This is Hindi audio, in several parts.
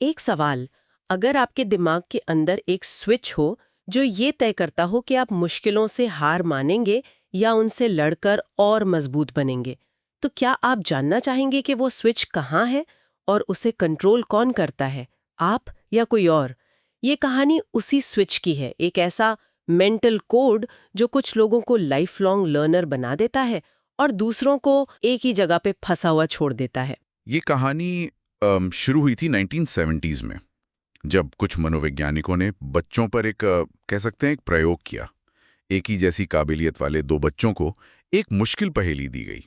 एक सवाल, अगर आपके दिमाग के अंदर एक स्विच हो जो ये तय करता हो कि आप मुश्किलों से हार मानेंगे या उनसे लड़कर और मजबूत बनेंगे, तो क्या आप जानना चाहेंगे कि वो स्विच कहाँ है और उसे कंट्रोल कौन करता है, आप या कोई और? ये कहानी उसी स्विच की है, एक ऐसा मेंटल कोड जो कुछ लोगों को लाइफ लॉन्ग लर्नर बना देता है और दूसरों को एक ही जगह पे फंसा हुआ छोड़ देता है। ये कहानी शुरू हुई थी 1970s में, जब कुछ मनोवैज्ञानिकों ने बच्चों पर एक कह सकते हैं एक प्रयोग किया। एक ही जैसी काबिलियत वाले दो बच्चों को एक मुश्किल पहेली दी गई।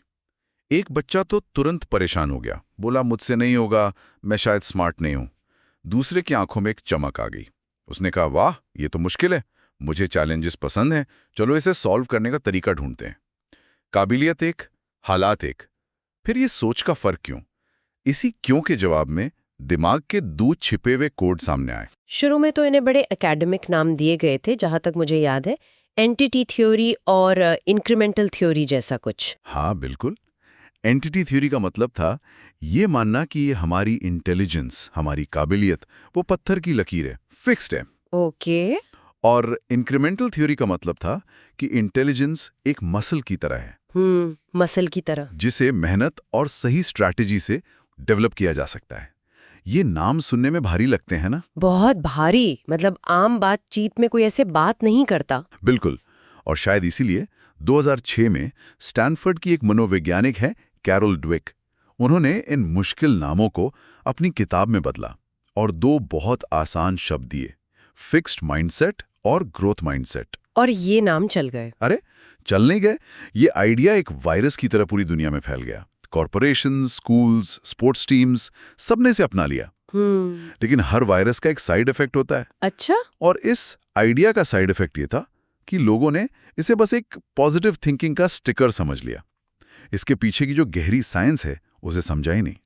एक बच्चा तो तुरंत परेशान हो गया, बोला मुझसे नहीं होगा, मैं शायद स्मार्ट नहीं हूं। दूसरे की आंखों में एक चमक आ गई। उसने कहा, वाह ये तो मुश्किल है, मुझे चैलेंजेस पसंद हैं, चलो इसे सॉल्व करने का तरीका ढूंढते हैं। काबिलियत एक, हालात एक। फिर ये सोच का फर्क क्यों? इसी क्यों के जवाब में दिमाग के दो छिपे हुए कोड सामने आए। शुरू में तो इन्हें बड़े एकेडमिक नाम दिए गए थे, जहां तक मुझे याद है, एंटिटी थ्योरी और इंक्रीमेंटल थ्योरी जैसा कुछ। हाँ बिल्कुल। एंटिटी थ्योरी का मतलब था ये मानना कि ये हमारी इंटेलिजेंस, हमारी काबिलियत, वो पत्थर की लकीर है, फिक्स्ड है। ओके। और इंक्रीमेंटल थ्योरी का मतलब था कि इंटेलिजेंस एक मसल की तरह है, मसल की तरह। जिसे मेहनत और सही स्ट्रैटेजी से डेवलप किया जा सकता है। ये नाम सुनने में भारी लगते हैं ना? बहुत भारी, मतलब आम बातचीत में कोई ऐसे बात नहीं करता। बिल्कुल। और शायद इसीलिए 2006 में स्टैनफोर्ड की एक मनोवैज्ञानिक है कैरोल ड्वेक। उन्होंने इन मुश्किल नामों को अपनी किताब में बदला और दो बहुत आसान शब्द दिए, फिक्स्ड माइंडसेट और ग्रोथ माइंडसेट। और ये नाम चल गए। अरे चल नहीं गए, ये आइडिया एक वायरस की तरह पूरी दुनिया में फैल गया। कॉरपोरेशन, स्कूल्स, स्पोर्ट्स टीम्स, सबने इसे अपना लिया। लेकिन हर वायरस का एक साइड इफेक्ट होता है। अच्छा। और इस आइडिया का साइड इफेक्ट ये था कि लोगों ने इसे बस एक पॉजिटिव थिंकिंग का स्टिकर समझ लिया। इसके पीछे की जो गहरी साइंस है उसे समझा ही नहीं।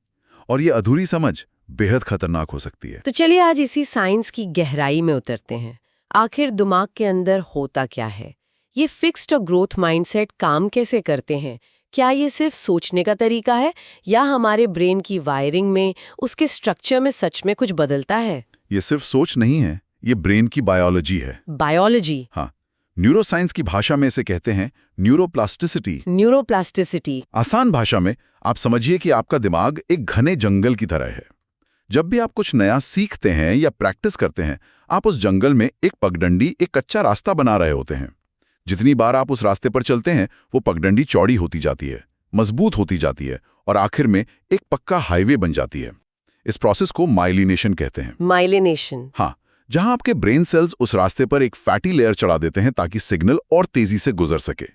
और ये अधूरी समझ बेहद खतरनाक हो सकती है। तो चलिए आज इसी साइंस की गहराई में उतरते हैं। आखिर दिमाग के अंदर होता क्या है? ये फिक्स्ड और ग्रोथ माइंडसेट काम कैसे करते हैं? क्या ये सिर्फ सोचने का तरीका है या हमारे ब्रेन की वायरिंग में, उसके स्ट्रक्चर में सच में कुछ बदलता है? ये सिर्फ सोच नहीं है, ये ब्रेन की बायोलॉजी है। बायोलॉजी? हाँ, न्यूरोसाइंस की भाषा में इसे कहते हैं न्यूरोप्लास्टिसिटी। न्यूरोप्लास्टिसिटी। आसान भाषा में आप समझिए कि आपका दिमाग एक घने जंगल की तरह है। जब भी आप कुछ नया सीखते हैं या प्रैक्टिस करते हैं, आप उस जंगल में एक पगडंडी, एक कच्चा रास्ता बना रहे होते हैं। जितनी बार आप उस रास्ते पर चलते हैं, वो पगडंडी चौड़ी होती जाती है, मजबूत होती जाती है और आखिर में एक पक्का हाईवे बन जाती है। इस प्रोसेस को माइलिनेशन कहते हैं। माइलिनेशन? हाँ, जहां आपके ब्रेन सेल्स उस रास्ते पर एक फैटी लेयर चढ़ा देते हैं ताकि सिग्नल और तेजी से गुजर सके।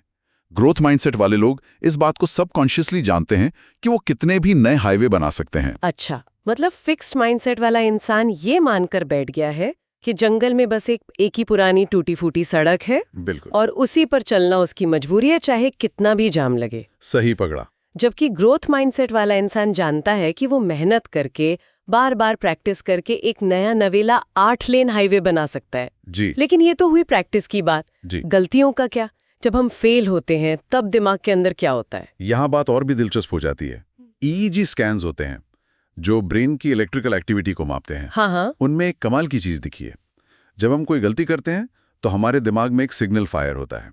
ग्रोथ माइंडसेट वाले लोग इस बात को सबकॉन्शियसली जानते हैं कि वो कितने भी नए हाईवे बना सकते हैं। अच्छा, मतलब फिक्स्ड माइंडसेट वाला इंसान ये मानकर बैठ गया है कि जंगल में बस एक ही पुरानी टूटी फूटी सड़क है। बिल्कुल। और उसी पर चलना उसकी मजबूरी है, चाहे कितना भी जाम लगे। सही पकड़ा। जबकि ग्रोथ माइंडसेट वाला इंसान जानता है कि वो मेहनत करके, बार बार प्रैक्टिस करके एक नया नवेला 8 लेन हाईवे बना सकता है। जी। लेकिन ये तो हुई प्रैक्टिस की बात। जी। गलतियों का क्या? जब हम फेल होते हैं तब दिमाग के अंदर क्या होता है? यहाँ बात और भी दिलचस्प हो जाती है। ईईजी स्कैन्स होते हैं जो ब्रेन की इलेक्ट्रिकल एक्टिविटी को मापते हैं। हाँ। उनमें एक कमाल की चीज दिखी है। जब हम कोई गलती करते हैं तो हमारे दिमाग में एक सिग्नल फायर होता है।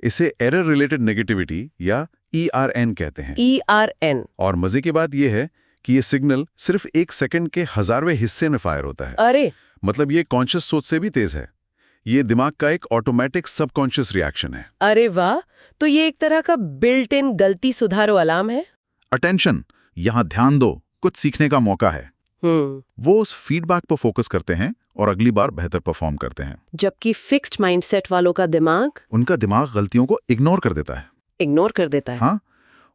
इसे एरर रिलेटेड नेगेटिविटी या ERN कहते हैं। ERN? और मजे की बात यह है कि ये सिग्नल सिर्फ 1 सेकंड के 1000वें हिस्से में फायर होता है। अरे! मतलब ये कॉन्शियस सोच से भी तेज है। ये दिमाग का एक ऑटोमेटिक सबकॉन्शियस रिएक्शन है। अरे वाह! तो ये एक तरह का बिल्ट इन गलती सुधारो अलार्म है। अटेंशन, यहाँ ध्यान दो, कुछ सीखने का मौका है। वो उस फीडबैक पर फोकस करते हैं और अगली बार बेहतर परफॉर्म करते हैं। जबकि फिक्स्ड माइंडसेट वालों का दिमाग? उनका दिमाग गलतियों को इग्नोर कर देता है। इग्नोर कर देता है? हाँ,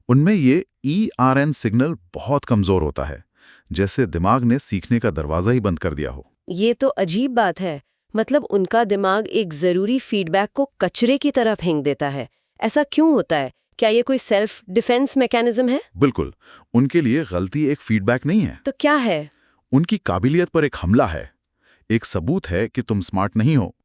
उनमें ये ERN सिग्नल बहुत कमजोर होता है, जैसे दिमाग ने सीखने का दरवाजा ही बंद कर दिया हो। ये तो अजीब बात है। मतलब उनका दिमाग एक जरूरी फीडबैक को कचरे की तरह फेंक देता है। ऐसा क्यों होता है? क्या ये कोई सेल्फ डिफेंस मैकेनिज्म है? बिल्कुल। उनके लिए गलती एक फीडबैक नहीं है। तो क्या है? उनकी काबिलियत पर एक हमला है, एक सबूत है कि तुम स्मार्ट नहीं हो।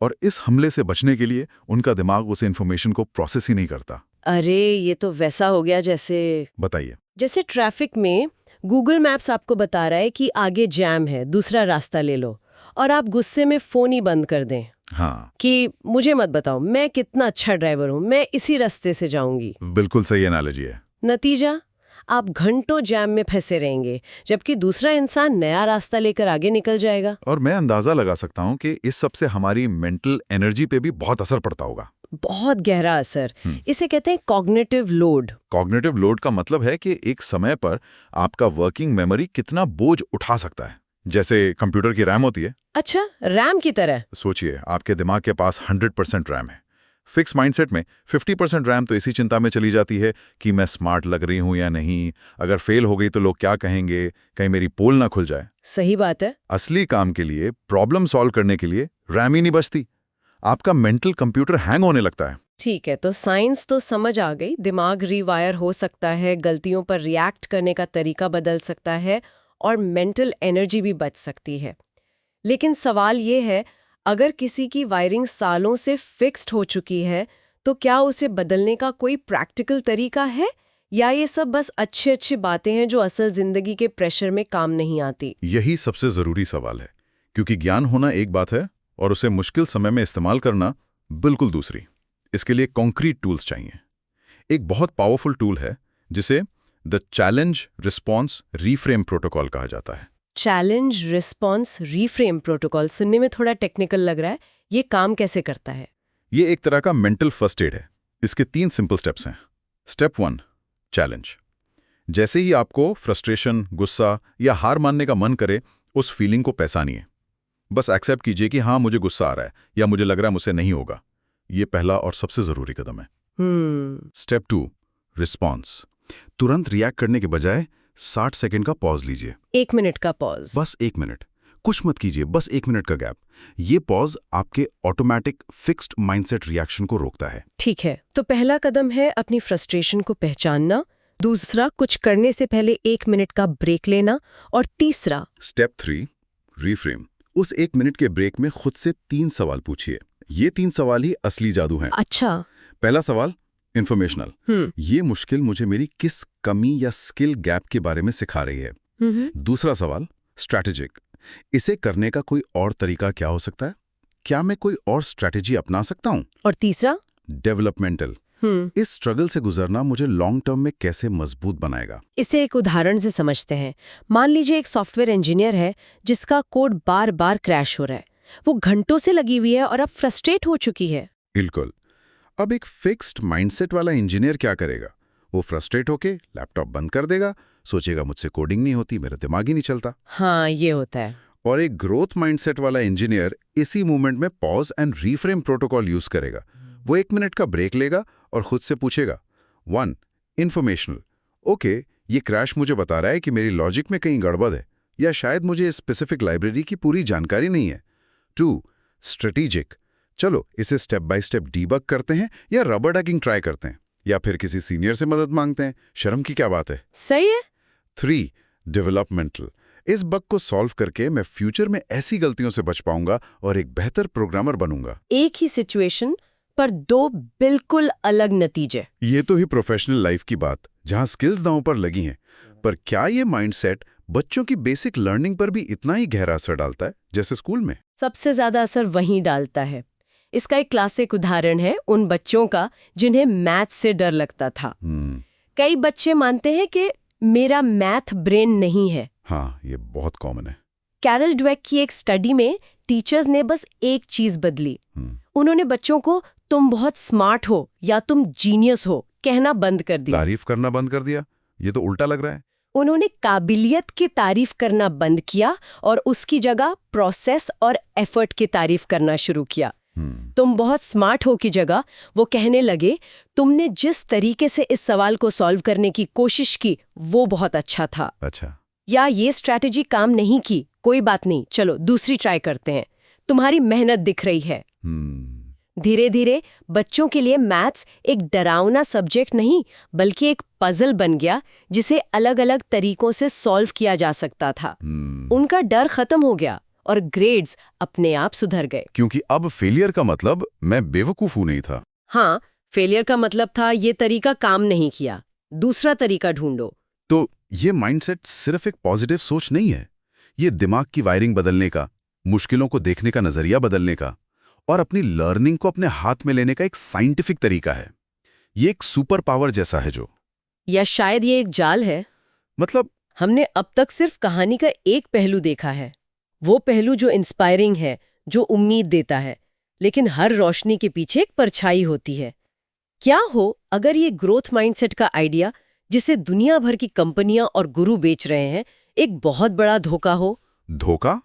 और इस हमले से बचने के लिए उनका दिमाग उस इंफॉर्मेशन को प्रोसेस ही नहीं करता। अरे ये तो वैसा हो गया जैसे बताइए। ट्रैफिक में गूगल मैप्स आपको बता रहा है कि आगे जैम है, दूसरा रास्ता ले लो, और आप गुस्से में फोन ही बंद कर दें हाँ, कि मुझे मत बताओ, मैं कितना अच्छा ड्राइवर हूं, मैं इसी रास्ते से जाऊंगी। बिल्कुल सही एनालॉजी है। नतीजा, आप घंटों जैम में फंसे रहेंगे, जबकि दूसरा इंसान नया रास्ता लेकर आगे निकल जाएगा। और मैं अंदाजा लगा सकता हूँ कि इस सब से हमारी मेंटल एनर्जी पे भी बहुत असर पड़ता होगा। बहुत गहरा असर। इसे कहते हैं कॉग्निटिव लोड। कॉग्निटिव लोड का मतलब है कि एक समय पर आपका वर्किंग मेमोरी कितना बोझ उठा सकता है। जैसे कंप्यूटर की रैम होती है। अच्छा, रैम की तरह? सोचिए, आपके दिमाग के पास 100% रैम है। फिक्स माइंडसेट में 50% रैम तो इसी चिंता में चली जाती है कि मैं स्मार्ट लग रही हूं या नहीं, अगर फेल हो गई तो लोग क्या कहेंगे, कहीं मेरी पोल ना खुल जाए। सही बात है। असली काम के लिए, प्रॉब्लम सॉल्व करने के लिए रैम ही नहीं बचती। आपका मेंटल कंप्यूटर हैंग होने लगता है। ठीक है, तो साइंस तो समझ आ गई, दिमाग रीवायर हो सकता है, गलतियों पर रिएक्ट करने का तरीका बदल सकता है और मेंटल एनर्जी भी बच सकती है। लेकिन सवाल ये है, अगर किसी की वायरिंग सालों से फिक्स्ड हो चुकी है, तो क्या उसे बदलने का कोई प्रैक्टिकल तरीका है, या ये सब बस अच्छी अच्छी बातें हैं जो असल जिंदगी के प्रेशर में काम नहीं आती? यही सबसे जरूरी सवाल है, क्योंकि ज्ञान होना एक बात है और उसे मुश्किल समय में इस्तेमाल करना बिल्कुल दूसरी। इसके लिए कॉन्क्रीट टूल्स चाहिए। एक बहुत पावरफुल टूल है जिसे the challenge response reframe protocol कहा जाता है। चैलेंज रिस्पॉन्स रीफ्रेम प्रोटोकॉल सुनने में थोड़ा टेक्निकल लग रहा है, ये काम कैसे करता है? ये एक तरह का मेंटल फर्स्ट एड है। इसके 3 सिंपल स्टेप्स हैं। Step 1, challenge. जैसे ही आपको फ्रस्ट्रेशन, गुस्सा या हार मानने का मन करे, उस फीलिंग को पहचानिए। बस एक्सेप्ट कीजिए कि हाँ, मुझे गुस्सा आ रहा है या मुझे लग रहा है मुझसे नहीं होगा। ये पहला और सबसे जरूरी कदम है। Step 2, response. तुरंत रिएक्ट करने के बजाय 60 सेकंड का पॉज लीजिए। 1 मिनट का पॉज? बस 1 मिनट, कुछ मत कीजिए, बस 1 मिनट का गैप। ये पॉज आपके ऑटोमेटिक फिक्स्ड माइंडसेट रिएक्शन को रोकता है। ठीक है, तो पहला कदम है अपनी फ्रस्ट्रेशन को पहचानना, दूसरा कुछ करने से पहले 1 मिनट का ब्रेक लेना, और तीसरा स्टेप 3, रीफ्रेम। उस 1 मिनट के ब्रेक में खुद से 3 सवाल पूछिए। ये 3 सवाल ही असली जादू हैं। अच्छा। पहला सवाल इन्फॉर्मेशनल, ये मुश्किल मुझे मेरी किस कमी या स्किल गैप के बारे में सिखा रही है। दूसरा सवाल स्ट्रैटेजिक, इसे करने का कोई और तरीका क्या हो सकता है, क्या मैं कोई और स्ट्रैटेजी अपना सकता हूं। और तीसरा डेवलपमेंटल, इस स्ट्रगल से गुजरना मुझे लॉन्ग टर्म में कैसे मजबूत बनाएगा। इसे एक उदाहरण से समझते हैं। मान लीजिए एक सॉफ्टवेयर इंजीनियर है जिसका कोड बार बार क्रैश हो रहा है, वो घंटों से लगी हुई है और अब फ्रस्ट्रेट हो चुकी है। बिल्कुल। अब एक फिक्स्ड माइंडसेट वाला इंजीनियर क्या करेगा? वो फ्रस्ट्रेट होके लैपटॉप बंद कर देगा, सोचेगा मुझसे कोडिंग नहीं होती, मेरा दिमाग ही नहीं चलता। हाँ, ये होता है। और एक ग्रोथ माइंडसेट वाला इंजीनियर इसी मूवमेंट में pause and reframe protocol use करेगा। वो 1 मिनट का ब्रेक लेगा और खुद से पूछेगा, 1, इन्फॉर्मेशनल, ओके, ये क्रैश मुझे बता रहा है कि मेरी लॉजिक में कहीं गड़बड़ है, या शायद मुझे इस स्पेसिफिक लाइब्रेरी की पूरी जानकारी नहीं है। 2, स्ट्रेटेजिक, चलो इसे स्टेप बाय स्टेप डीबग करते हैं या रबर डकिंग ट्राई करते हैं, या फिर किसी सीनियर से मदद मांगते हैं, शर्म की क्या बात है। सही है। 3, डेवलपमेंटल, इस बग को सॉल्व करके मैं फ्यूचर में ऐसी गलतियों से बच पाऊंगा और एक बेहतर प्रोग्रामर बनूंगा। एक ही सिचुएशन पर 2 बिल्कुल अलग नतीजे। ये तो ही प्रोफेशनल लाइफ की बात, जहां स्किल्स दांव पर लगी हैं। पर क्या ये माइंडसेट बच्चों की बेसिक लर्निंग पर भी इतना ही गहरा असर डालता है जैसे स्कूल में? सबसे ज्यादा असर वहीं डालता है। इसका एक क्लासिक उदाहरण है उन बच्चों का जिन्हें मैथ से डर लगता था। कई बच्चे मानते हैं कि मेरा मैथ ब्रेन नहीं है। हाँ, ये बहुत कॉमन है। कैरल ड्वेक की एक स्टडी में टीचर्स ने बस एक चीज बदली। उन्होंने बच्चों को तुम बहुत स्मार्ट हो या तुम जीनियस हो कहना बंद कर दिया। तारीफ करना बंद कर दिया? ये तो उल्टा लग रहा है। उन्होंने काबिलियत की तारीफ करना बंद किया और उसकी जगह प्रोसेस और एफर्ट की तारीफ करना शुरू किया। तुम बहुत स्मार्ट हो की जगह वो कहने लगे, तुमने जिस तरीके से इस सवाल को सॉल्व करने की कोशिश की वो बहुत अच्छा था। अच्छा। या ये स्ट्रैटेजी काम नहीं की, कोई बात नहीं, चलो दूसरी ट्राई करते हैं, तुम्हारी मेहनत दिख रही है। धीरे धीरे बच्चों के लिए मैथ्स एक डरावना सब्जेक्ट नहीं बल्कि एक पजल बन गया जिसे अलग अलग तरीकों से सॉल्व किया जा सकता था। उनका डर खत्म हो गया और ग्रेड्स अपने आप सुधर गए। क्योंकि अब फेलियर का मतलब मैं बेवकूफ हूं नहीं था। हाँ, फेलियर का मतलब था ये तरीका काम नहीं किया, दूसरा तरीका ढूंढो। तो ये माइंडसेट सिर्फ एक पॉजिटिव सोच नहीं है, ये दिमाग की वायरिंग बदलने का, मुश्किलों को देखने का नजरिया बदलने का और अपनी लर्निंग को अपने हाथ में लेने का एक साइंटिफिक तरीका है। ये एक सुपर पावर जैसा है जो, या शायद ये एक जाल है। मतलब हमने अब तक सिर्फ कहानी का एक पहलू देखा है, वो पहलू जो इंस्पायरिंग है, जो उम्मीद देता है, लेकिन हर रोशनी के पीछे एक परछाई होती है। क्या हो अगर ये ग्रोथ माइंडसेट का आइडिया, जिसे दुनिया भर की कंपनियां और गुरु बेच रहे हैं, एक बहुत बड़ा धोखा हो? धोखा?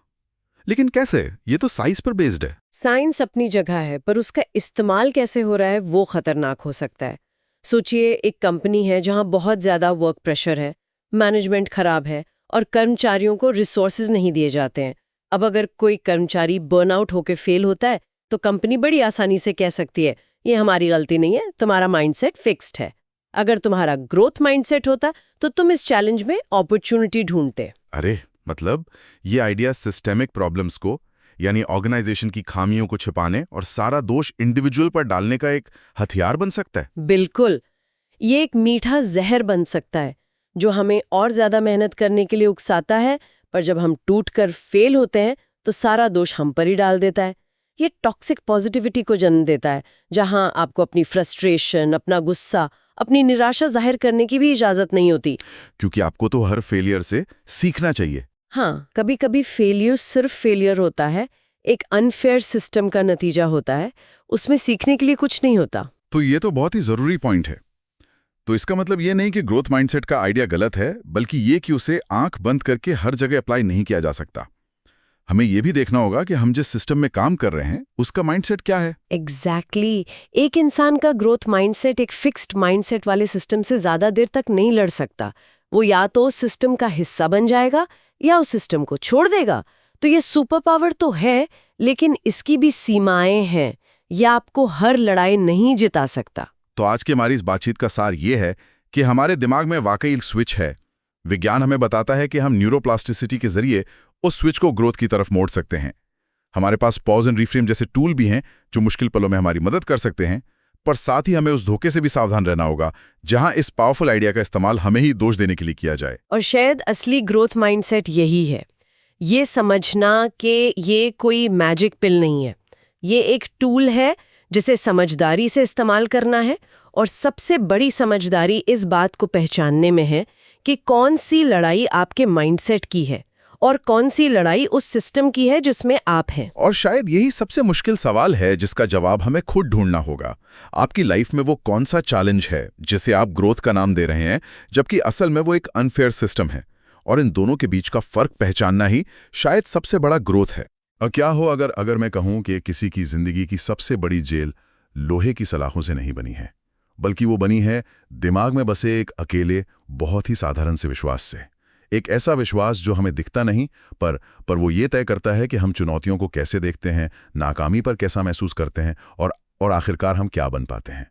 लेकिन कैसे? ये तो साइंस पर बेस्ड है। साइंस अपनी जगह है, पर उसका इस्तेमाल कैसे हो रहा है वो खतरनाक हो सकता है। सोचिए, एक कंपनी है जहां बहुत ज्यादा वर्क प्रेशर है, मैनेजमेंट खराब है और कर्मचारियों को रिसोर्सेज नहीं दिए जाते हैं। अब अगर कोई कर्मचारी बर्नआउट होकर फेल होता है तो कंपनी बड़ी आसानी से कह सकती है, ये हमारी गलती नहीं है, तुम्हारा माइंडसेट फिक्स्ड है। अगर तुम्हारा ग्रोथ माइंडसेट होता तो तुम इस चैलेंज में अपॉर्चुनिटी ढूंढते। अरे मतलब ये आइडिया सिस्टेमिक प्रॉब्लम्स को, यानी ऑर्गेनाइजेशन की खामियों को छिपाने और सारा दोष इंडिविजुअल पर डालने का एक हथियार बन सकता है। बिल्कुल, ये एक मीठा जहर बन सकता है जो हमें और ज्यादा मेहनत करने के लिए उकसाता है, पर जब हम टूटकर फेल होते हैं तो सारा दोष हम पर ही डाल देता है। ये टॉक्सिक पॉजिटिविटी को जन्म देता है, जहां आपको अपनी फ्रस्ट्रेशन, अपना गुस्सा, अपनी निराशा जाहिर करने की भी इजाजत नहीं होती। क्योंकि आपको तो हर फेलियर से सीखना चाहिए। हाँ, कभी कभी फेलियर सिर्फ फेलियर होता है, एक अनफेयर सिस्टम का नतीजा होता है, उसमें सीखने के लिए कुछ नहीं होता। तो ये तो बहुत ही जरूरी पॉइंट है। तो इसका मतलब ये नहीं कि ग्रोथ माइंडसेट का आइडिया गलत है, बल्कि ये कि उसे आंख बंद करके हर जगह अप्लाई नहीं किया जा सकता। हमें ये भी देखना होगा कि हम जिस सिस्टम में काम कर रहे हैं उसका माइंडसेट क्या है। एग्जैक्टली। एक इंसान का ग्रोथ माइंडसेट एक फिक्स्ड माइंडसेट वाले सिस्टम से ज्यादा देर तक नहीं लड़ सकता। वो या तो उस सिस्टम का हिस्सा बन जाएगा या उस सिस्टम को छोड़ देगा। तो ये सुपर पावर तो है, लेकिन इसकी भी सीमाएं हैं। यह आपको हर लड़ाई नहीं जिता सकता। तो आज की हमारी इस बातचीत का सार ये है कि हमारे दिमाग में वाकई एक स्विच है। विज्ञान हमें बताता है कि हम न्यूरोप्लास्टिसिटी के जरिए उस स्विच को ग्रोथ की तरफ मोड़ सकते हैं। हमारे पास पॉज एंड रिफ्रेम जैसे टूल भी हैं जो मुश्किल पलों में हमारी मदद कर सकते हैं, पर साथ ही हमें उस धोखे से भी सावधान रहना होगा जहां इस पावरफुल आइडिया का इस्तेमाल हमें ही दोष देने के लिए किया जाए। और शायद असली ग्रोथ माइंडसेट यही है, ये समझना कि ये कोई मैजिक पिल नहीं है, ये एक टूल है जिसे समझदारी से इस्तेमाल करना है। और सबसे बड़ी समझदारी इस बात को पहचानने में है कि कौन सी लड़ाई आपके माइंडसेट की है और कौन सी लड़ाई उस सिस्टम की है जिसमें आप हैं। और शायद यही सबसे मुश्किल सवाल है जिसका जवाब हमें खुद ढूंढना होगा। आपकी लाइफ में वो कौन सा चैलेंज है जिसे आप ग्रोथ का नाम दे रहे हैं, जबकि असल में वो एक अनफेयर सिस्टम है। और इन दोनों के बीच का फर्क पहचानना ही शायद सबसे बड़ा ग्रोथ है। और क्या हो अगर मैं कहूं कि किसी की जिंदगी की सबसे बड़ी जेल लोहे की सलाखों से नहीं बनी है, बल्कि वो बनी है दिमाग में बसे एक अकेले, बहुत ही साधारण से विश्वास से। एक ऐसा विश्वास जो हमें दिखता नहीं, पर वो ये तय करता है कि हम चुनौतियों को कैसे देखते हैं, नाकामी पर कैसा महसूस करते हैं और आखिरकार हम क्या बन पाते हैं।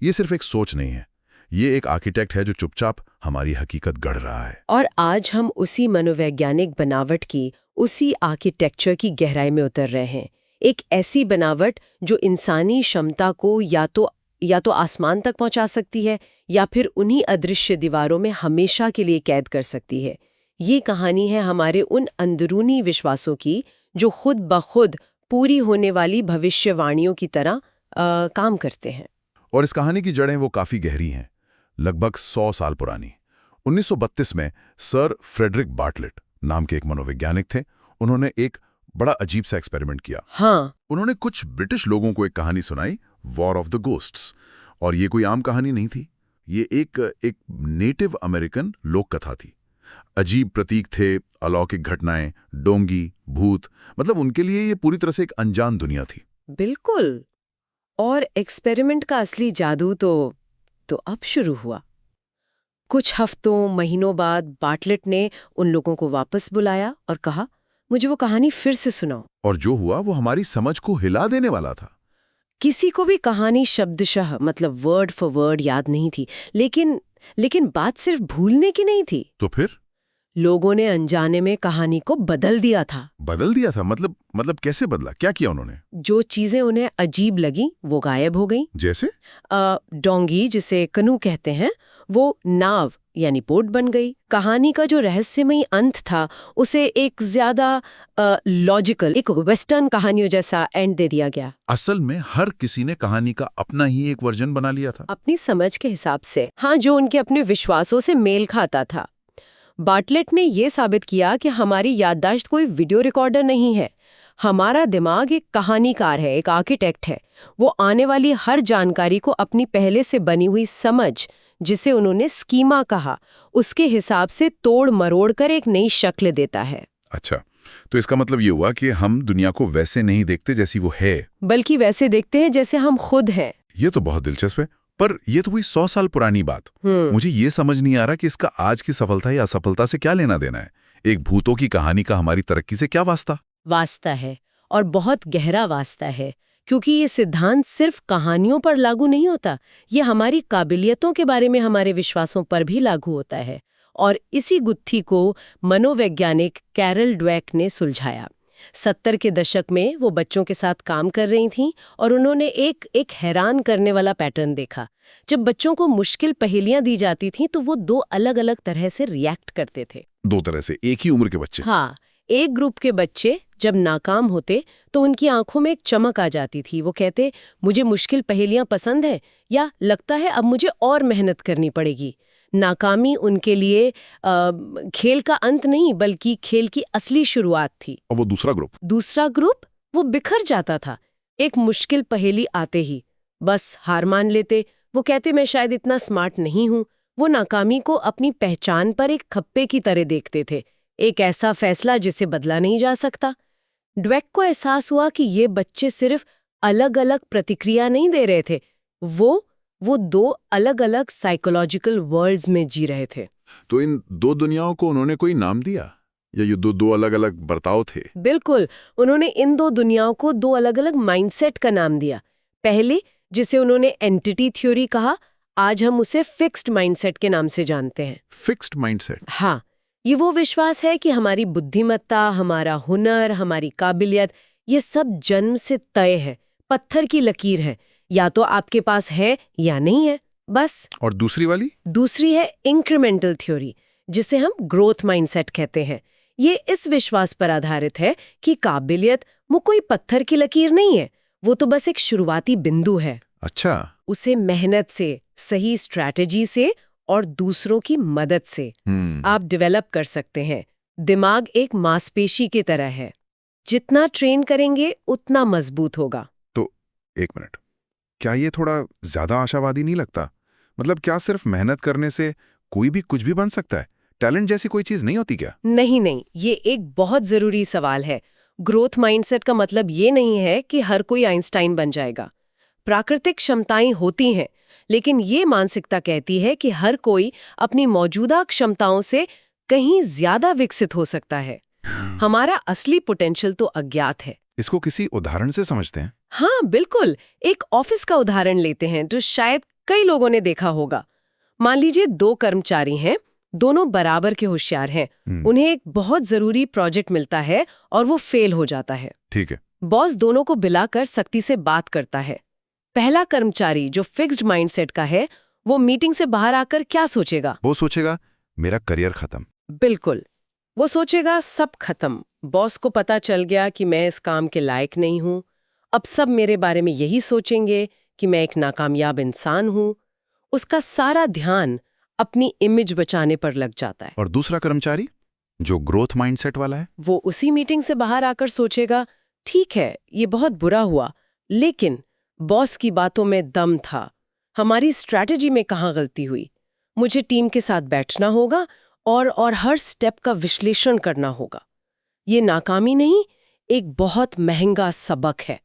ये सिर्फ एक सोच नहीं है, ये एक आर्किटेक्ट है जो चुपचाप हमारी हकीकत गढ़ रहा है। और आज हम उसी मनोवैज्ञानिक बनावट की, उसी आर्किटेक्चर की गहराई में उतर रहे हैं। एक ऐसी बनावट जो इंसानी क्षमता को या तो आसमान तक पहुंचा सकती है या फिर उन्हीं अदृश्य दीवारों में हमेशा के लिए कैद कर सकती है। ये कहानी है हमारे उन अंदरूनी विश्वासों की जो खुद ब खुद पूरी होने वाली भविष्यवाणियों की तरह काम करते हैं। और इस कहानी की जड़ें वो काफी गहरी हैं, लगभग 100 साल पुरानी। 1932 में सर फ्रेडरिक बार्टलेट नाम के एक मनोवैज्ञानिक थे। उन्होंने एक बड़ा अजीब सा एक्सपेरिमेंट किया। हाँ, उन्होंने कुछ ब्रिटिश लोगों को एक कहानी सुनाई, वॉर ऑफ द गोस्ट्स। और ये कोई आम कहानी नहीं थी, ये एक नेटिव अमेरिकन लोक कथा थी। अजीब प्रतीक थे, अलौकिक घटनाएं, डोंगी, भूत, मतलब उनके लिए ये पूरी तरह से एक अनजान दुनिया थी। बिल्कुल। और एक्सपेरिमेंट का असली जादू तो अब शुरू हुआ। कुछ हफ्तों, महीनों बाद बार्टलेट ने उन लोगों को वापस बुलाया और कहा, मुझे वो कहानी फिर से सुनाओ। और जो हुआ वो हमारी समझ को हिला देने वाला था। किसी को भी कहानी शब्दशः, मतलब वर्ड फॉर वर्ड याद नहीं थी, लेकिन बात सिर्फ भूलने की नहीं थी। तो फिर लोगों ने अनजाने में कहानी को बदल दिया था। बदल दिया था? मतलब कैसे बदला? क्या किया उन्होंने? जो चीजें उन्हें अजीब लगी वो गायब हो गईं। जैसे डोंगी, जिसे कनू कहते हैं, वो नाव यानी पोर्ट बन गई। कहानी का जो रहस्यमयी अंत था उसे एक ज्यादा लॉजिकल, एक वेस्टर्न कहानियों जैसा एंड दे दिया गया। असल में हर किसी ने कहानी का अपना ही एक वर्जन बना लिया था, अपनी समझ के हिसाब से। हाँ, जो उनके अपने विश्वासों से मेल खाता था। बार्टलेट ने यह साबित किया कि हमारी याददाश्त कोई वीडियो रिकॉर्डर नहीं है। हमारा दिमाग एक कहानीकार है, एक आर्किटेक्ट है। वो आने वाली हर जानकारी को अपनी पहले से बनी हुई समझ, जिसे उन्होंने स्कीमा कहा, उसके हिसाब से तोड़ मरोड़ कर एक नई शक्ल देता है। अच्छा, तो इसका मतलब ये हुआ कि हम दुनिया को वैसे नहीं देखते जैसी वो है, बल्कि वैसे देखते हैं जैसे हम खुद हैं। ये तो बहुत दिलचस्प है। पर ये तो हुई 100 साल पुरानी बात। मुझे ये समझ नहीं आ रहा कि इसका आज की सफलता या असफलता से क्या लेना देना है। एक भूतों की कहानी का हमारी तरक्की से क्या वास्ता? वास्ता है, और बहुत गहरा वास्ता है, क्योंकि ये सिद्धांत सिर्फ कहानियों पर लागू नहीं होता, ये हमारी काबिलियतों के बारे में हमारे विश्वासों पर भी लागू होता है। और इसी गुत्थी को मनोवैज्ञानिक कैरल ड्वेक ने सुलझाया। 70 के दशक में वो बच्चों के साथ काम कर रही थीं और उन्होंने एक हैरान करने वाला पैटर्न देखा। जब बच्चों को मुश्किल पहेलियां दी जाती थीं तो वो दो अलग अलग तरह से रिएक्ट करते थे। दो तरह से, एक ही उम्र के बच्चे? हाँ, एक ग्रुप के बच्चे जब नाकाम होते तो उनकी आंखों में एक चमक आ जाती थी। वो कहते, मुझे मुश्किल पहेलियां पसंद है, या लगता है अब मुझे और मेहनत करनी पड़ेगी। नाकामी उनके लिए खेल का अंत नहीं, बल्कि खेल की असली शुरुआत थी। और वो दूसरा ग्रुप वो बिखर जाता था एक मुश्किल पहेली आते ही, बस हार मान लेते। वो कहते, मैं शायद इतना स्मार्ट नहीं हूं। वो नाकामी को अपनी पहचान पर एक खप्पे की तरह देखते थे, एक ऐसा फैसला जिसे बदला नहीं जा सकता। ड्वेक को एहसास हुआ कि ये बच्चे सिर्फ अलग अलग प्रतिक्रिया नहीं दे रहे थे, वो दो अलग अलग साइकोलॉजिकल वर्ल्ड्स में जी रहे थे। तो इन दो दुनियाओं को उन्होंने कोई नाम दिया, या ये दो अलग अलग बर्ताव थे? बिल्कुल, उन्होंने इन दो दुनियाओं को दो अलग अलग माइंडसेट का नाम दिया। पहले, जिसे उन्होंने एंटिटी थ्योरी कहा, आज हम उसे फिक्स्ड माइंडसेट के नाम से जानते हैं। Fixed mindset? हाँ, ये वो विश्वास है कि हमारी बुद्धिमत्ता, हमारा हुनर, हमारी काबिलियत, ये सब जन्म से तय है, पत्थर की लकीर है, या तो आपके पास है या नहीं है, बस। और दूसरी वाली? दूसरी है इंक्रीमेंटल थ्योरी, जिसे हम ग्रोथ माइंडसेट कहते हैं। ये इस विश्वास पर आधारित है कि काबिलियत वो कोई पत्थर की लकीर नहीं है, वो तो बस एक शुरुआती बिंदु है। अच्छा। उसे मेहनत से, सही स्ट्रैटेजी से और दूसरों की मदद से आप डेवलप कर सकते हैं। दिमाग एक मांसपेशी की तरह है, जितना ट्रेन करेंगे उतना मजबूत होगा। तो एक मिनट, क्या ये थोड़ा ज्यादा आशावादी नहीं लगता? मतलब क्या सिर्फ मेहनत करने से कोई भी कुछ भी बन सकता है? टैलेंट जैसी कोई चीज नहीं होती क्या? नहीं, ये एक बहुत जरूरी सवाल है। ग्रोथ माइंडसेट का मतलब ये नहीं है कि हर कोई आइंस्टाइन बन जाएगा। प्राकृतिक क्षमताएं होती हैं, लेकिन ये मानसिकता कहती है कि हर कोई अपनी मौजूदा क्षमताओं से कहीं ज्यादा विकसित हो सकता है। हमारा असली पोटेंशियल तो अज्ञात है। इसको किसी उदाहरण से समझते हैं? हाँ, बिल्कुल। एक ऑफिस का उदाहरण लेते हैं जो शायद कई लोगों ने देखा होगा। मान लीजिए 2 कर्मचारी हैं, दोनों बराबर के होशियार हैं। उन्हें एक बहुत जरूरी प्रोजेक्ट मिलता है और वो फेल हो जाता है। ठीक है। बॉस दोनों को बुलाकर सख्ती से बात करता है। पहला कर्मचारी जो फिक्स्ड माइंडसेट का है, वो मीटिंग से बाहर आकर क्या सोचेगा? वो सोचेगा मेरा करियर खत्म। बिल्कुल, वो सोचेगा सब खत्म। बॉस को पता चल गया कि मैं इस काम के लायक नहीं हूं। अब सब मेरे बारे में यही सोचेंगे कि मैं एक नाकामयाब इंसान हूं। उसका सारा ध्यान अपनी इमेज बचाने पर लग जाता है। और दूसरा कर्मचारी जो ग्रोथ माइंडसेट वाला है, वो उसी मीटिंग से बाहर आकर सोचेगा, ठीक है, ये बहुत बुरा हुआ, लेकिन बॉस की बातों में दम था। हमारी स्ट्रैटेजी में कहाँ गलती हुई? मुझे टीम के साथ बैठना होगा और हर स्टेप का विश्लेषण करना होगा। ये नाकामी नहीं, एक बहुत महंगा सबक है।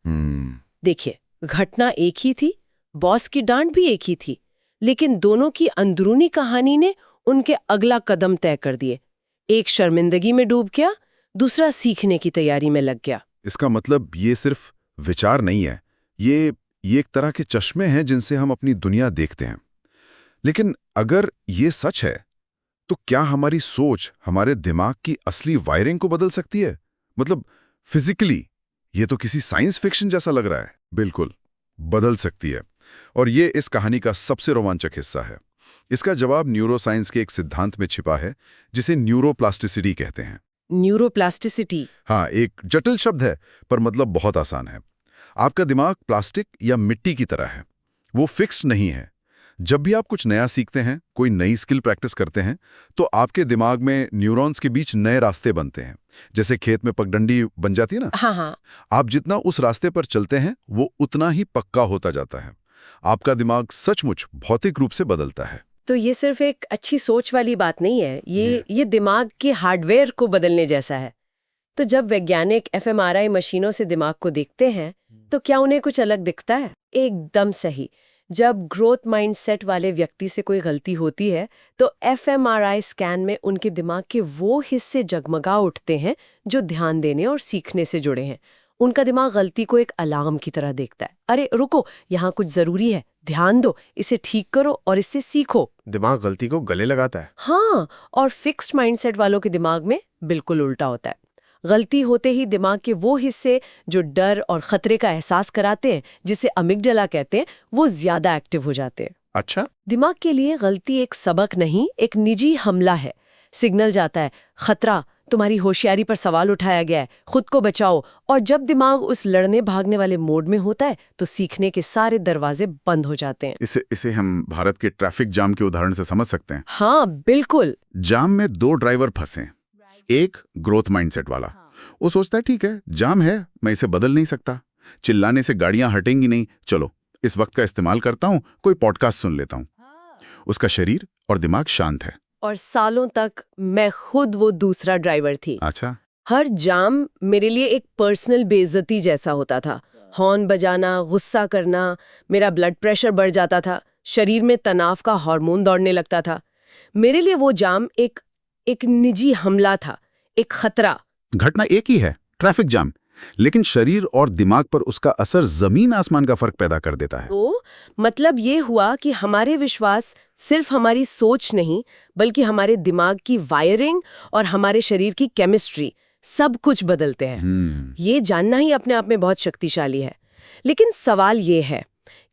देखिए, घटना एक ही थी, बॉस की डांट भी एक ही थी, लेकिन दोनों की अंदरूनी कहानी ने उनके अगला कदम तय कर दिए। एक शर्मिंदगी में डूब गया, दूसरा सीखने की तैयारी में लग गया। इसका मतलब ये सिर्फ विचार नहीं है, ये एक तरह के चश्मे हैं जिनसे हम अपनी दुनिया देखते हैं। लेकिन अगर ये सच है, तो क्या हमारी सोच हमारे दिमाग की असली वायरिंग को बदल सकती है? मतलब फिजिकली? ये तो किसी साइंस फिक्शन जैसा लग रहा है। बिल्कुल, बदल सकती है। और ये इस कहानी का सबसे रोमांचक हिस्सा है। इसका जवाब न्यूरोसाइंस के एक सिद्धांत में छिपा है जिसे न्यूरोप्लास्टिसिटी कहते हैं। न्यूरोप्लास्टिसिटी। हाँ, एक जटिल शब्द है पर मतलब बहुत आसान है। आपका दिमाग प्लास्टिक या मिट्टी की तरह है, वो फिक्स्ड नहीं है। जब भी आप कुछ नया सीखते हैं, कोई नई स्किल प्रैक्टिस करते हैं, तो आपके दिमाग में न्यूरॉन्स के बीच नए रास्ते बनते हैं। जैसे खेत में पगडंडी बन जाती है ना। हाँ। आप जितना उस रास्ते पर चलते हैं वो उतना ही पक्का होता जाता है। आपका दिमाग सचमुच भौतिक रूप से बदलता है। तो ये सिर्फ एक अच्छी सोच वाली बात नहीं है, ये दिमाग के हार्डवेयर को बदलने जैसा है। तो जब वैज्ञानिक एफएमआरआई मशीनों से दिमाग को देखते हैं तो क्या उन्हें कुछ अलग दिखता है? एकदम सही। जब ग्रोथ माइंडसेट वाले व्यक्ति से कोई गलती होती है तो एफएमआरआई स्कैन में उनके दिमाग के वो हिस्से जगमगा उठते हैं जो ध्यान देने और सीखने से जुड़े हैं। उनका दिमाग गलती को एक अलार्म की तरह देखता है। अरे रुको, यहाँ कुछ जरूरी है, ध्यान दो, इसे ठीक करो और इससे सीखो। दिमाग गलती को गले लगाता है। हाँ, और फिक्स्ड माइंडसेट वालों के दिमाग में बिल्कुल उल्टा होता है। गलती होते ही दिमाग के वो हिस्से जो डर और खतरे का एहसास कराते हैं, जिसे अमिगडाला कहते हैं, वो ज्यादा एक्टिव हो जाते हैं। अच्छा, दिमाग के लिए गलती एक सबक नहीं, एक निजी हमला है। सिग्नल जाता है, खतरा, तुम्हारी होशियारी पर सवाल उठाया गया है, खुद को बचाओ। और जब दिमाग उस लड़ने भागने वाले मोड में होता है तो सीखने के सारे दरवाजे बंद हो जाते हैं। इसे हम भारत के ट्रैफिक जाम के उदाहरण से समझ सकते हैं। हाँ बिल्कुल। जाम में दो ड्राइवर फंसे। एक ग्रोथ माइंडसेट वाला, वो सोचता है ठीक है जाम है, मैं इसे बदल नहीं सकता, चिल्लाने से गाड़ियां हटेंगी नहीं, चलो इस वक्त का इस्तेमाल करता हूं, कोई पॉडकास्ट सुन लेता हूं। उसका शरीर और दिमाग शांत है। और सालों तक मैं खुद वो दूसरा ड्राइवर थी। अच्छा। हर जाम मेरे लिए एक पर्सनल बेइज्जती जैसा होता था। हॉर्न बजाना, गुस्सा करना, मेरा ब्लड प्रेशर बढ़ जाता था, शरीर में तनाव का हार्मोन दौड़ने लगता था। मेरे लिए वो जाम एक निजी हमला था, एक खतरा। घटना एक ही है, ट्रैफिक जाम, लेकिन शरीर और दिमाग पर उसका असर जमीन आसमान का फर्क पैदा कर देता है। तो मतलब ये हुआ कि हमारे विश्वास सिर्फ हमारी सोच नहीं, बल्कि हमारे दिमाग की वायरिंग और हमारे शरीर की केमिस्ट्री सब कुछ बदलते हैं। ये जानना ही अपने आप में बहुत शक्तिशाली है। लेकिन सवाल ये है,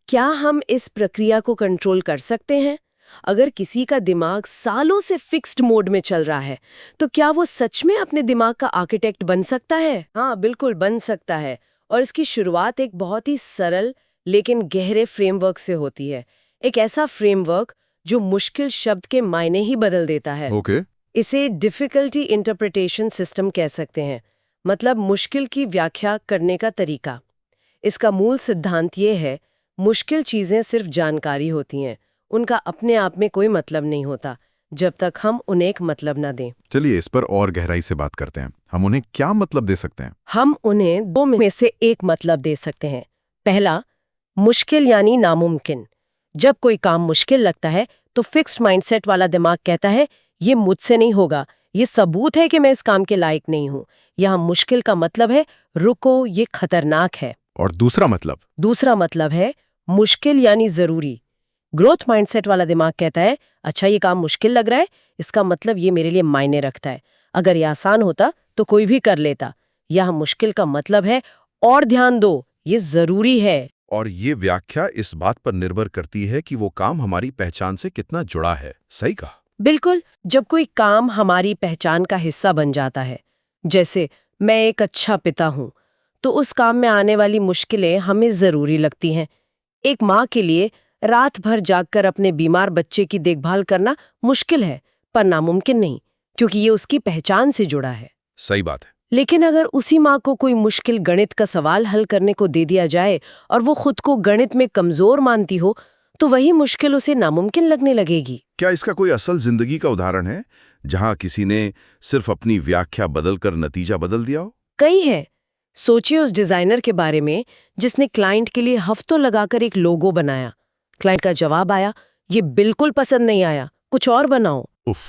क्या हम इस प्रक्रिया को कंट्रोल कर सकते हैं? अगर किसी का दिमाग सालों से फिक्स्ड मोड में चल रहा है तो क्या वो सच में अपने दिमाग का आर्किटेक्ट बन सकता है? हाँ बिल्कुल बन सकता है। और इसकी शुरुआत एक बहुत ही सरल लेकिन गहरे फ्रेमवर्क से होती है। एक ऐसा फ्रेमवर्क जो मुश्किल शब्द के मायने ही बदल देता है। ओके। इसे डिफिकल्टी इंटरप्रिटेशन सिस्टम कह सकते हैं, मतलब मुश्किल की व्याख्या करने का तरीका। इसका मूल सिद्धांत ये है, मुश्किल चीजें सिर्फ जानकारी होती हैं, उनका अपने आप में कोई मतलब नहीं होता जब तक हम उन्हें एक मतलब ना दें। चलिए इस पर और गहराई से बात करते हैं। हम उन्हें क्या मतलब दे सकते हैं? हम उन्हें दो में से एक मतलब दे सकते हैं। पहला, मुश्किल यानी नामुमकिन। जब कोई काम मुश्किल लगता है तो फिक्स्ड माइंडसेट वाला दिमाग कहता है ये मुझसे नहीं होगा, ये सबूत है कि मैं इस काम के लायक नहीं हूं। यहाँ मुश्किल का मतलब है रुको, ये खतरनाक है। और दूसरा मतलब है मुश्किल यानी जरूरी। ग्रोथ माइंडसेट वाला दिमाग कहता है अच्छा ये काम मुश्किल लग रहा है, इसका मतलब ये मेरे लिए मायने रखता है, अगर ये आसान होता तो कोई भी कर लेता। यह मुश्किल का मतलब है और ध्यान दो, ये जरूरी है। और ये व्याख्या इस बात पर निर्भर करती है कि वो काम हमारी पहचान से कितना जुड़ा है। सही कहा। बिल्कुल। जब कोई काम हमारी पहचान का हिस्सा बन जाता है, जैसे मैं एक अच्छा पिता हूं, तो उस काम में आने वाली मुश्किलें हमें जरूरी लगती हैं। एक माँ के लिए रात भर जागकर अपने बीमार बच्चे की देखभाल करना मुश्किल है, पर नामुमकिन नहीं, क्योंकि ये उसकी पहचान से जुड़ा है। सही बात है। लेकिन अगर उसी माँ को कोई मुश्किल गणित का सवाल हल करने को दे दिया जाए और वो खुद को गणित में कमजोर मानती हो, तो वही मुश्किल उसे नामुमकिन लगने लगेगी। क्या इसका कोई असल जिंदगी का उदाहरण है जहां किसी ने सिर्फ अपनी व्याख्या बदलकर नतीजा बदल दिया हो? कई है। सोचिए उस डिजाइनर के बारे में जिसने क्लाइंट के लिए हफ्तों लगाकर एक लोगो बनाया। क्लाइंट का जवाब आया, ये बिल्कुल पसंद नहीं आया, कुछ और बनाओ। उफ।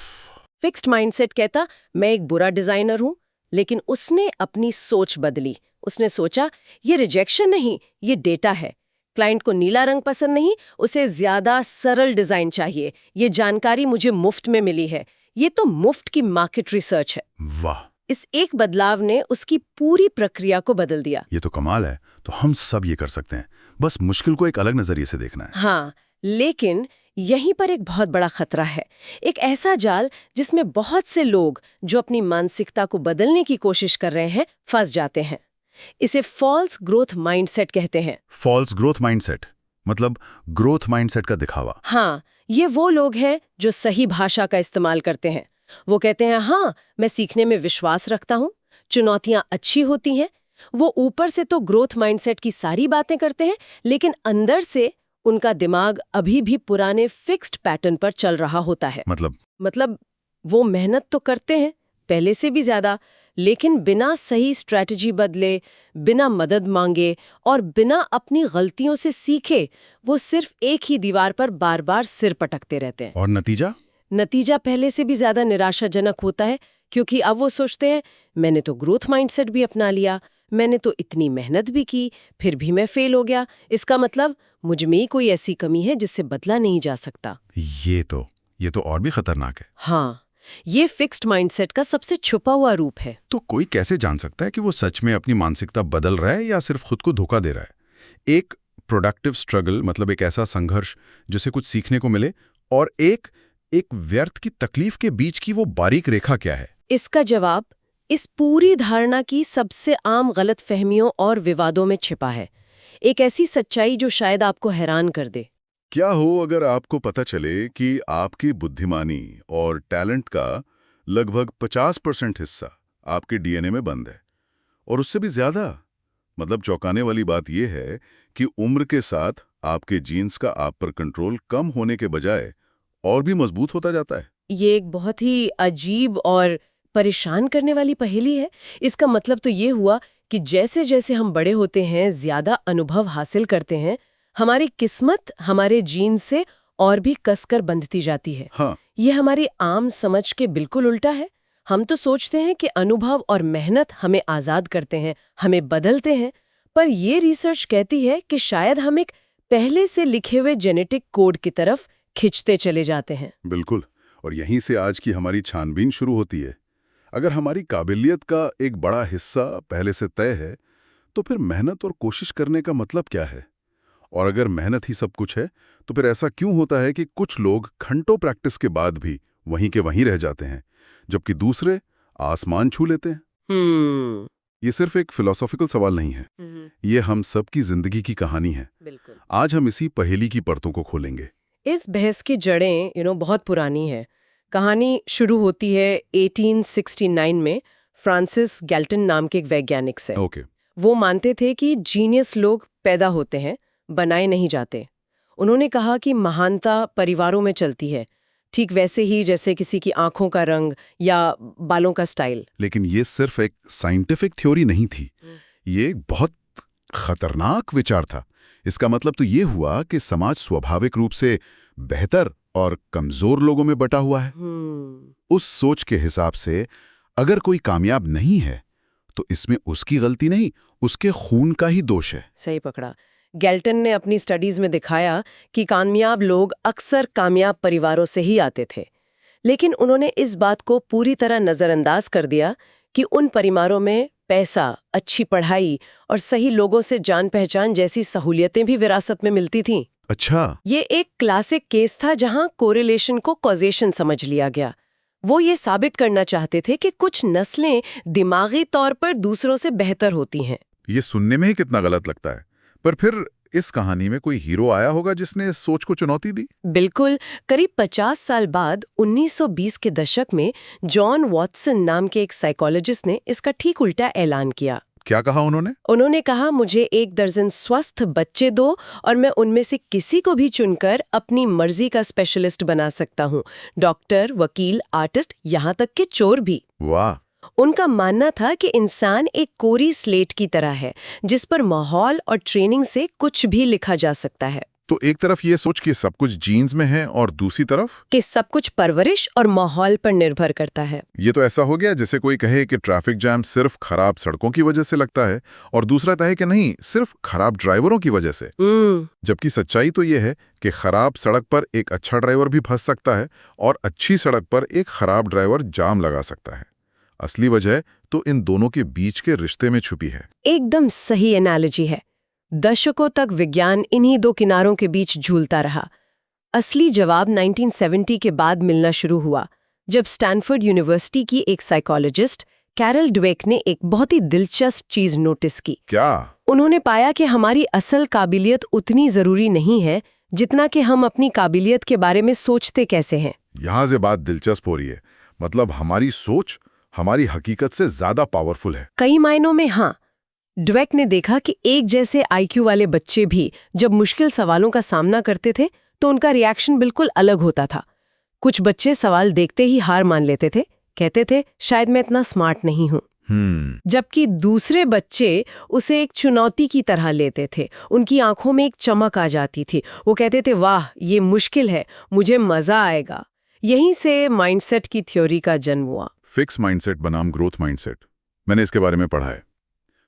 फिक्स्ड माइंडसेट कहता मैं एक बुरा डिजाइनर हूं, लेकिन उसने अपनी सोच बदली। उसने सोचा ये रिजेक्शन नहीं, ये डेटा है। क्लाइंट को नीला रंग पसंद नहीं, उसे ज्यादा सरल डिजाइन चाहिए, ये जानकारी मुझे मुफ्त में मिली है। ये तो मुफ्त की मार्केट रिसर्च है। वाह। इस एक बदलाव ने उसकी पूरी प्रक्रिया को बदल दिया। ये तो कमाल है। तो हम सब ये कर सकते हैं, बस मुश्किल को एक अलग नजरिए से देखना है। हाँ, लेकिन यहीं पर एक बहुत बड़ा खतरा है। एक ऐसा जाल जिसमें बहुत से लोग जो अपनी मानसिकता को बदलने की कोशिश कर रहे हैं फंस जाते हैं। इसे फॉल्स ग्रोथ माइंडसेट कहते हैं। फॉल्स ग्रोथ माइंडसेट मतलब ग्रोथ माइंडसेट का दिखावा। हाँ, ये वो लोग हैं जो सही भाषा का इस्तेमाल करते हैं। वो कहते हैं हाँ, मैं सीखने में विश्वास रखता हूँ, चुनौतियां अच्छी होती हैं। वो ऊपर से तो ग्रोथ माइंडसेट की सारी बातें करते हैं, लेकिन अंदर से उनका दिमाग अभी भी पुराने फिक्स्ड पैटर्न पर चल रहा होता है। मतलब वो मेहनत तो करते हैं पहले से भी ज्यादा, लेकिन बिना सही स्ट्रैटेजी बदले, बिना मदद मांगे और बिना अपनी गलतियों से सीखे वो सिर्फ एक ही दीवार पर बार बार सिर पटकते रहते हैं। और नतीजा पहले से भी ज्यादा निराशाजनक होता है, क्योंकि अब वो सोचते हैं मैंने तो ग्रोथ माइंडसेट भी अपना लिया, मैंने तो इतनी मेहनत भी की, फिर भी मैं फेल हो गया। इसका मतलब मुझ में ही कोई ऐसी कमी है जिससे बदला नहीं जा सकता। ये तो और भी खतरनाक है। हाँ, ये फिक्स्ड माइंडसेट का सबसे छुपा हुआ रूप है। तो कोई कैसे जान सकता है कि वो सच में अपनी मानसिकता बदल रहा है या सिर्फ खुद को धोखा दे रहा है? एक प्रोडक्टिव स्ट्रगल मतलब एक ऐसा संघर्ष जिसे कुछ सीखने को मिले, और एक व्यर्थ की तकलीफ के बीच की वो बारीक रेखा क्या है? इसका जवाब इस पूरी धारणा की सबसे आम गलत फहमियों और विवादों में छिपा है। एक ऐसी सच्चाई जो शायद आपको हैरान कर दे। क्या हो अगर आपको पता चले कि आपकी बुद्धिमानी और टैलेंट का लगभग 50% हिस्सा आपके डीएनए में बंद है, और उससे भी ज्यादा। मतलब चौंकाने वाली बात यह है कि उम्र के साथ आपके जीन्स का आप पर कंट्रोल कम होने के बजाय और भी मजबूत होता जाता है। ये एक बहुत ही अजीब और परेशान करने वाली पहेली है। इसका मतलब तो ये हुआ कि जैसे जैसे हम बड़े होते हैं, ज्यादा अनुभव हासिल करते हैं, हमारी किस्मत हमारे जीन से और भी कसकर बंधती जाती है। हाँ, ये हमारी आम समझ के बिल्कुल उल्टा है। हम तो सोचते हैं कि अनुभव और मेहनत हमें आजाद करते हैं, हमें बदलते हैं, पर ये रिसर्च कहती है कि शायद हम एक पहले से लिखे हुए जेनेटिक कोड की तरफ खिंचते चले जाते हैं। बिल्कुल। और यहीं से आज की हमारी छानबीन शुरू होती है। अगर हमारी काबिलियत का एक बड़ा हिस्सा पहले से तय है, तो फिर मेहनत और कोशिश करने का मतलब क्या है? और अगर मेहनत ही सब कुछ है, तो फिर ऐसा क्यों होता है कि कुछ लोग घंटों प्रैक्टिस के बाद भी वहीं के वहीं रह जाते हैं, जबकि दूसरे आसमान छू लेते हैं? ये सिर्फ एक फिलोसॉफिकल सवाल नहीं है, ये हम सबकी जिंदगी की कहानी है। बिल्कुल। आज हम इसी पहेली की परतों को खोलेंगे। इस बहस की जड़ें बहुत पुरानी है। कहानी शुरू होती है 1869 में फ्रांसिस गैल्टन नाम के एक वैज्ञानिक से। ओके। वो मानते थे कि जीनियस लोग पैदा होते हैं, बनाए नहीं जाते। उन्होंने कहा कि महानता परिवारों में चलती है, ठीक वैसे ही जैसे किसी की आंखों का रंग या बालों का स्टाइल। लेकिन ये सिर्फ एक साइंटिफिक थ्योरी नहीं थी, ये एक बहुत खतरनाक विचार था। इसका मतलब तो ये हुआ कि समाज स्वाभाविक रूप से बेहतर और कमजोर लोगों में बटा हुआ है। उस सोच के हिसाब से अगर कोई कामयाब नहीं है, तो इसमें उसकी गलती नहीं, उसके खून का ही दोष है। सही पकड़ा। गैल्टन ने अपनी स्टडीज में दिखाया कि कामयाब लोग अक्सर कामयाब परिवारों से ही आते थे, लेकिन उन्होंने इस बात को पूरी तरह नजरअंदाज कर दिया कि उन परिवारों में पैसा, अच्छी पढ़ाई और सही लोगों से जान पहचान जैसी सहूलियतें भी विरासत में मिलती थीं। अच्छा। ये एक क्लासिक केस था जहां कोरिलेशन को कॉजेशन समझ लिया गया। वो ये साबित करना चाहते थे कि कुछ नस्लें दिमागी तौर पर दूसरों से बेहतर होती हैं। ये सुनने में ही कितना गलत लगता है, पर फिर इस कहानी में कोई हीरो आया होगा जिसने इस सोच को चुनौती दी। बिल्कुल। करीब 50 साल बाद 1920 के दशक में जॉन वॉटसन नाम के एक साइकोलॉजिस्ट ने इसका ठीक उल्टा ऐलान किया। क्या कहा उन्होंने? उन्होंने कहा, मुझे 1 दर्जन स्वस्थ बच्चे दो और मैं उनमें से किसी को भी चुनकर अपनी मर्जी का स्पेशलिस्ट बना सकता हूँ। डॉक्टर, वकील, आर्टिस्ट, यहाँ तक कि चोर भी। वाह। उनका मानना था कि इंसान एक कोरी स्लेट की तरह है, जिस पर माहौल और ट्रेनिंग से कुछ भी लिखा जा सकता है। तो एक तरफ ये सोच कि सब कुछ जीन्स में है, और दूसरी तरफ कि सब कुछ परवरिश और माहौल पर निर्भर करता है। ये तो ऐसा हो गया जैसे कोई कहे कि ट्रैफिक जैम सिर्फ खराब सड़कों की वजह से लगता है, और दूसरा कहे कि नहीं, सिर्फ खराब ड्राइवरों की वजह से। जबकि सच्चाई तो ये है कि खराब सड़क पर एक अच्छा ड्राइवर भी फंस सकता है, और अच्छी सड़क पर एक खराब ड्राइवर जाम लगा सकता है। असली वजह तो इन दोनों के बीच के रिश्ते में छुपी है। एकदम सही एनालॉजी है। दशकों तक विज्ञान इन्हीं दो किनारों के बीच झूलता रहा। असली जवाब 1970 के बाद मिलना शुरू हुआ, जब स्टैनफोर्ड यूनिवर्सिटी की एक साइकोलॉजिस्ट कैरल ड्वेक ने एक बहुत ही दिलचस्प चीज नोटिस की। क्या? उन्होंने पाया कि हमारी असल काबिलियत उतनी जरूरी नहीं है जितना कि हम अपनी काबिलियत के बारे में सोचते कैसे हैं। यहाँ से बात दिलचस्प हो रही है। मतलब हमारी सोच हमारी हकीकत से ज्यादा पावरफुल है। कई मायनों में हाँ। ड्वेक ने देखा कि एक जैसे आईक्यू वाले बच्चे भी जब मुश्किल सवालों का सामना करते थे तो उनका रिएक्शन बिल्कुल अलग होता था। कुछ बच्चे सवाल देखते ही हार मान लेते थे, कहते थे शायद मैं इतना स्मार्ट नहीं हूँ। जबकि दूसरे बच्चे उसे एक चुनौती की तरह लेते थे, उनकी आंखों में एक चमक आ जाती थी, वो कहते थे वाह ये मुश्किल है, मुझे मजा आएगा। यहीं से माइंडसेट की थ्योरी का जन्म हुआ। फिक्स माइंडसेट बनाम ग्रोथ माइंडसेट, मैंने इसके बारे में पढ़ा है।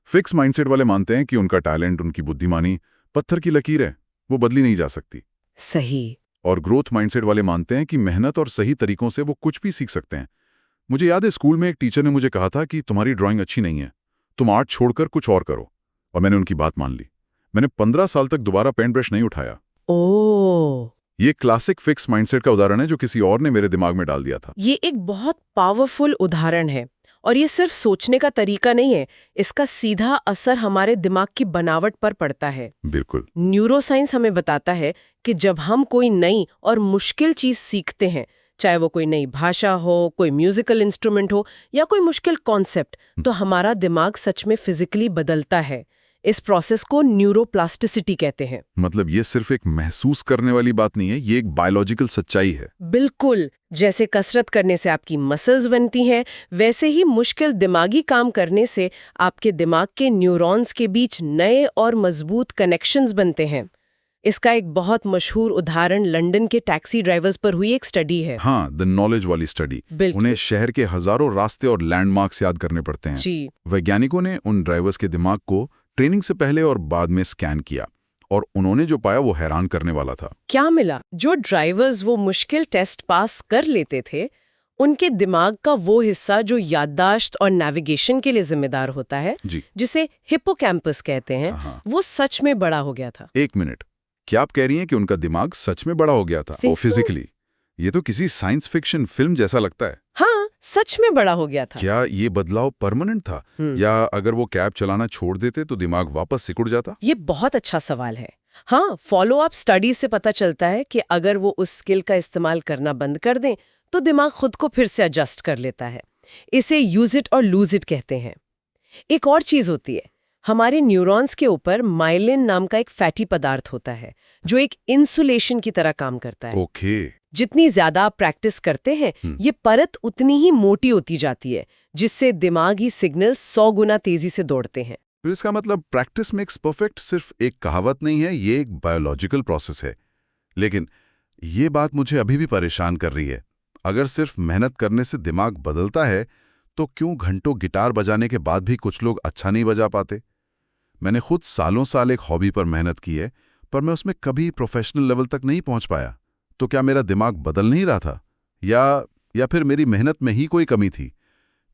फिक्स माइंडसेट वाले मानते हैं कि उनका टैलेंट, उनकी बुद्धिमानी पत्थर की लकीर है, वो बदली नहीं जा सकती। सही। और ग्रोथ माइंडसेट वाले मानते हैं कि मेहनत और सही तरीकों से वो कुछ भी सीख सकते हैं। मुझे याद है स्कूल में एक टीचर ने मुझे कहा था कि तुम्हारी ड्राइंग अच्छी नहीं है, तुम आर्ट छोड़कर कुछ और करो। और मैंने उनकी बात मान ली। मैंने 15 साल तक दोबारा पेंट ब्रश नहीं उठाया। ओह, ये क्लासिक फिक्स माइंडसेट का उदाहरण है जो किसी और ने मेरे दिमाग में डाल दिया था। ये एक बहुत पावरफुल उदाहरण है। और ये सिर्फ सोचने का तरीका नहीं है, इसका सीधा असर हमारे दिमाग की बनावट पर पड़ता है। बिल्कुल। न्यूरोसाइंस हमें बताता है कि जब हम कोई नई और मुश्किल चीज सीखते हैं, चाहे वो कोई नई भाषा हो, कोई म्यूजिकल इंस्ट्रूमेंट हो या कोई मुश्किल कॉन्सेप्ट, तो हमारा दिमाग सच में फिजिकली बदलता है। इस प्रोसेस को न्यूरोप्लास्टिसिटी कहते हैं। मतलब ये सिर्फ एक महसूस करने वाली बात नहीं है, ये एक बायोलॉजिकल सच्चाई है। बिल्कुल, जैसे कसरत करने से आपकी मसल्स बनती हैं, वैसे ही मुश्किल दिमागी काम करने से आपके दिमाग के न्यूरॉन्स के बीच नए और मजबूत कनेक्शंस बनते हैं। इसका एक बहुत मशहूर उदाहरण लंदन के टैक्सी ड्राइवर्स पर हुई एक स्टडी है। हाँ, द नॉलेज वाली स्टडी। उन्हें शहर के हजारों रास्ते और लैंडमार्क्स याद करने पड़ते हैं। जी। वैज्ञानिकों ने उन ड्राइवर्स के दिमाग को ट्रेनिंग से पहले और बाद में स्कैन किया और उन्होंने जो पाया वो हैरान करने वाला था। क्या मिला? जो ड्राइवर्स वो मुश्किल टेस्ट पास कर लेते थे, उनके दिमाग का वो हिस्सा जो याददाश्त और नेविगेशन के लिए जिम्मेदार होता है, जिसे हिप्पोकैम्पस कहते हैं, वो सच में बड़ा हो गया था। एक मिनट, क्या आप कह रही हैं कि उनका दिमाग सच में बड़ा हो गया था? फिजिकली? ये तो किसी साइंस फिक्शन फिल्म जैसा लगता है। हाँ, सच में बड़ा हो गया था। क्या ये बदलाव परमानेंट था या अगर वो कैब चलाना छोड़ देते तो दिमाग वापस सिकुड़ जाता? ये बहुत अच्छा सवाल है। हाँ, फॉलो अप स्टडी से पता चलता है कि अगर वो उस स्किल का इस्तेमाल करना बंद कर दें तो दिमाग खुद को फिर से एडजस्ट कर लेता है। इसे यूज इट और लूज इट कहते हैं। एक और चीज होती है, हमारे न्यूरॉन्स के ऊपर माइलिन नाम का एक फैटी पदार्थ होता है जो एक इंसुलेशन की तरह काम करता है। ओके। जितनी ज्यादा आप प्रैक्टिस करते हैं, ये परत उतनी ही मोटी होती जाती है, जिससे दिमागी सिग्नल 100 गुना तेजी से दौड़ते हैं। तो इसका मतलब प्रैक्टिस मेक्स परफेक्ट सिर्फ एक कहावत नहीं है, ये एक बायोलॉजिकल प्रोसेस है। लेकिन ये बात मुझे अभी भी परेशान कर रही है। अगर सिर्फ मेहनत करने से दिमाग बदलता है तो क्यों घंटों गिटार बजाने के बाद भी कुछ लोग अच्छा नहीं बजा पाते? मैंने खुद सालों साल एक हॉबी पर मेहनत की है, पर मैं उसमें कभी प्रोफेशनल लेवल तक नहीं पहुंच पाया। तो क्या मेरा दिमाग बदल नहीं रहा था या फिर मेरी मेहनत में ही कोई कमी थी?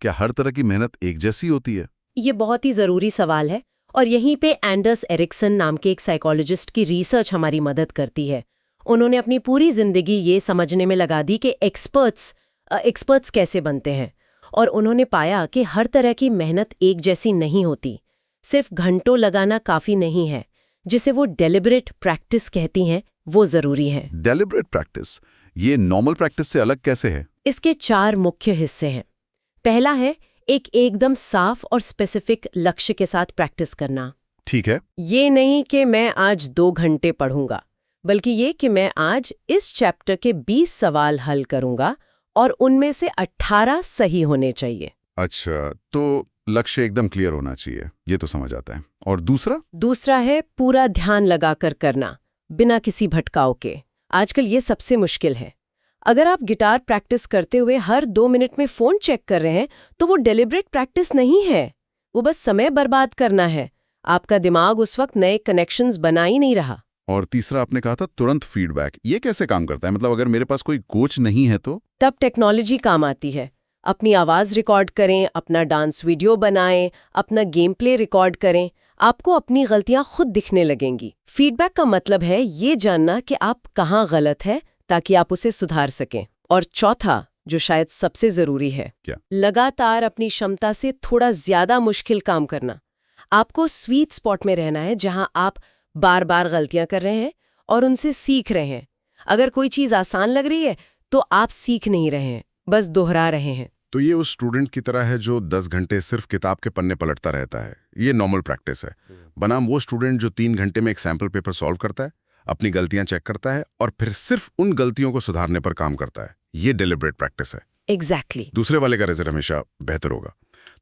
क्या हर तरह की मेहनत एक जैसी होती है? ये बहुत ही जरूरी सवाल है और यहीं पे एंडर्स एरिक्सन नाम के एक साइकोलॉजिस्ट की रिसर्च हमारी मदद करती है। उन्होंने अपनी पूरी जिंदगी ये समझने में लगा दी कि एक्सपर्ट्स कैसे बनते हैं, और उन्होंने पाया कि हर तरह की मेहनत एक जैसी नहीं होती। सिर्फ घंटों लगाना काफी नहीं है, जिसे वो डेलिब्रेट प्रैक्टिस कहती हैं, वो जरूरी है। डेलिब्रेट प्रैक्टिस, ये नॉर्मल प्रैक्टिस से अलग कैसे है? इसके 4 मुख्य हिस्से हैं। पहला है एक एकदम साफ और स्पेसिफिक लक्ष्य के साथ प्रैक्टिस करना। ठीक है। ये नहीं कि मैं आज 2 घंटे पढ़ूंगा, बल्कि ये कि मैं आज इस चैप्टर के 20 सवाल हल करूंगा और उनमें से 18 सही होने चाहिए। अच्छा, तो लक्ष्य एकदम क्लियर होना चाहिए, ये तो समझ आता है। और दूसरा है पूरा ध्यान लगाकर करना, बिना किसी भटकाव के। आजकल ये सबसे मुश्किल है। अगर आप गिटार प्रैक्टिस करते हुए हर 2 मिनट में फोन चेक कर रहे हैं तो वो डेलिब्रेट प्रैक्टिस नहीं है, वो बस समय बर्बाद करना है। आपका दिमाग उस वक्त नए कनेक्शंस बना ही नहीं रहा। और तीसरा आपने कहा था तुरंत फीडबैक, ये कैसे काम करता है? मतलब अगर मेरे पास कोई कोच नहीं है तो? तब टेक्नोलॉजी काम आती है। अपनी आवाज़ रिकॉर्ड करें, अपना डांस वीडियो बनाएं, अपना गेम प्ले रिकॉर्ड करें। आपको अपनी गलतियां खुद दिखने लगेंगी। फीडबैक का मतलब है ये जानना कि आप कहाँ गलत है ताकि आप उसे सुधार सकें। और चौथा, जो शायद सबसे ज़रूरी है, क्या? लगातार अपनी क्षमता से थोड़ा ज़्यादा मुश्किल काम करना। आपको स्वीट स्पॉट में रहना है जहां आप बार बार गलतियां कर रहे हैं और उनसे सीख रहे हैं। अगर कोई चीज़ आसान लग रही है तो आप सीख नहीं रहे हैं, बस दोहरा रहे हैं। तो ये उस स्टूडेंट की तरह है जो 10 घंटे सिर्फ किताब के पन्ने पलटता रहता है। ये नॉर्मल प्रैक्टिस है। बनाम वो स्टूडेंट जो 3 घंटे में एक सैम्पल पेपर सॉल्व करता है, अपनी गलतियां चेक करता है और फिर सिर्फ उन गलतियों को सुधारने पर काम करता है। ये डेलिब्रेट प्रैक्टिस है। एग्जैक्टली। दूसरे वाले का रिजल्ट हमेशा बेहतर होगा।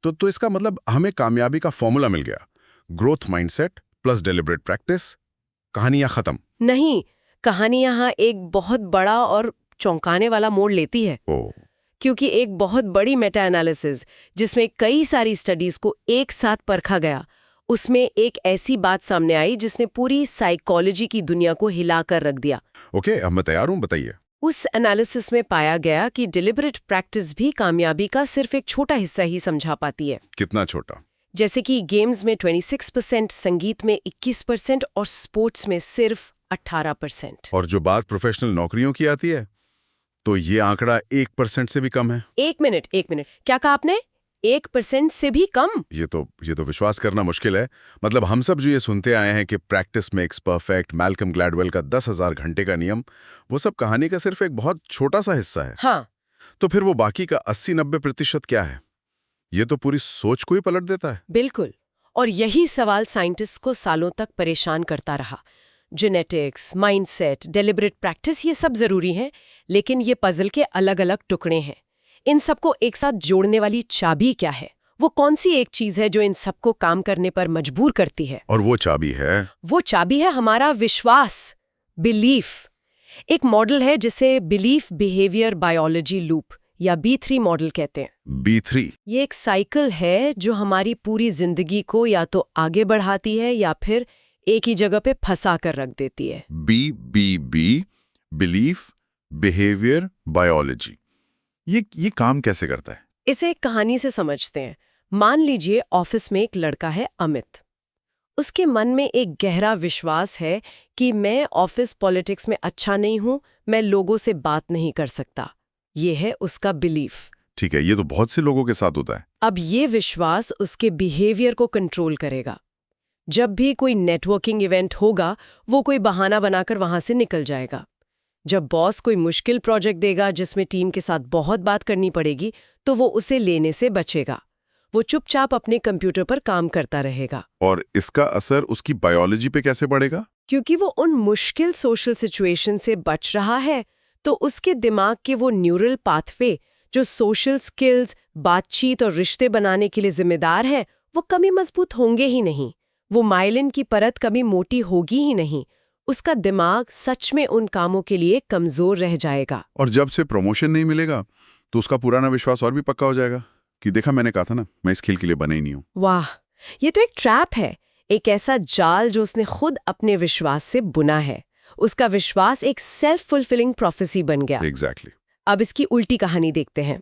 तो इसका मतलब हमें कामयाबी का फॉर्मूला मिल गया। Growth mindset plus deliberate practice. कहानियां खत्म नहीं, कहानी यहाँ एक बहुत बड़ा और चौंकाने वाला मोड़ लेती है। क्योंकि एक बहुत बड़ी मेटा एनालिसिस जिसमें कई सारी स्टडीज को एक साथ परखा गया, उसमें एक ऐसी बात सामने आई जिसने पूरी साइकोलॉजी की दुनिया को हिलाकर रख दिया। ओके, अब मैं तैयार हूं, बताइए। उस एनालिसिस में पाया गया कि डिलिबरेट प्रैक्टिस भी कामयाबी का सिर्फ एक छोटा हिस्सा ही समझा पाती है। कितना छोटा? जैसे कि गेम्स में 26%, संगीत में 21% और स्पोर्ट्स में सिर्फ 18%। और जो बात प्रोफेशनल नौकरियों की आती है तो ये आंकड़ा 1% से भी कम है। एक मिनट, क्या कहा आपने? 1% से भी कम? ये तो विश्वास करना मुश्किल है। मतलब हम सब जो ये सुनते आए हैं कि practice makes perfect, Malcolm Gladwell का 10,000 घंटे का नियम, वो सब कहानी का सिर्फ एक बहुत छोटा सा हिस्सा है। हाँ। तो फिर वो बाकी का 80-90% क्या है? ये तो पूरी सोच को ही पलट देता है। बिल्कुल। और यही सवाल साइंटिस्ट को सालों तक परेशान करता रहा। जेनेटिक्स, माइंडसेट, डेलिब्रेट प्रैक्टिस, ये सब जरूरी हैं, लेकिन ये पजल के अलग अलग टुकड़े हैं। इन सबको एक साथ जोड़ने वाली चाबी क्या है? वो कौन सी एक चीज है जो इन सबको काम करने पर मजबूर करती है? और वो चाबी है? वो चाबी है हमारा विश्वास, बिलीफ। एक मॉडल है जिसे बिलीफ बिहेवियर बायोलॉजी लूप या B3 मॉडल कहते हैं। B3? ये एक साइकिल है जो हमारी पूरी जिंदगी को या तो आगे बढ़ाती है या फिर एक ही जगह पे फंसा कर रख देती है। BBB, बिलीफ बिहेवियर बायोलॉजी, ये काम कैसे करता है? इसे एक कहानी से समझते हैं। मान लीजिए ऑफिस में एक लड़का है अमित। उसके मन में एक गहरा विश्वास है कि मैं ऑफिस पॉलिटिक्स में अच्छा नहीं हूं, मैं लोगों से बात नहीं कर सकता। ये है उसका बिलीफ। ठीक है, ये तो बहुत से लोगों के साथ होता है। अब ये विश्वास उसके बिहेवियर को कंट्रोल करेगा। जब भी कोई नेटवर्किंग इवेंट होगा, वो कोई बहाना बनाकर वहां से निकल जाएगा। जब बॉस कोई मुश्किल प्रोजेक्ट देगा जिसमें टीम के साथ बहुत बात करनी पड़ेगी, तो वो उसे लेने से बचेगा। वो चुपचाप अपने कंप्यूटर पर काम करता रहेगा। और इसका असर उसकी बायोलॉजी पे कैसे पड़ेगा? क्योंकि वो उन मुश्किल सोशल सिचुएशन से बच रहा है, तो उसके दिमाग के वो न्यूरल पाथवे जो सोशल स्किल्स, बातचीत और रिश्ते बनाने के लिए जिम्मेदार हैं, वो कभी मजबूत होंगे ही नहीं। वो माइलिन की परत कभी मोटी होगी ही नहीं। उसका दिमाग सच में उन कामों के लिए कमजोर रह जाएगा। और जब से प्रमोशन नहीं मिलेगा तो उसका पुराना विश्वास और भी पक्का हो जाएगा कि देखा, मैंने कहा था ना, मैं इस खेल के लिए बना ही नहीं हूं। वाह, ये तो एक ट्रैप है, एक ऐसा जाल जो उसने खुद अपने विश्वास से बुना है। उसका विश्वास एक सेल्फ फुलफिलिंग प्रोफेसी बन गया। एग्जैक्टली। अब इसकी उल्टी कहानी देखते हैं।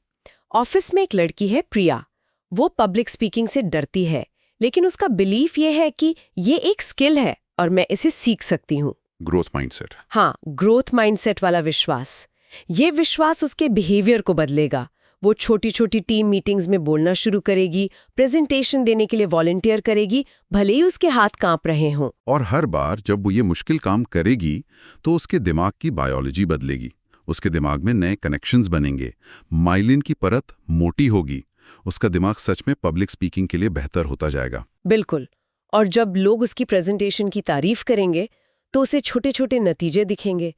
ऑफिस में एक लड़की है प्रिया। वो पब्लिक स्पीकिंग से डरती है, लेकिन उसका बिलीफ ये है कि ये एक स्किल है और मैं इसे सीख सकती हूँ। Growth mindset. हाँ, ग्रोथ माइंडसेट वाला विश्वास। ये विश्वास उसके बिहेवियर को बदलेगा। वो छोटी छोटी टीम मीटिंग्स में बोलना शुरू करेगी, प्रेजेंटेशन देने के लिए वॉलंटियर करेगी, भले ही उसके हाथ कांप रहे हों। और हर बार जब वो ये मुश्किल काम करेगी तो उसके दिमाग की बायोलॉजी बदलेगी। उसके दिमाग में नए कनेक्शंस बनेंगे, माइलिन की परत मोटी होगी, उसका दिमाग सच में पब्लिक स्पीकिंग के लिए बेहतर होता जाएगा। बिल्कुल। और जब लोग उसकी प्रेजेंटेशन की तारीफ करेंगे तो उसे छोटे छोटे नतीजे दिखेंगे।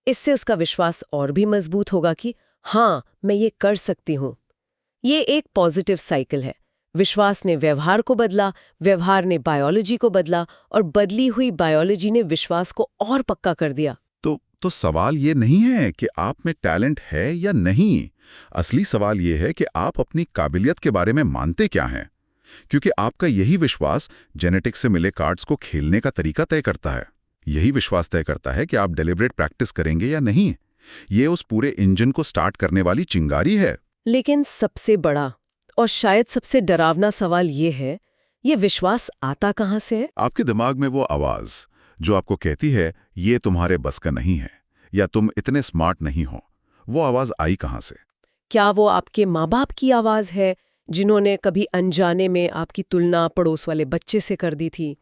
इससे उसका विश्वास और भी मजबूत होगा कि हाँ, मैं ये कर सकती हूँ। ये एक पॉजिटिव साइकिल है। विश्वास ने व्यवहार को बदला, व्यवहार ने बायोलॉजी को बदला और बदली हुई बायोलॉजी ने विश्वास को और पक्का कर दिया। तो सवाल ये नहीं है कि आप में टैलेंट है या नहीं। असली सवाल ये है कि आप अपनी काबिलियत के बारे में मानते क्या हैं, क्योंकि आपका यही विश्वास जेनेटिक्स से मिले कार्ड्स को खेलने का तरीका तय करता है। यही विश्वास तय करता है कि आप डेलिब्रेट प्रैक्टिस करेंगे या नहीं। ये उस पूरे इंजन को स्टार्ट करने वाली चिंगारी है। लेकिन सबसे बड़ा और शायद सबसे डरावना सवाल ये है, ये विश्वास आता कहाँ से है? आपके दिमाग में वो आवाज जो आपको कहती है ये तुम्हारे बस का नहीं है या तुम इतने स्मार्ट नहीं हो, वो आवाज आई कहाँ से? क्या वो आपके माँ बाप की आवाज़ है, जिन्होंने कभी अनजाने में आपकी तुलना पड़ोस वाले बच्चे से कर दी थी,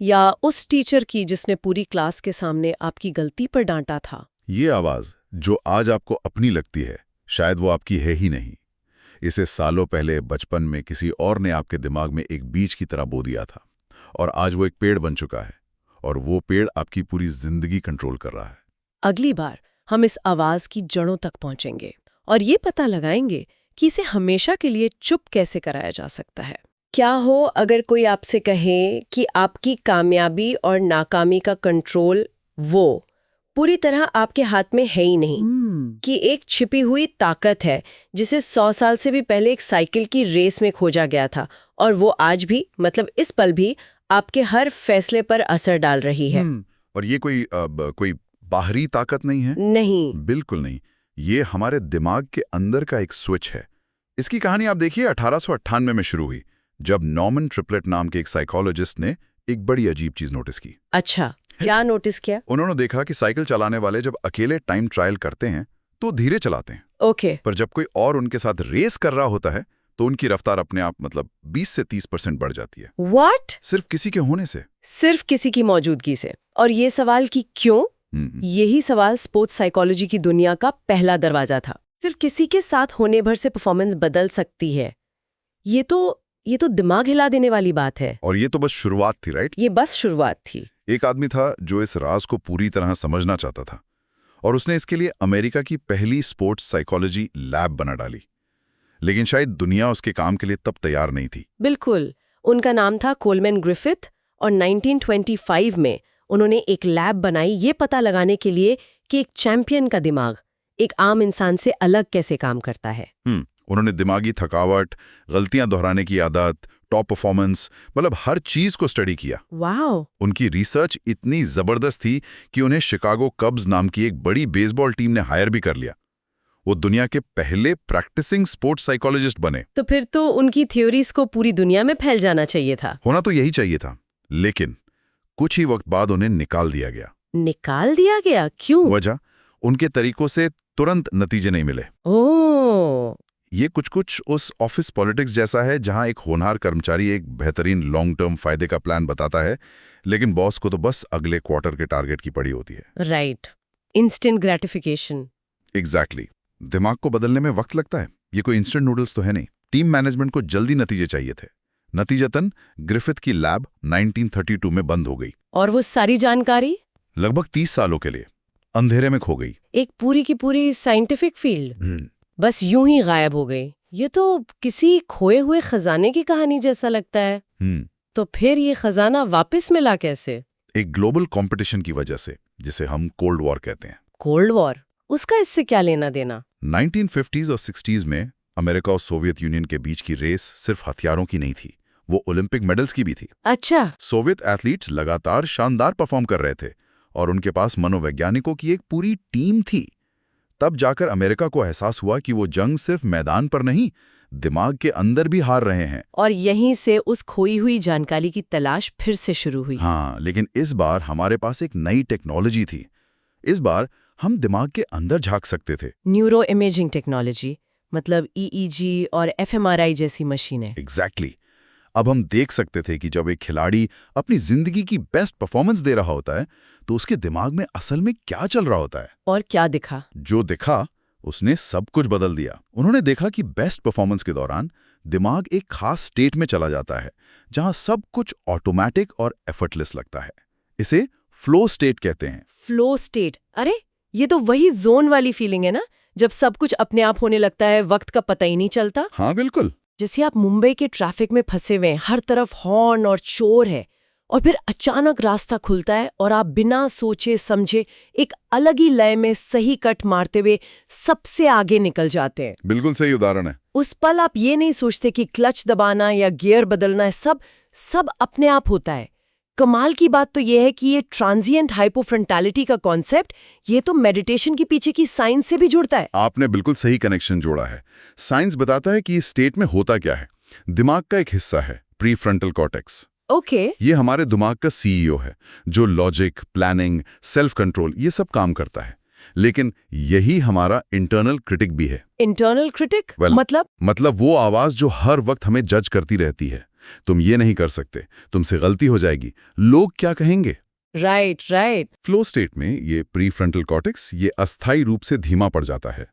या उस टीचर की जिसने पूरी क्लास के सामने आपकी गलती पर डांटा था? ये आवाज जो आज आपको अपनी लगती है, शायद वो आपकी है ही नहीं। इसे सालों पहले बचपन में किसी और ने आपके दिमाग में एक बीज की तरह बो दिया था और आज वो एक पेड़ बन चुका है और वो पेड़ आपकी पूरी जिंदगी कंट्रोल कर रहा है। अगली बार हम इस आवाज़ की जड़ों तक पहुंचेंगे और ये पता लगाएंगे कि इसे हमेशा के लिए चुप कैसे कराया जा सकता है। क्या हो अगर कोई आपसे कहे कि आपकी कामयाबी और नाकामी का कंट्रोल वो पूरी तरह आपके हाथ में है ही नहीं, कि एक छिपी हुई ताकत है जिसे 100 साल से भी पहले एक साइकिल की रेस में खोजा गया था और वो आज भी, मतलब इस पल भी, आपके हर फैसले पर असर डाल रही है? और ये कोई बाहरी ताकत नहीं है? नहीं, बिल्कुल नहीं। ये हमारे दिमाग के अंदर का एक स्विच है। इसकी कहानी आप देखिए 1898 में शुरू हुई, जब नॉर्मन ट्रिपलेट नाम के एक साइकोलॉजिस्ट ने एक बड़ी अजीब चीज नोटिस की। अच्छा, क्या नोटिस किया? उन्होंने देखा कि साइकिल चलाने वाले जब अकेले टाइम ट्रायल करते हैं तो धीरे चलाते हैं, ओके। पर जब कोई और उनके साथ रेस कर रहा होता है तो उनकी रफ्तार अपने आप 20 से 30% बढ़ जाती है। व्हाट? सिर्फ किसी के होने से। सिर्फ किसी की मौजूदगी से? और ये सवाल कि क्यों, यही सवाल स्पोर्ट्स साइकोलॉजी की दुनिया का पहला दरवाजा था। सिर्फ किसी के साथ होने भर से परफॉर्मेंस बदल सकती है, ये तो दिमाग हिला देने वाली बात है। और ये तो बस शुरुआत थी, राइट? ये बस शुरुआत थी। एक आदमी था जो इस राज को पूरी तरह समझना चाहता था और उसने इसके लिए अमेरिका की पहली स्पोर्ट्स साइकोलॉजी लैब बना डाली। लेकिन शायद दुनिया उसके काम के लिए तब तैयार नहीं थी। बिल्कुल। उनका नाम था कोलमैन ग्रिफिथ और 1925 में उन्होंने एक लैब बनाई ये पता लगाने के लिए कि एक चैंपियन का दिमाग एक आम इंसान से अलग कैसे काम करता है। उन्होंने दिमागी थकावट, गलतियां दोहराने की आदत, टॉप परफॉर्मेंस, मतलब हर चीज को स्टडी किया। वाओ! उनकी रिसर्च इतनी जबरदस्त थी कि उन्हें शिकागो कब्स नाम की एक बड़ी बेसबॉल टीम ने हायर भी कर लिया। वो दुनिया के पहले प्रैक्टिसिंग स्पोर्ट्स साइकोलॉजिस्ट बने। तो फिर तो उनकी थ्योरीज को पूरी दुनिया में फैल जाना चाहिए था। होना तो यही चाहिए था, लेकिन कुछ ही वक्त बाद उन्हें निकाल दिया गया। निकाल दिया गया? क्यों? वजह, उनके तरीकों से तुरंत नतीजे नहीं मिले। ओह! ये कुछ उस ऑफिस पॉलिटिक्स जैसा है जहां एक होनहार कर्मचारी एक बेहतरीन लॉन्ग टर्म फायदे का प्लान बताता है, लेकिन बॉस को तो बस अगले क्वार्टर के टारगेट की पड़ी होती है। Right, instant gratification. एग्जैक्टली। दिमाग को बदलने में वक्त लगता है, ये कोई इंस्टेंट नूडल्स तो है नहीं। टीम मैनेजमेंट को जल्दी नतीजे चाहिए थे। नतीजतन ग्रिफिथ की लैब 1932 में बंद हो गई और वो सारी जानकारी लगभग 30 सालों के लिए अंधेरे में खो गई। एक पूरी की पूरी साइंटिफिक फील्ड बस यूं ही गायब हो गई। ये तो किसी खोए हुए खजाने की कहानी जैसा लगता है। तो फिर ये खजाना वापस मिला कैसे? एक ग्लोबल कंपटीशन की वजह से, जिसे हम कोल्ड वॉर कहते हैं। Cold war? उसका इससे क्या लेना देना? 1950s और 60s में अमेरिका और सोवियत यूनियन के बीच की रेस सिर्फ हथियारों की नहीं थी, वो ओलंपिक मेडल्स की भी थी। अच्छा। सोवियत एथलीट्स लगातार शानदार परफॉर्म कर रहे थे और उनके पास मनोवैज्ञानिकों की एक पूरी टीम थी। तब जाकर अमेरिका को एहसास हुआ कि वो जंग सिर्फ मैदान पर नहीं, दिमाग के अंदर भी हार रहे हैं। और यहीं से उस खोई हुई जानकारी की तलाश फिर से शुरू हुई। हाँ, लेकिन इस बार हमारे पास एक नई टेक्नोलॉजी थी। इस बार हम दिमाग के अंदर झांक सकते थे। न्यूरो इमेजिंग टेक्नोलॉजी, मतलब EEG और fMRI जैसी मशीनें। एग्जैक्टली। अब हम देख सकते थे कि जब एक खिलाड़ी अपनी जिंदगी की बेस्ट परफॉर्मेंस दे रहा होता है तो उसके दिमाग में असल में क्या चल रहा होता है। और क्या दिखा? जो दिखा उसने सब कुछ बदल दिया। उन्होंने देखा कि बेस्ट परफॉर्मेंस के दौरान दिमाग एक खास स्टेट में चला जाता है जहां सब कुछ ऑटोमेटिक और एफर्टलेस लगता है। इसे फ्लो स्टेट कहते हैं। Flow state? अरे ये तो वही जोन वाली फीलिंग है ना, जब सब कुछ अपने आप होने लगता है, वक्त का पता ही नहीं चलता। हाँ बिल्कुल। जैसे आप मुंबई के ट्रैफिक में फंसे हुए हैं, हर तरफ हॉर्न और शोर है, और फिर अचानक रास्ता खुलता है और आप बिना सोचे समझे एक अलग ही लय में सही कट मारते हुए सबसे आगे निकल जाते हैं। बिल्कुल सही उदाहरण है। उस पल आप ये नहीं सोचते कि क्लच दबाना या गियर बदलना है, सब अपने आप होता है। कमाल की बात तो ये है कि ये ट्रांजिएंट हाइपोफ्रंटैलिटी का कॉन्सेप्ट ये तो मेडिटेशन के पीछे की साइंस से भी जुड़ता है। आपने बिल्कुल सही कनेक्शन जोड़ा है। साइंस बताता है कि इस स्टेट में होता क्या है। दिमाग का एक हिस्सा है प्रीफ्रंटल कॉर्टेक्स। ओके। ये हमारे दिमाग का सीईओ है जो लॉजिक, प्लानिंग, सेल्फ कंट्रोल ये सब काम करता है। लेकिन यही हमारा इंटरनल क्रिटिक भी है। इंटरनल क्रिटिक मतलब वो आवाज जो हर वक्त हमें जज करती रहती है। तुम ये नहीं कर सकते, तुमसे गलती हो जाएगी, लोग क्या कहेंगे। राइट। फ्लो स्टेट में ये प्रीफ्रंटल कॉर्टेक्स ये अस्थायी रूप से धीमा पड़ जाता है।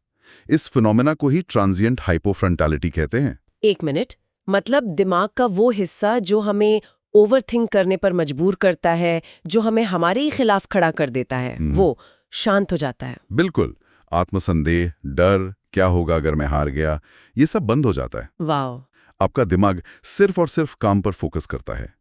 इस फिनोमेना को ही ट्रांजिएंट हाइपोफ्रंटैलिटी कहते हैं। एक मिनट, मतलब दिमाग का वो हिस्सा जो हमें ओवरथिंक करने पर मजबूर करता है, जो हमें हमारे ही खिलाफ खड़ा कर देता है, वो शांत हो जाता है। बिल्कुल। आत्मसंदेह, डर, क्या होगा अगर मैं हार गया, ये सब बंद हो जाता है। वाह। आपका दिमाग सिर्फ और सिर्फ काम पर फोकस करता है।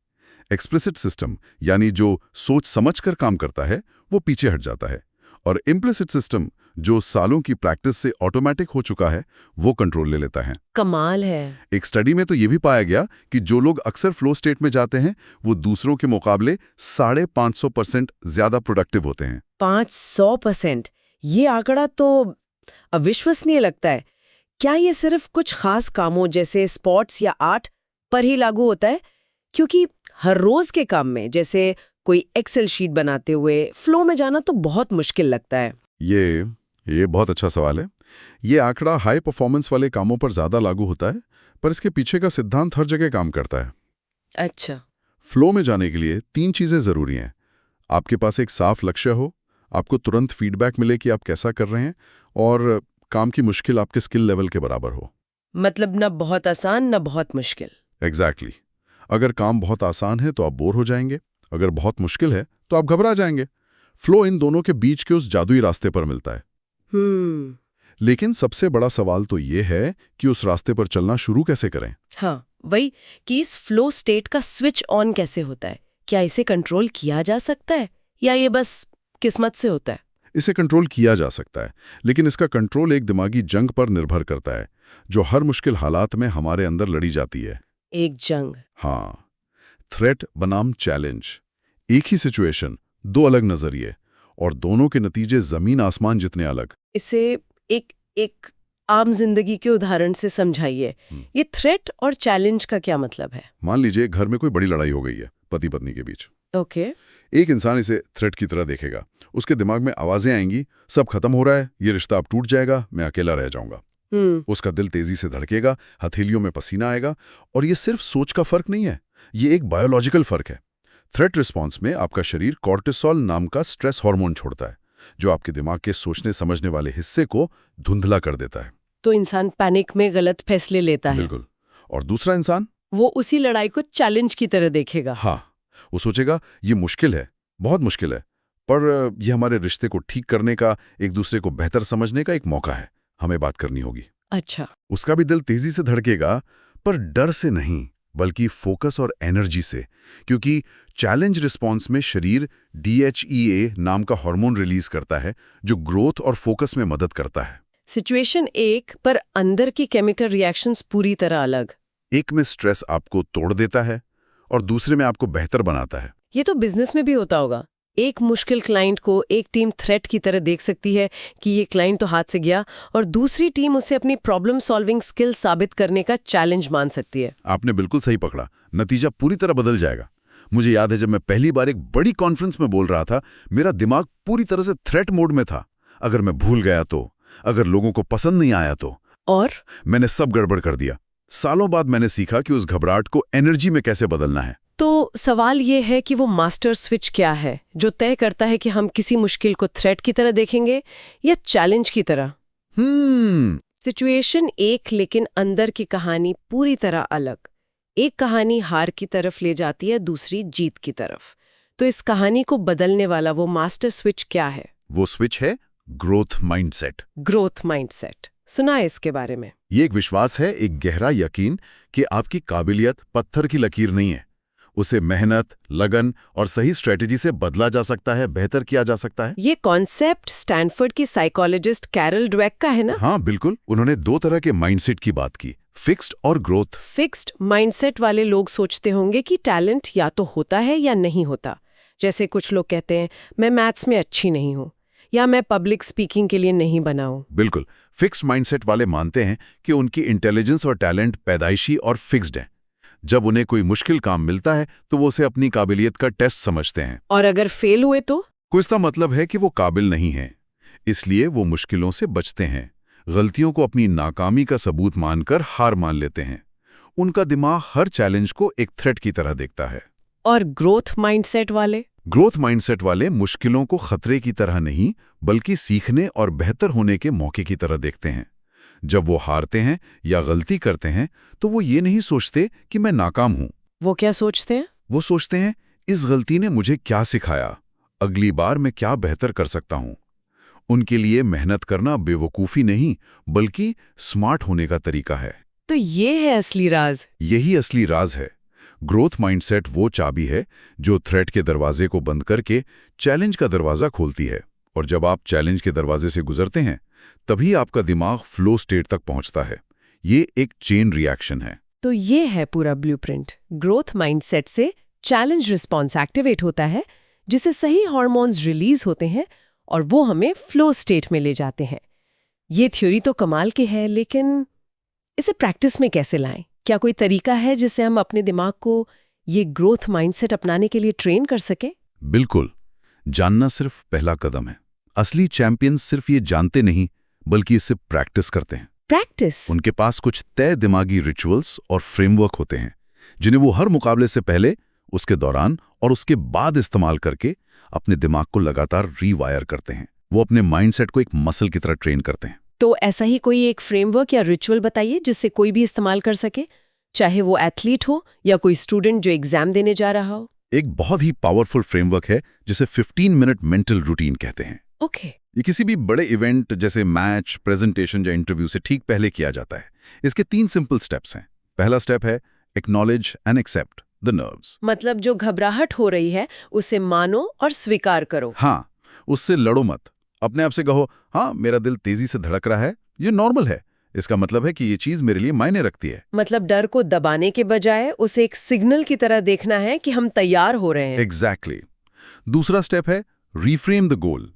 एक्सप्लिसिट सिस्टम यानी जो सोच समझकर काम करता है वो पीछे हट जाता है, और इम्प्लिसिट सिस्टम जो सालों की प्रैक्टिस से ऑटोमेटिक हो चुका है वो कंट्रोल ले लेता है। कमाल है। एक स्टडी में तो ये भी पाया गया कि जो लोग अक्सर फ्लो स्टेट में जाते हैं वो दूसरों के मुकाबले 550% ज्यादा प्रोडक्टिव होते हैं। 500%? ये आंकड़ा तो अविश्वसनीय लगता है। क्या ये सिर्फ कुछ खास कामों जैसे स्पोर्ट्स या आर्ट पर ही लागू होता है? क्योंकि हर रोज के काम में, जैसे कोई एक्सेल शीट बनाते हुए, फ्लो में जाना तो बहुत मुश्किल लगता है। ये बहुत अच्छा सवाल है। ये आंकड़ा हाई परफॉर्मेंस वाले कामों पर ज्यादा लागू होता है, पर इसके पीछे का सिद्धांत हर जगह काम करता है। अच्छा। फ्लो में जाने के लिए 3 चीजें जरूरी हैं। आपके पास एक साफ लक्ष्य हो, आपको तुरंत फीडबैक मिले कि आप कैसा कर रहे हैं, और काम की मुश्किल आपके स्किल लेवल के बराबर हो। मतलब न बहुत आसान न बहुत मुश्किल। एग्जैक्टली। अगर काम बहुत आसान है तो आप बोर हो जाएंगे, अगर बहुत मुश्किल है तो आप घबरा जाएंगे। फ्लो इन दोनों के बीच के उस जादुई रास्ते पर मिलता है। लेकिन सबसे बड़ा सवाल तो ये है कि उस रास्ते पर चलना शुरू कैसे करें। हाँ, वही कि इस फ्लो स्टेट का स्विच ऑन कैसे होता है? क्या इसे कंट्रोल किया जा सकता है या ये बस किस्मत से होता है? इसे कंट्रोल किया जा सकता है, लेकिन इसका कंट्रोल एक दिमागी जंग पर निर्भर करता है जो हर मुश्किल हालात में हमारे अंदर लड़ी जाती है। एक जंग? हाँ। थ्रेट बनाम चैलेंज। एक ही सिचुएशन, 2 अलग नजरिए, और दोनों के नतीजे जमीन आसमान जितने अलग। इसे एक आम जिंदगी के उदाहरण से समझाइए। ये थ्रेट और चैलेंज का क्या मतलब है? मान लीजिए घर में कोई बड़ी लड़ाई हो गई है पति पत्नी के बीच। ओके। एक इंसान इसे थ्रेट की तरह देखेगा। उसके दिमाग में आवाजें आएंगी, सब खत्म हो रहा है, ये रिश्ता अब टूट जाएगा, मैं अकेला रह जाऊंगा। उसका दिल तेजी से धड़केगा, हथेलियों में पसीना आएगा, और ये सिर्फ सोच का फर्क नहीं है, ये एक बायोलॉजिकल फर्क है। थ्रेट रिस्पॉन्स में आपका शरीर कॉर्टिसोल नाम का स्ट्रेस हार्मोन छोड़ता है, जो आपके दिमाग के सोचने समझने वाले हिस्से को धुंधला कर देता है। तो इंसान पैनिक में गलत फैसले लेता है। बिल्कुल। और दूसरा इंसान, वो उसी लड़ाई को चैलेंज की तरह देखेगा। हाँ, वो सोचेगा ये मुश्किल है, बहुत मुश्किल है, पर ये हमारे रिश्ते को ठीक करने का, एक दूसरे को बेहतर समझने का एक मौका है, हमें बात करनी होगी। अच्छा। उसका भी दिल तेजी से धड़केगा, पर डर से नहीं, बल्कि फोकस और एनर्जी से, क्योंकि चैलेंज रिस्पॉन्स में शरीर DHEA नाम का हार्मोन रिलीज करता है जो ग्रोथ और फोकस में मदद करता है। सिचुएशन एक, पर अंदर की केमिकल रिएक्शंस पूरी तरह अलग। एक में स्ट्रेस आपको तोड़ देता है और दूसरे में आपको बेहतर बनाता है। ये तो बिजनेस में भी होता होगा। एक मुश्किल क्लाइंट को एक टीम थ्रेट की तरह देख सकती है कि ये क्लाइंट तो हाथ से गया, और दूसरी टीम उसे अपनी प्रॉब्लम सॉल्विंग स्किल साबित करने का चैलेंज मान सकती है। आपने बिल्कुल सही पकड़ा, नतीजा पूरी तरह बदल जाएगा। मुझे याद है जब मैं पहली बार एक बड़ी कॉन्फ्रेंस में बोल रहा था, मेरा दिमाग पूरी तरह से थ्रेट मोड में था। अगर मैं भूल गया तो, अगर लोगों को पसंद नहीं आया तो, और मैंने सब गड़बड़ कर दिया। सालों बाद मैंने सीखा कि उस घबराहट को एनर्जी में कैसे बदलना है। तो सवाल ये है कि वो मास्टर स्विच क्या है जो तय करता है कि हम किसी मुश्किल को थ्रेट की तरह देखेंगे या चैलेंज की तरह? सिचुएशन एक, लेकिन अंदर की कहानी पूरी तरह अलग। एक कहानी हार की तरफ ले जाती है, दूसरी जीत की तरफ। तो इस कहानी को बदलने वाला वो मास्टर स्विच क्या है? वो स्विच है ग्रोथ माइंडसेट। ग्रोथ माइंडसेट, सुना है इसके बारे में? ये एक विश्वास है, एक गहरा यकीन कि आपकी काबिलियत पत्थर की लकीर नहीं है। उसे मेहनत, लगन और सही स्ट्रेटेजी से बदला जा सकता है, बेहतर किया जा सकता है। ये कॉन्सेप्ट स्टैनफोर्ड की साइकोलॉजिस्ट कैरल ड्वेक का है ना? हाँ बिल्कुल। उन्होंने 2 तरह के माइंडसेट की बात की, फिक्स्ड और ग्रोथ। फिक्स्ड माइंडसेट वाले लोग सोचते होंगे कि टैलेंट या तो होता है या नहीं होता। जैसे कुछ लोग कहते हैं मैं मैथ्स में अच्छी नहीं हूँ या मैं पब्लिक स्पीकिंग के लिए नहीं बना हूँ। बिल्कुल, फिक्स्ड माइंडसेट वाले मानते हैं कि उनकी इंटेलिजेंस और टैलेंट पैदाइशी और फिक्स्ड है। जब उन्हें कोई मुश्किल काम मिलता है तो वो उसे अपनी काबिलियत का टेस्ट समझते हैं। और अगर फेल हुए तो इसका मतलब है कि वो काबिल नहीं है, इसलिए वो मुश्किलों से बचते हैं, गलतियों को अपनी नाकामी का सबूत मानकर हार मान लेते हैं। उनका दिमाग हर चैलेंज को एक थ्रेट की तरह देखता है। और ग्रोथ माइंडसेट वाले? ग्रोथ माइंडसेट वाले मुश्किलों को खतरे की तरह नहीं बल्कि सीखने और बेहतर होने के मौके की तरह देखते हैं। जब वो हारते हैं या गलती करते हैं तो वो ये नहीं सोचते कि मैं नाकाम हूं। वो क्या सोचते हैं? वो सोचते हैं इस गलती ने मुझे क्या सिखाया, अगली बार मैं क्या बेहतर कर सकता हूं। उनके लिए मेहनत करना बेवकूफ़ी नहीं बल्कि स्मार्ट होने का तरीका है। तो ये है असली राज। यही असली राज है। ग्रोथ माइंडसेट वो चाबी है जो थ्रेट के दरवाजे को बंद करके चैलेंज का दरवाजा खोलती है। और जब आप चैलेंज के दरवाजे से गुजरते हैं तभी आपका दिमाग फ्लो स्टेट तक पहुंचता है। ये एक चेन रिएक्शन है। तो ये है पूरा ब्लूप्रिंट। ग्रोथ माइंडसेट से चैलेंज रिस्पॉन्स एक्टिवेट होता है, जिससे सही हार्मोन्स रिलीज होते हैं और वो हमें फ्लो स्टेट में ले जाते हैं। ये थ्योरी तो कमाल की है, लेकिन इसे प्रैक्टिस में कैसे लाएं? क्या कोई तरीका है जिससे हम अपने दिमाग को ये ग्रोथ माइंडसेट अपनाने के लिए ट्रेन कर सकें? बिल्कुल, जानना सिर्फ पहला कदम है। असली चैंपियंस सिर्फ ये जानते नहीं बल्कि इसे प्रैक्टिस करते हैं। प्रैक्टिस? उनके पास कुछ तय दिमागी रिचुअल्स और फ्रेमवर्क होते हैं जिन्हें वो हर मुकाबले से पहले, उसके दौरान और उसके बाद इस्तेमाल करके अपने दिमाग को लगातार रीवायर करते हैं। वो अपने माइंडसेट को एक मसल की तरह ट्रेन करते हैं। तो ऐसा ही कोई एक फ्रेमवर्क या रिचुअल बताइए जिससे कोई भी इस्तेमाल कर सके, चाहे वो एथलीट हो या कोई स्टूडेंट जो एग्जाम देने जा रहा हो। एक बहुत ही पावरफुल फ्रेमवर्क है जिसे 15 मिनट मेंटल रूटीन कहते हैं। ओके। ये किसी भी बड़े इवेंट जैसे मैच, प्रेजेंटेशन या इंटरव्यू से ठीक पहले किया जाता है। इसके 3 सिंपल स्टेप्स हैं। पहला स्टेप है acknowledge and accept the nerves. मतलब जो घबराहट हो रही है उसे मानो और स्वीकार करो। हाँ, उससे लड़ो मत। अपने आप से कहो, हाँ मेरा दिल तेजी से धड़क रहा है, ये नॉर्मल है। इसका मतलब है कि ये चीज मेरे लिए मायने रखती है। मतलब डर को दबाने के बजाय उसे एक सिग्नल की तरह देखना है कि हम तैयार हो रहे हैं। एग्जैक्टली। दूसरा स्टेप है रीफ्रेम द गोल।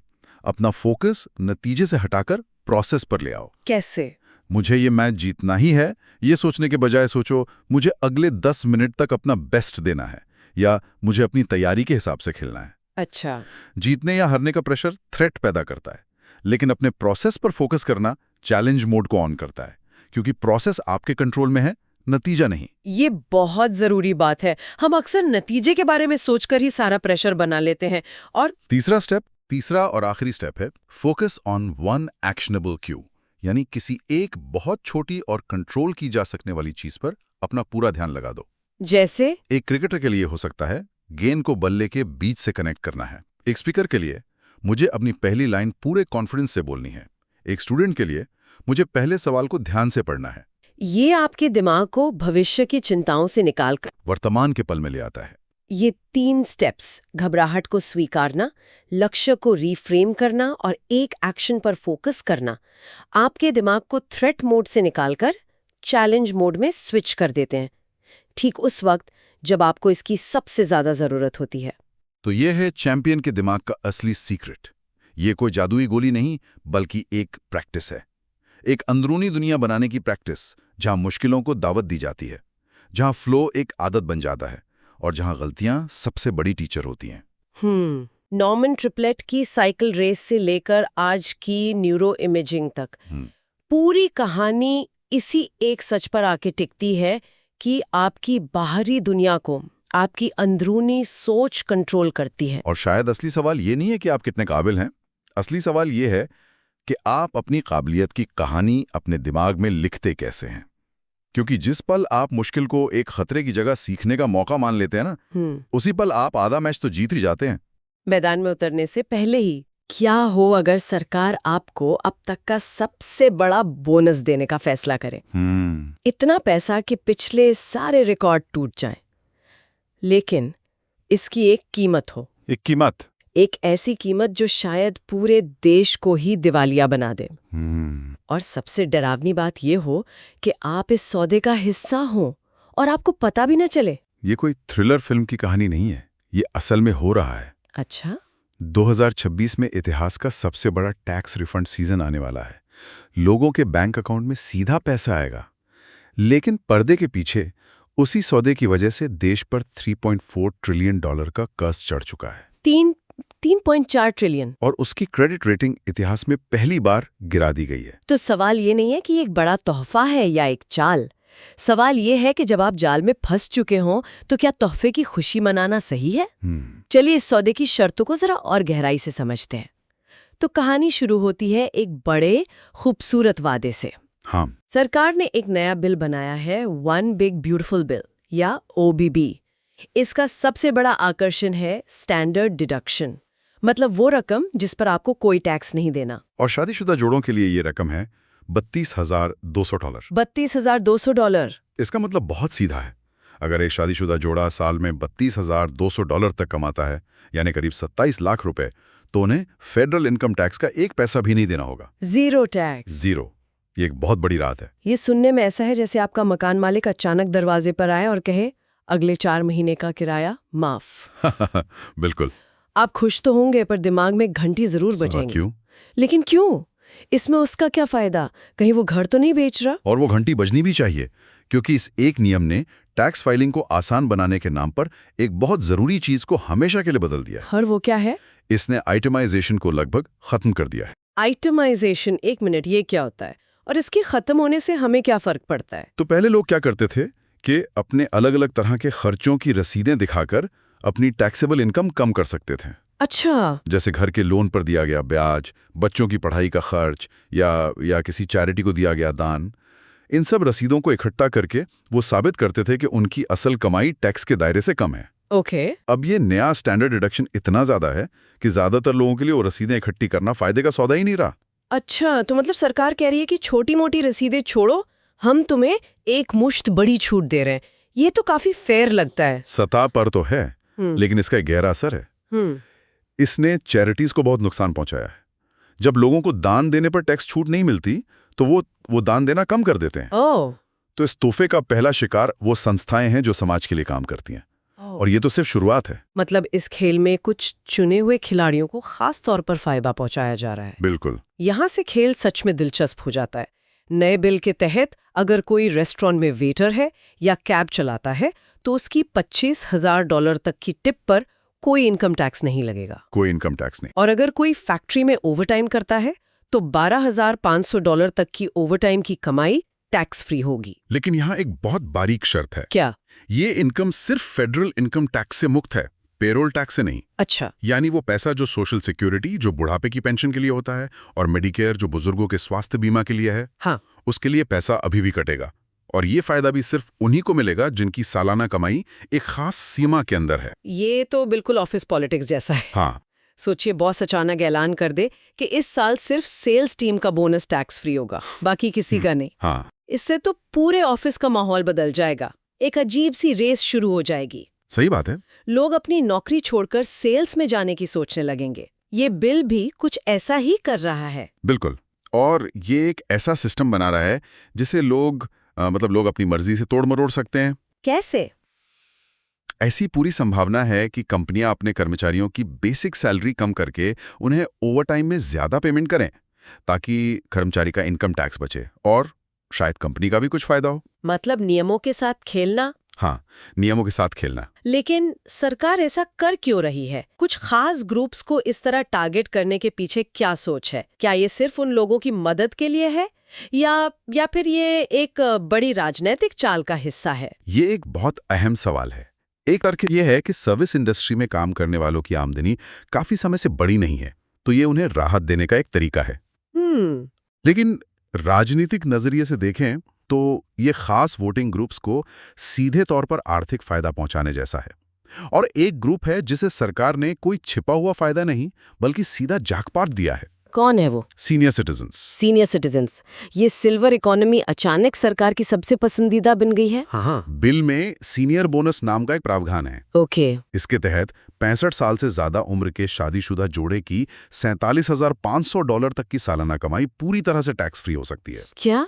अपना फोकस नतीजे से हटाकर प्रोसेस पर ले आओ। कैसे? मुझे ये मैच जीतना ही है, ये सोचने के बजाय सोचो मुझे अगले 10 मिनट तक अपना बेस्ट देना है या मुझे अपनी तैयारी के हिसाब से खेलना है। अच्छा। जीतने या हारने का प्रेशर थ्रेट पैदा करता है, लेकिन अपने प्रोसेस पर फोकस करना चैलेंज मोड को ऑन करता है, क्योंकि प्रोसेस आपके कंट्रोल में है, नतीजा नहीं। ये बहुत जरूरी बात है। हम अक्सर नतीजे के बारे में सोचकर ही सारा प्रेशर बना लेते हैं। और तीसरा और आखिरी स्टेप है focus on one actionable Q, यानी किसी एक बहुत छोटी और कंट्रोल की जा सकने वाली चीज पर अपना पूरा ध्यान लगा दो। जैसे एक क्रिकेटर के लिए हो सकता है गेंद को बल्ले के बीच से कनेक्ट करना है। एक स्पीकर के लिए मुझे अपनी पहली लाइन पूरे कॉन्फिडेंस से बोलनी है। एक स्टूडेंट के लिए मुझे पहले सवाल को ध्यान से पढ़ना है। ये आपके दिमाग को भविष्य की चिंताओं से निकालकर वर्तमान के पल में ले आता है। ये 3 स्टेप्स, घबराहट को स्वीकारना, लक्ष्य को रीफ्रेम करना और एक एक्शन पर फोकस करना, आपके दिमाग को थ्रेट मोड से निकालकर चैलेंज मोड में स्विच कर देते हैं, ठीक उस वक्त जब आपको इसकी सबसे ज्यादा जरूरत होती है। तो ये है चैंपियन के दिमाग का असली सीक्रेट। ये कोई जादुई गोली नहीं बल्कि एक प्रैक्टिस है, एक अंदरूनी दुनिया बनाने की प्रैक्टिस, जहां मुश्किलों को दावत दी जाती है, जहां फ्लो एक आदत बन जाता है और जहां गलतियां सबसे बड़ी टीचर होती हैं। नॉर्मन ट्रिपलेट की साइकिल रेस से लेकर आज की न्यूरो इमेजिंग तक पूरी कहानी इसी एक सच पर आके टिकती है कि आपकी बाहरी दुनिया को आपकी अंदरूनी सोच कंट्रोल करती है। और शायद असली सवाल ये नहीं है कि आप कितने काबिल हैं, असली सवाल ये है कि आप अपनी काबिलियत की कहानी अपने दिमाग में लिखते कैसे हैं। क्योंकि जिस पल आप मुश्किल को एक खतरे की जगह सीखने का मौका मान लेते हैं ना, उसी पल आप आधा मैच तो जीत ही जाते हैं। मैदान में उतरने से पहले ही। क्या हो अगर सरकार आपको अब तक का सबसे बड़ा बोनस देने का फैसला करे? इतना पैसा कि पिछले सारे रिकॉर्ड टूट जाएं। लेकिन इसकी एक कीमत हो। एक कीमत? एक ऐसी कीमत जो शायद पूरे देश को ही दिवालिया बना दे। और सबसे डरावनी बात ये हो कि आप इस सौदे का हिस्सा हो और आपको पता भी न चले। ये कोई थ्रिलर फिल्म की कहानी नहीं है, ये असल में हो रहा है। अच्छा। 2026 में इतिहास का सबसे बड़ा टैक्स रिफंड सीजन आने वाला है। लोगों के बैंक अकाउंट में सीधा पैसा आएगा, लेकिन पर्दे के पीछे उसी सौदे की वजह से देश पर $3.4 ट्रिलियन का कर्ज चढ़ चुका है। 3.4 ट्रिलियन। और उसकी क्रेडिट रेटिंग इतिहास में पहली बार गिरा दी गई है। तो सवाल ये नहीं है कि एक बड़ा तोहफा है या एक चाल। सवाल ये है कि जब आप जाल में फंस चुके हों तो क्या तोहफे की खुशी मनाना सही है? चलिए इस सौदे की शर्तों को जरा और गहराई से समझते हैं। तो कहानी शुरू होती है एक बड़े खूबसूरत वादे से। हाँ। सरकार ने एक नया बिल बनाया है, वन बिग ब्यूटीफुल बिल या OBB। इसका सबसे बड़ा आकर्षण है स्टैंडर्ड डिडक्शन, मतलब वो रकम जिस पर आपको कोई टैक्स नहीं देना। और शादीशुदा जोड़ों के लिए ये रकम है $32,200। $32,200। इसका मतलब बहुत सीधा है। अगर एक शादीशुदा जोड़ा साल में $32,200 तक कमाता है, यानी करीब 27 लाख रुपए, तो उन्हें फेडरल इनकम टैक्स का एक पैसा भी नहीं देना होगा। Zero tax. जीरो। ये एक बहुत बड़ी राहत है। ये सुनने में ऐसा है जैसे आपका मकान मालिक अचानक दरवाजे पर आए और कहे अगले 4 महीने का किराया माफ। बिल्कुल। आप खुश तो होंगे पर दिमाग में घंटी जरूर बजेंगे। क्यों? लेकिन क्यों? इसमें उसका क्या फायदा? कहीं वो घर तो नहीं बेच रहा? और वो घंटी बजनी भी चाहिए, क्योंकि इस एक नियम ने टैक्स फाइलिंग को आसान बनाने के नाम पर एक बहुत जरूरी चीज को हमेशा के लिए बदल दिया है। और वो क्या है? इसने आइटमाइजेशन को लगभग खत्म कर दिया है। आइटमाइजेशन, एक मिनट, ये क्या होता है और इसके खत्म होने से हमें क्या फर्क पड़ता है? तो पहले लोग क्या करते थे कि अपने अलग अलग तरह के खर्चों की रसीदें दिखाकर अपनी टैक्सेबल इनकम कम कर सकते थे। अच्छा। जैसे घर के लोन पर दिया गया ब्याज, बच्चों की पढ़ाई का खर्च या किसी चैरिटी को दिया गया दान। इन सब रसीदों को इकट्ठा करके वो साबित करते थे कि उनकी असल कमाई टैक्स के दायरे से कम है। ओके। अब ये नया स्टैंडर्ड डिडक्शन इतना ज्यादा है कि ज्यादातर लोगों के लिए वो रसीदें इकट्ठी करना फायदे का सौदा ही नहीं रहा। अच्छा, तो मतलब सरकार कह रही है कि छोटी मोटी रसीदें छोड़ो, हम तुम्हें एक मुश्त बड़ी छूट दे रहे हैं। ये तो काफी फेयर लगता है। सतह पर तो है, लेकिन इसका एक गहरा असर है। इसने चैरिटीज को बहुत नुकसान पहुंचाया है। जब लोगों को दान देने पर टैक्स छूट नहीं मिलती तो वो दान देना कम कर देते हैं। तो इस तोहफे का पहला शिकार वो संस्थाएं हैं जो समाज के लिए काम करती हैं। और ये तो सिर्फ शुरुआत है। मतलब इस खेल में कुछ चुने हुए खिलाड़ियों को खास तौर पर फायदा पहुंचाया जा रहा है। बिल्कुल। यहाँ से खेल सच में दिलचस्प हो जाता है। नए बिल के तहत अगर कोई रेस्टोरेंट में वेटर है या कैब चलाता है तो उसकी $25,000 तक की टिप पर कोई इनकम टैक्स नहीं लगेगा। कोई इनकम टैक्स नहीं। और अगर कोई फैक्ट्री में ओवरटाइम करता है तो $12,500 तक की ओवरटाइम की कमाई टैक्स फ्री होगी। लेकिन यहाँ एक बहुत बारीक शर्त है। क्या? ये इनकम सिर्फ फेडरल इनकम टैक्स से मुक्त है, पेरोल टैक्स से नहीं। अच्छा। यानी वो पैसा जो सोशल सिक्योरिटी, जो बुढ़ापे की पेंशन के लिए होता है, और मेडिकेयर जो बुजुर्गों के स्वास्थ्य बीमा के लिए है, हाँ, उसके लिए पैसा अभी भी कटेगा। और ये फायदा भी सिर्फ उन्हीं को मिलेगा जिनकी सालाना कमाई एक खास सीमा के अंदर है। ये तो बिल्कुल ऑफिस पॉलिटिक्स जैसा है। हाँ। सोचिए बॉस अचानक ऐलान कर दे कि इस साल सिर्फ सेल्स टीम का बोनस टैक्स फ्री होगा, बाकी किसी का नहीं। हाँ। इससे तो पूरे ऑफिस का माहौल बदल जाएगा। एक अजीब सी रेस शुरू हो जाएगी। सही बात है। लोग अपनी नौकरी छोड़कर सेल्स में जाने की सोचने लगेंगे। ये बिल भी कुछ ऐसा ही कर रहा है। बिल्कुल। और ये एक ऐसा सिस्टम बना रहा है जिसे लोग लोग अपनी मर्जी से तोड़ मरोड़ सकते हैं। कैसे? ऐसी पूरी संभावना है कि कंपनियां अपने कर्मचारियों की बेसिक सैलरी कम करके उन्हें ओवरटाइम में ज्यादा पेमेंट करें, ताकि कर्मचारी का इनकम टैक्स बचे और शायद कंपनी का भी कुछ फायदा हो। मतलब नियमों के साथ खेलना। हाँ, नियमों के साथ खेलना। लेकिन सरकार ऐसा कर क्यों रही है? कुछ खास ग्रुप्स को इस तरह टारगेट करने के पीछे क्या सोच है? क्या ये सिर्फ उन लोगों की मदद के लिए है या फिर ये एक बड़ी राजनीतिक चाल का हिस्सा है? ये एक बहुत अहम सवाल है। एक तर्क ये है कि सर्विस इंडस्ट्री में काम करने वालों की आमदनी काफी समय से बड़ी नहीं है, तो ये उन्हें राहत देने का एक तरीका है। लेकिन राजनीतिक नजरिए से देखें तो ये खास वोटिंग ग्रुप्स को सीधे तौर पर आर्थिक फायदा पहुंचाने जैसा है। और एक ग्रुप है जिसे सरकार ने कोई छिपा हुआ फायदा नहीं बल्कि सीधा जाकपाट दिया है। कौन है वो? Senior citizens. Senior citizens. ये सिल्वर इकोनॉमी अचानक सरकार की सबसे पसंदीदा बन गई है। हाँ। बिल में सीनियर बोनस नाम का एक प्रावधान है। ओके। इसके तहत 65 साल से ज्यादा उम्र के शादीशुदा जोड़े की $47,500 तक की सालाना कमाई पूरी तरह से टैक्स फ्री हो सकती है। क्या?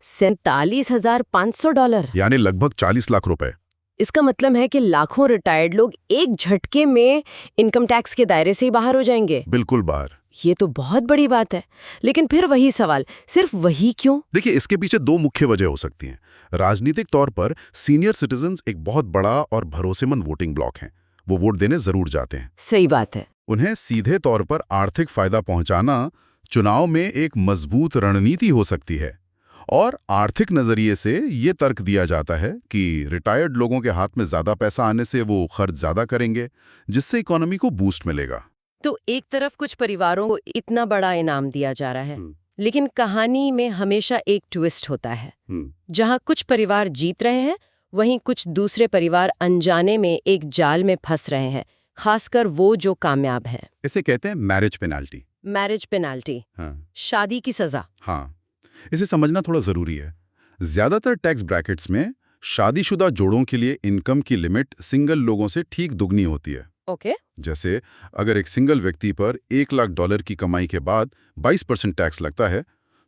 $47,500? यानी लगभग 40 लाख रुपए। इसका मतलब है कि लाखों रिटायर्ड लोग एक झटके में इनकम टैक्स के दायरे से ही बाहर हो जाएंगे। बिल्कुल बाहर। ये तो बहुत बड़ी बात है। लेकिन फिर वही सवाल, सिर्फ वही क्यों? देखिए, इसके पीछे दो मुख्य वजह हो सकती हैं। राजनीतिक तौर पर सीनियर सिटीजन्स एक बहुत बड़ा और भरोसेमंद वोटिंग ब्लॉक हैं। वो वोट देने जरूर जाते हैं। सही बात है। उन्हें सीधे तौर पर आर्थिक फायदा पहुंचाना चुनाव में एक मजबूत रणनीति हो सकती है। और आर्थिक नजरिए से ये तर्क दिया जाता है कि रिटायर्ड लोगों के हाथ में ज्यादा पैसा आने से वो खर्च ज्यादा करेंगे, जिससे इकोनॉमी को बूस्ट मिलेगा। तो एक तरफ कुछ परिवारों को इतना बड़ा इनाम दिया जा रहा है, लेकिन कहानी में हमेशा एक ट्विस्ट होता है। जहां कुछ परिवार जीत रहे हैं, वहीं कुछ दूसरे परिवार अनजाने में एक जाल में फंस रहे हैं, खासकर वो जो कामयाब हैं। इसे कहते हैं मैरिज पेनाल्टी। Marriage penalty. हाँ। शादी की सजा। हाँ, इसे समझना थोड़ा जरूरी है। ज्यादातर टैक्स ब्रैकेट्स में शादीशुदा जोड़ों के लिए इनकम की लिमिट सिंगल लोगों से ठीक दुगनी होती है। ओके। जैसे अगर एक सिंगल व्यक्ति पर $1 लाख की कमाई के बाद 22% टैक्स लगता है,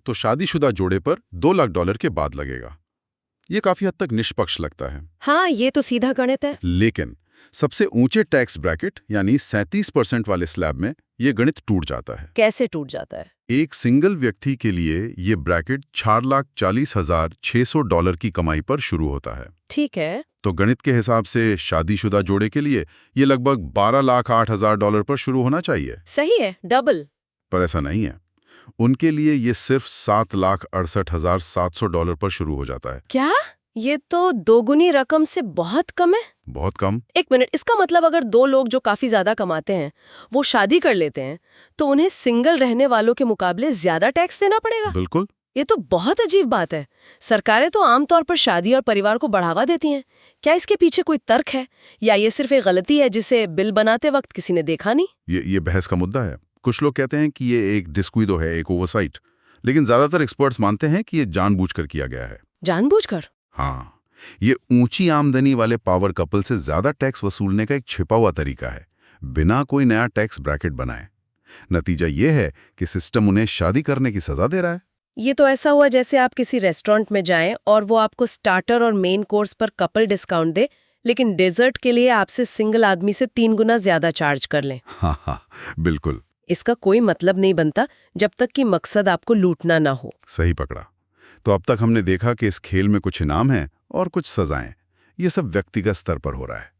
तो शादीशुदा जोड़े पर $2 लाख के बाद लगेगा। ये काफी हद तक निष्पक्ष लगता है। हाँ, ये तो सीधा गणित है। लेकिन सबसे ऊंचे टैक्स ब्रैकेट यानी 37% वाले स्लैब में ये गणित टूट जाता है। कैसे टूट जाता है? एक सिंगल व्यक्ति के लिए ये ब्रैकेट $4,40,600 की कमाई पर शुरू होता है। ठीक है। तो गणित के हिसाब से शादीशुदा जोड़े के लिए ये लगभग $12,08,000 पर शुरू होना चाहिए। सही है, डबल। पर ऐसा नहीं है। उनके लिए ये सिर्फ $7,68,700 पर शुरू हो जाता है। क्या? ये तो दोगुनी रकम से बहुत कम है। बहुत कम। एक मिनट, इसका मतलब अगर दो लोग जो काफी ज्यादा कमाते हैं वो शादी कर लेते हैं, तो उन्हें सिंगल रहने वालों के मुकाबले ज्यादा टैक्स देना पड़ेगा। बिल्कुल। ये तो बहुत अजीब बात है। सरकारें तो आमतौर पर शादी और परिवार को बढ़ावा देती हैं। क्या इसके पीछे कोई तर्क है, या ये सिर्फ एक गलती है जिसे बिल बनाते वक्त किसी ने देखा नहीं? ये बहस का मुद्दा है। कुछ लोग कहते हैं कि ये एक डिस्क्विडो है, एक ओवरसाइट। लेकिन ज्यादातर एक्सपर्ट्स मानते हैं कि ये जानबूझकर किया गया है। जानबूझकर? हाँ, ये ऊंची आमदनी वाले पावर कपल से ज्यादा टैक्स वसूलने का एक छिपा हुआ तरीका है, बिना कोई नया टैक्स ब्रैकेट बनाए। नतीजा ये है कि सिस्टम उन्हें शादी करने की सजा दे रहा है। ये तो ऐसा हुआ जैसे आप किसी रेस्टोरेंट में जाएं और वो आपको स्टार्टर और मेन कोर्स पर कपल डिस्काउंट दे, लेकिन डेजर्ट के लिए आपसे सिंगल आदमी से 3 गुना ज्यादा चार्ज कर लें। हाँ, बिल्कुल। इसका कोई मतलब नहीं बनता जब तक कि मकसद आपको लूटना ना हो। सही पकड़ा। तो अब तक हमने देखा कि इस खेल में कुछ इनाम है और कुछ सजाएं। ये सब व्यक्तिगत स्तर पर हो रहा है।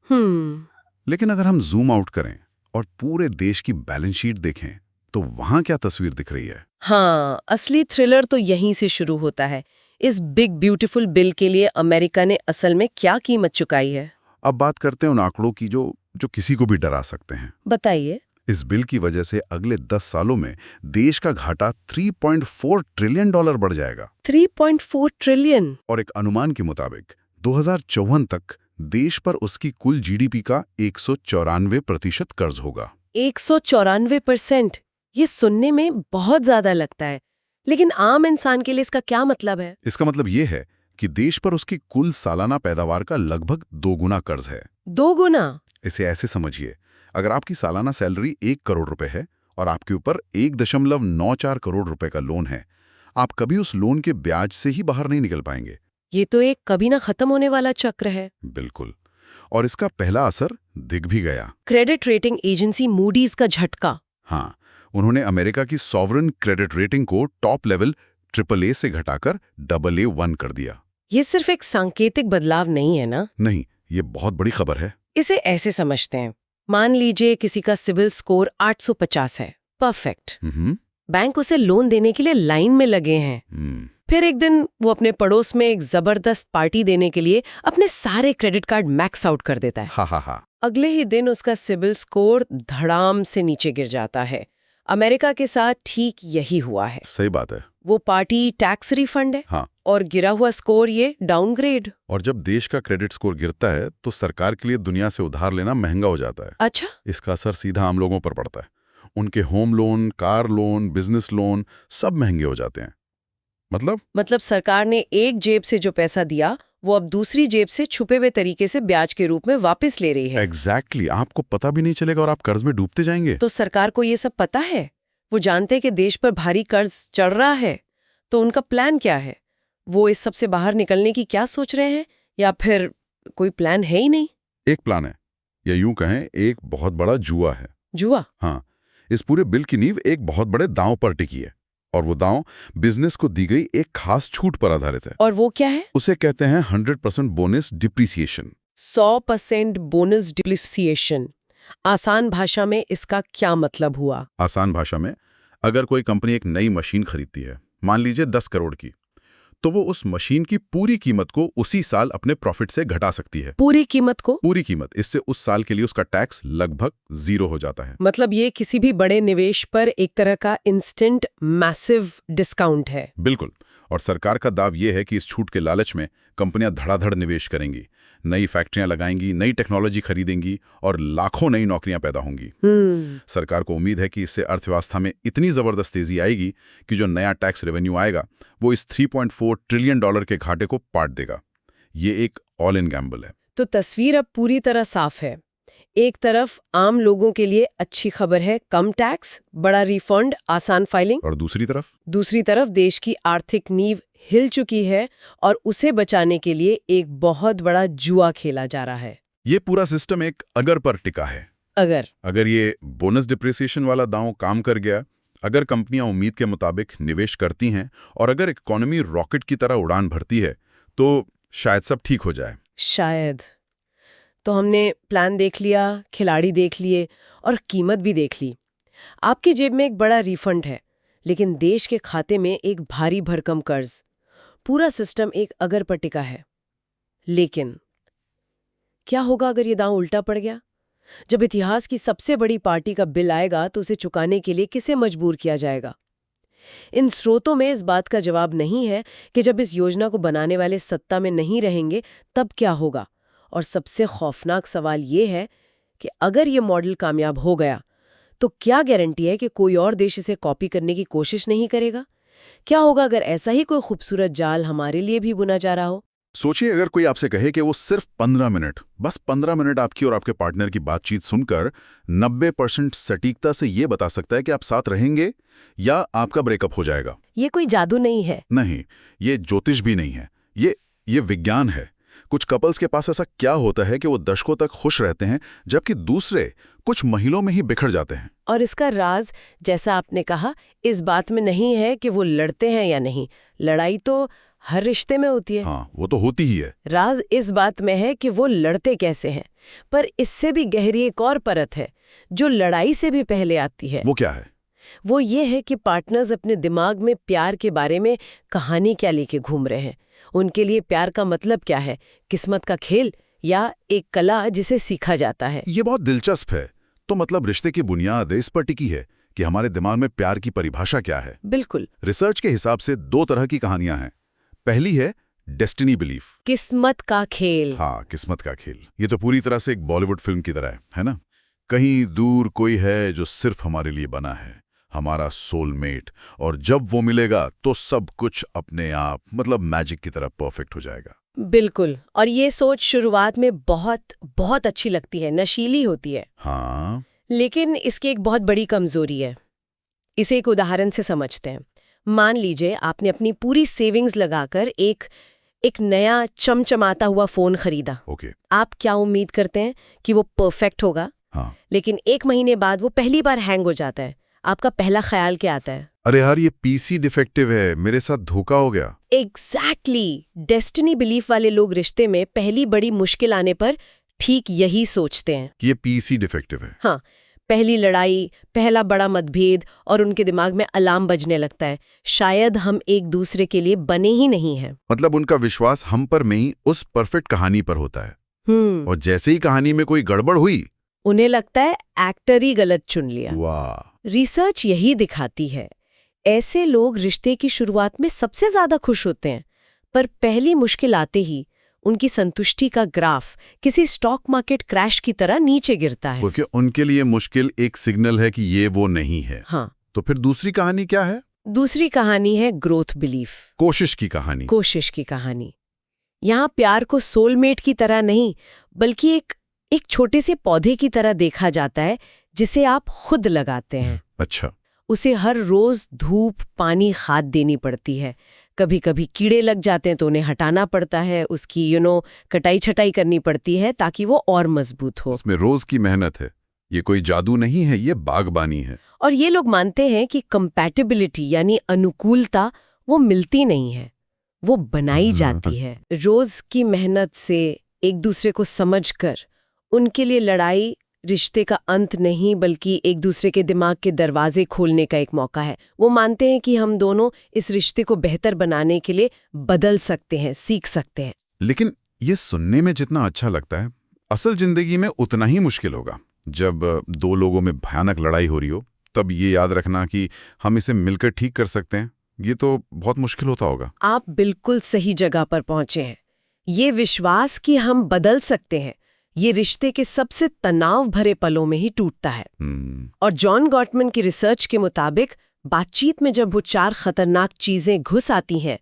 लेकिन अगर हम जूम आउट करें और पूरे देश की बैलेंस शीट देखें, तो वहां क्या तस्वीर दिख रही है? हाँ, असली थ्रिलर तो यहीं से शुरू होता है। इस बिग ब्यूटीफुल बिल के लिए अमेरिका ने असल में क्या कीमत चुकाई है? अब बात करते हैं उन आंकड़ों की जो किसी को भी डरा सकते हैं। बताइए। इस बिल की वजह से अगले 10 सालों में देश का घाटा $3.4 ट्रिलियन बढ़ जाएगा। 3.4 ट्रिलियन? और एक अनुमान के मुताबिक 2054 तक देश पर उसकी कुल जीडीपी का 194% कर्ज होगा। 194%? ये सुनने में बहुत ज्यादा लगता है, लेकिन आम इंसान के लिए इसका क्या मतलब है? इसका मतलब ये है कि देश पर उसकी कुल सालाना पैदावार का लगभग 2 गुना कर्ज है। 2 गुना? इसे ऐसे समझिए, अगर आपकी सालाना सैलरी 1 करोड़ रुपए है और आपके ऊपर 1.94 करोड़ रुपए का लोन है, आप कभी उस लोन के ब्याज से ही बाहर नहीं निकल पाएंगे। ये तो एक कभी ना खत्म होने वाला चक्र है। बिल्कुल। और इसका पहला असर दिख भी गया। क्रेडिट रेटिंग एजेंसी मूडीज का झटका। हाँ, उन्होंने अमेरिका की सॉवरन क्रेडिट रेटिंग को टॉप लेवल AAA से घटाकर AA1 कर दिया। ये सिर्फ एक सांकेतिक बदलाव नहीं है ना? नहीं, ये बहुत बड़ी खबर है। इसे ऐसे समझते हैं, मान लीजिए किसी का सिविल स्कोर 850 है, परफेक्ट। बैंक उसे लोन देने के लिए लाइन में लगे हैं। फिर एक दिन वो अपने पड़ोस में एक जबरदस्त पार्टी देने के लिए अपने सारे क्रेडिट कार्ड मैक्स आउट कर देता है। हा। अगले ही दिन उसका सिविल स्कोर धड़ाम से नीचे गिर जाता है। अमेरिका के साथ ठीक यही हुआ है। सही बात है। वो पार्टी टैक्स रिफंड है। हाँ। और गिरा हुआ स्कोर ये डाउनग्रेड। और जब देश का क्रेडिट स्कोर गिरता है तो सरकार के लिए दुनिया से उधार लेना महंगा हो जाता है। अच्छा। इसका असर सीधा आम लोगों पर पड़ता है। उनके home loan, car loan, business loan सब महंगे हो जाते हैं। मतलब सरकार ने एक जेब से जो पैसा दिया वो अब दूसरी जेब से छुपे हुए तरीके से ब्याज के रूप में वापस ले रही है। एग्जैक्टली आपको पता भी नहीं चलेगा और आप कर्ज में डूबते जाएंगे। तो सरकार को ये सब पता है, वो जानते हैं कि देश पर भारी कर्ज चढ़ रहा है, तो उनका प्लान क्या है? वो इस सब से बाहर निकलने की क्या सोच रहे हैं, या फिर कोई प्लान है ही नहीं? एक प्लान है, या यूं कहें एक बहुत बड़ा जुआ है। जुआ? हाँ, इस पूरे बिल की नींव एक बहुत बड़े दांव पर टिकी है, और वो दांव बिजनेस को दी गई एक खास छूट पर आधारित है। और वो क्या है? उसे कहते हैं 100% बोनस डिप्रिसिएशन। 100% bonus depreciation. आसान भाषा में इसका क्या मतलब हुआ? आसान भाषा में, अगर कोई कंपनी एक नई मशीन खरीदती है, मान लीजिए 10 करोड़ की, तो वो उस मशीन की पूरी कीमत को उसी साल अपने प्रॉफिट से घटा सकती है। पूरी कीमत को? पूरी कीमत। इससे उस साल के लिए उसका टैक्स लगभग 0 हो जाता है। मतलब ये किसी भी बड़े निवेश पर एक तरह का इंस्टेंट मैसिव डिस्काउंट है। बिल्कुल। और सरकार का दाव ये है कि इस छूट के लालच में कंपनियां धड़ाधड़ निवेश करेंगी, नई फैक्ट्रियां लगाएंगी, नई टेक्नोलॉजी खरीदेंगी और लाखों नई नौकरियां पैदा होंगी। सरकार को उम्मीद है कि इससे अर्थव्यवस्था में इतनी जबरदस्त तेजी आएगी कि जो नया टैक्स रेवेन्यू आएगा वो इस $3.4 ट्रिलियन के घाटे को पाट देगा। ये एक ऑल इन गैम्बल है। तो तस्वीर अब पूरी तरह साफ है। एक तरफ आम लोगों के लिए अच्छी खबर है, कम टैक्स, बड़ा रिफंड, आसान फाइलिंग, और दूसरी तरफ देश की आर्थिक नींव हिल चुकी है और उसे बचाने के लिए एक बहुत बड़ा जुआ खेला जा रहा है। ये पूरा सिस्टम एक अगर पर टिका है। अगर ये बोनस डिप्रिसिएशन वाला दांव काम कर गया, अगर कंपनियां उम्मीद के मुताबिक निवेश करती हैं और अगर इकोनॉमी रॉकेट की तरह उड़ान भरती है, तो शायद सब ठीक हो जाए। शायद। तो हमने प्लान देख लिया, खिलाड़ी देख लिए और कीमत भी देख ली। आपकी जेब में एक बड़ा रिफंड है, लेकिन देश के खाते में एक भारी भरकम कर्ज। पूरा सिस्टम एक अगर पर टिका है। लेकिन क्या होगा अगर ये दांव उल्टा पड़ गया? जब इतिहास की सबसे बड़ी पार्टी का बिल आएगा तो उसे चुकाने के लिए किसे मजबूर किया जाएगा? इन स्रोतों में इस बात का जवाब नहीं है कि जब इस योजना को बनाने वाले सत्ता में नहीं रहेंगे तब क्या होगा। और सबसे खौफनाक सवाल ये है कि अगर ये मॉडल कामयाब हो गया तो क्या गारंटी है कि कोई और देश इसे कॉपी करने की कोशिश नहीं करेगा? क्या होगा अगर ऐसा ही कोई खूबसूरत जाल हमारे लिए भी बुना जा रहा हो? सोचिए, अगर कोई आपसे कहे कि वो सिर्फ 15 मिनट, बस 15 मिनट आपकी और आपके पार्टनर की बातचीत सुनकर 90% सटीकता से ये बता सकता है कि आप साथ रहेंगे या आपका ब्रेकअप हो जाएगा। ये कोई जादू नहीं है। नहीं, ये ज्योतिष भी नहीं है, ये विज्ञान है। कुछ कपल्स के पास ऐसा क्या होता है कि वो दशकों तक खुश रहते हैं, जबकि दूसरे कुछ महीनों में ही बिखर जाते हैं। और इसका राज, जैसा आपने कहा, इस बात में नहीं है कि वो लड़ते हैं या नहीं। लड़ाई तो हर रिश्ते में होती है। हाँ, वो तो होती ही है। राज इस बात में है कि वो लड़ते कैसे हैं। पर इससे भी गहरी एक और परत है जो लड़ाई से भी पहले आती है। वो क्या है? वो ये है कि पार्टनर्स अपने दिमाग में प्यार के बारे में कहानी क्या लेके घूम रहे हैं। उनके लिए प्यार का मतलब क्या है? किस्मत का खेल या एक कला जिसे सीखा जाता है? ये बहुत दिलचस्प है। तो मतलब रिश्ते की बुनियाद इस पर टिकी है कि हमारे दिमाग में प्यार की परिभाषा क्या है। बिल्कुल। रिसर्च के हिसाब से 2 तरह की कहानियां हैं। पहली है डेस्टिनी बिलीफ, किस्मत का खेल। हाँ, किस्मत का खेल। ये तो पूरी तरह से एक बॉलीवुड फिल्म की तरह है ना? कहीं दूर कोई है जो सिर्फ हमारे लिए बना है, हमारा सोलमेट, और जब वो मिलेगा तो सब कुछ अपने आप, मतलब मैजिक की तरह परफेक्ट हो जाएगा। बिल्कुल। और ये सोच शुरुआत में बहुत बहुत अच्छी लगती है, नशीली होती है। हाँ, लेकिन इसकी एक बहुत बड़ी कमजोरी है। इसे एक उदाहरण से समझते हैं। मान लीजिए आपने अपनी पूरी सेविंग्स लगाकर एक नया चमचमाता हुआ फोन खरीदा। ओके। आप क्या उम्मीद करते हैं कि वो परफेक्ट होगा? हाँ। लेकिन 1 महीने बाद वो पहली बार हैंग हो जाता है। आपका पहला ख्याल क्या आता है? अरे यार, ये पीसी डिफेक्टिव है, मेरे साथ धोखा हो गया। एग्जैक्टली। डेस्टिनी बिलीफ वाले लोग रिश्ते में पहली बड़ी मुश्किल आने पर ठीक यही सोचते हैं कि ये पीसी डिफेक्टिव है। हाँ, पहली लड़ाई, पहला बड़ा मतभेद, और उनके दिमाग में अलार्म बजने लगता है, शायद हम एक दूसरे के लिए बने ही नहीं हैं। मतलब उनका विश्वास हम पर में ही उस परफेक्ट कहानी पर होता है। और जैसे ही कहानी में कोई गड़बड़ हुई, उन्हें लगता है एक्टर ही गलत चुन लिया। वाह। रिसर्च यही दिखाती है, ऐसे लोग रिश्ते की शुरुआत में सबसे ज्यादा खुश होते हैं, पर पहली मुश्किल आते ही उनकी संतुष्टि का ग्राफ किसी स्टॉक मार्केट क्रैश की तरह नीचे गिरता है। क्योंकि उनके लिए मुश्किल एक सिग्नल है कि ये वो नहीं है। हाँ। तो फिर दूसरी कहानी क्या है? दूसरी कहानी है ग्रोथ बिलीफ, कोशिश की कहानी। कोशिश की कहानी। यहाँ प्यार को सोलमेट की तरह नहीं, बल्कि एक छोटे से पौधे की तरह देखा जाता है जिसे आप खुद लगाते हैं। अच्छा। उसे हर रोज धूप, पानी, खाद देनी पड़ती है। कभी कभी कीड़े लग जाते हैं तो उन्हें हटाना पड़ता है, उसकी कटाई छटाई करनी पड़ती है ताकि वो और मजबूत हो। इसमें रोज की मेहनत है, ये कोई जादू नहीं है, ये बागबानी है। और ये लोग मानते हैं कि कंपैटिबिलिटी यानी अनुकूलता वो मिलती नहीं है, वो बनाई जाती है। रोज की मेहनत से, एक दूसरे को समझकर। उनके लिए लड़ाई रिश्ते का अंत नहीं, बल्कि एक दूसरे के दिमाग के दरवाजे खोलने का एक मौका है। वो मानते हैं कि हम दोनों इस रिश्ते को बेहतर बनाने के लिए बदल सकते हैं, सीख सकते हैं। लेकिन ये सुनने में जितना अच्छा लगता है, असल जिंदगी में उतना ही मुश्किल होगा। जब दो लोगों में भयानक लड़ाई हो रही हो, तब ये याद रखना कि हम इसे मिलकर ठीक कर सकते हैं, ये तो बहुत मुश्किल होता होगा। आप बिल्कुल सही जगह पर पहुंचे हैं। ये विश्वास कि हम बदल सकते हैं, ये रिश्ते के सबसे तनाव भरे पलों में ही टूटता है। और जॉन गॉटमैन की रिसर्च के मुताबिक बातचीत में जब वो 4 खतरनाक चीजें घुस आती हैं,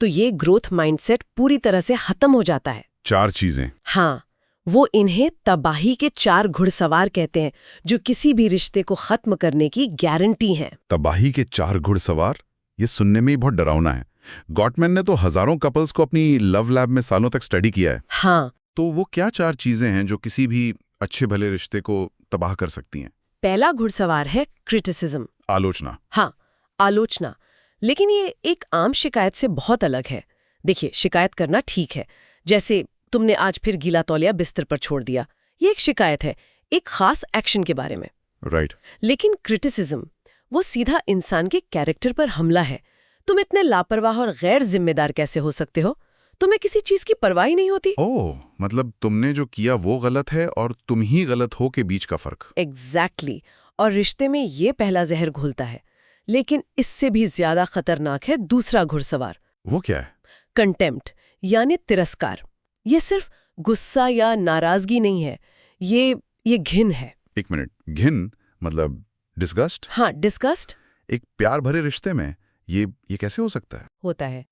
तो ये ग्रोथ माइंडसेट पूरी तरह से खत्म हो जाता है। 4 चीजें? हाँ, वो इन्हें तबाही के 4 घुड़सवार कहते हैं, जो किसी भी रिश्ते को खत्म करने की गारंटी हैं। तबाही के 4 घुड़सवार? ये सुनने में ही बहुत डरावना है। गॉटमैन ने तो हजारों कपल्स को अपनी लव लैब में सालों तक स्टडी किया है। हाँ। तो वो क्या 4 चीजें हैं जो किसी भी अच्छे भले रिश्ते को तबाह कर सकती हैं? पहला घुड़सवार है क्रिटिसिज्म, आलोचना। हाँ, आलोचना। लेकिन ये एक आम शिकायत से बहुत अलग है। देखिए, शिकायत करना ठीक है, जैसे तुमने आज फिर गीला तौलिया बिस्तर पर छोड़ दिया, ये एक शिकायत है, एक खास एक्शन के बारे में। राइट। लेकिन क्रिटिसिज्म वो सीधा इंसान के कैरेक्टर पर हमला है। तुम इतने लापरवाह और गैर जिम्मेदार कैसे हो सकते हो? तुम्हें किसी चीज की परवाह ही नहीं होती। ओह, मतलब तुमने जो किया वो गलत है और तुम ही गलत हो के बीच का फर्क। एग्जैक्टली। और रिश्ते में ये पहला जहर घुलता है। लेकिन इससे भी ज्यादा खतरनाक है दूसरा घुड़सवार। वो क्या है? कंटेम्प्ट यानी तिरस्कार। ये सिर्फ गुस्सा या नाराजगी नहीं है, ये घिन है। एक मिनट, घिन मतलब डिस्गस्ट? हाँ, डिस्गस्ट। एक प्यार भरे रिश्ते में ये कैसे हो सकता है? होता है।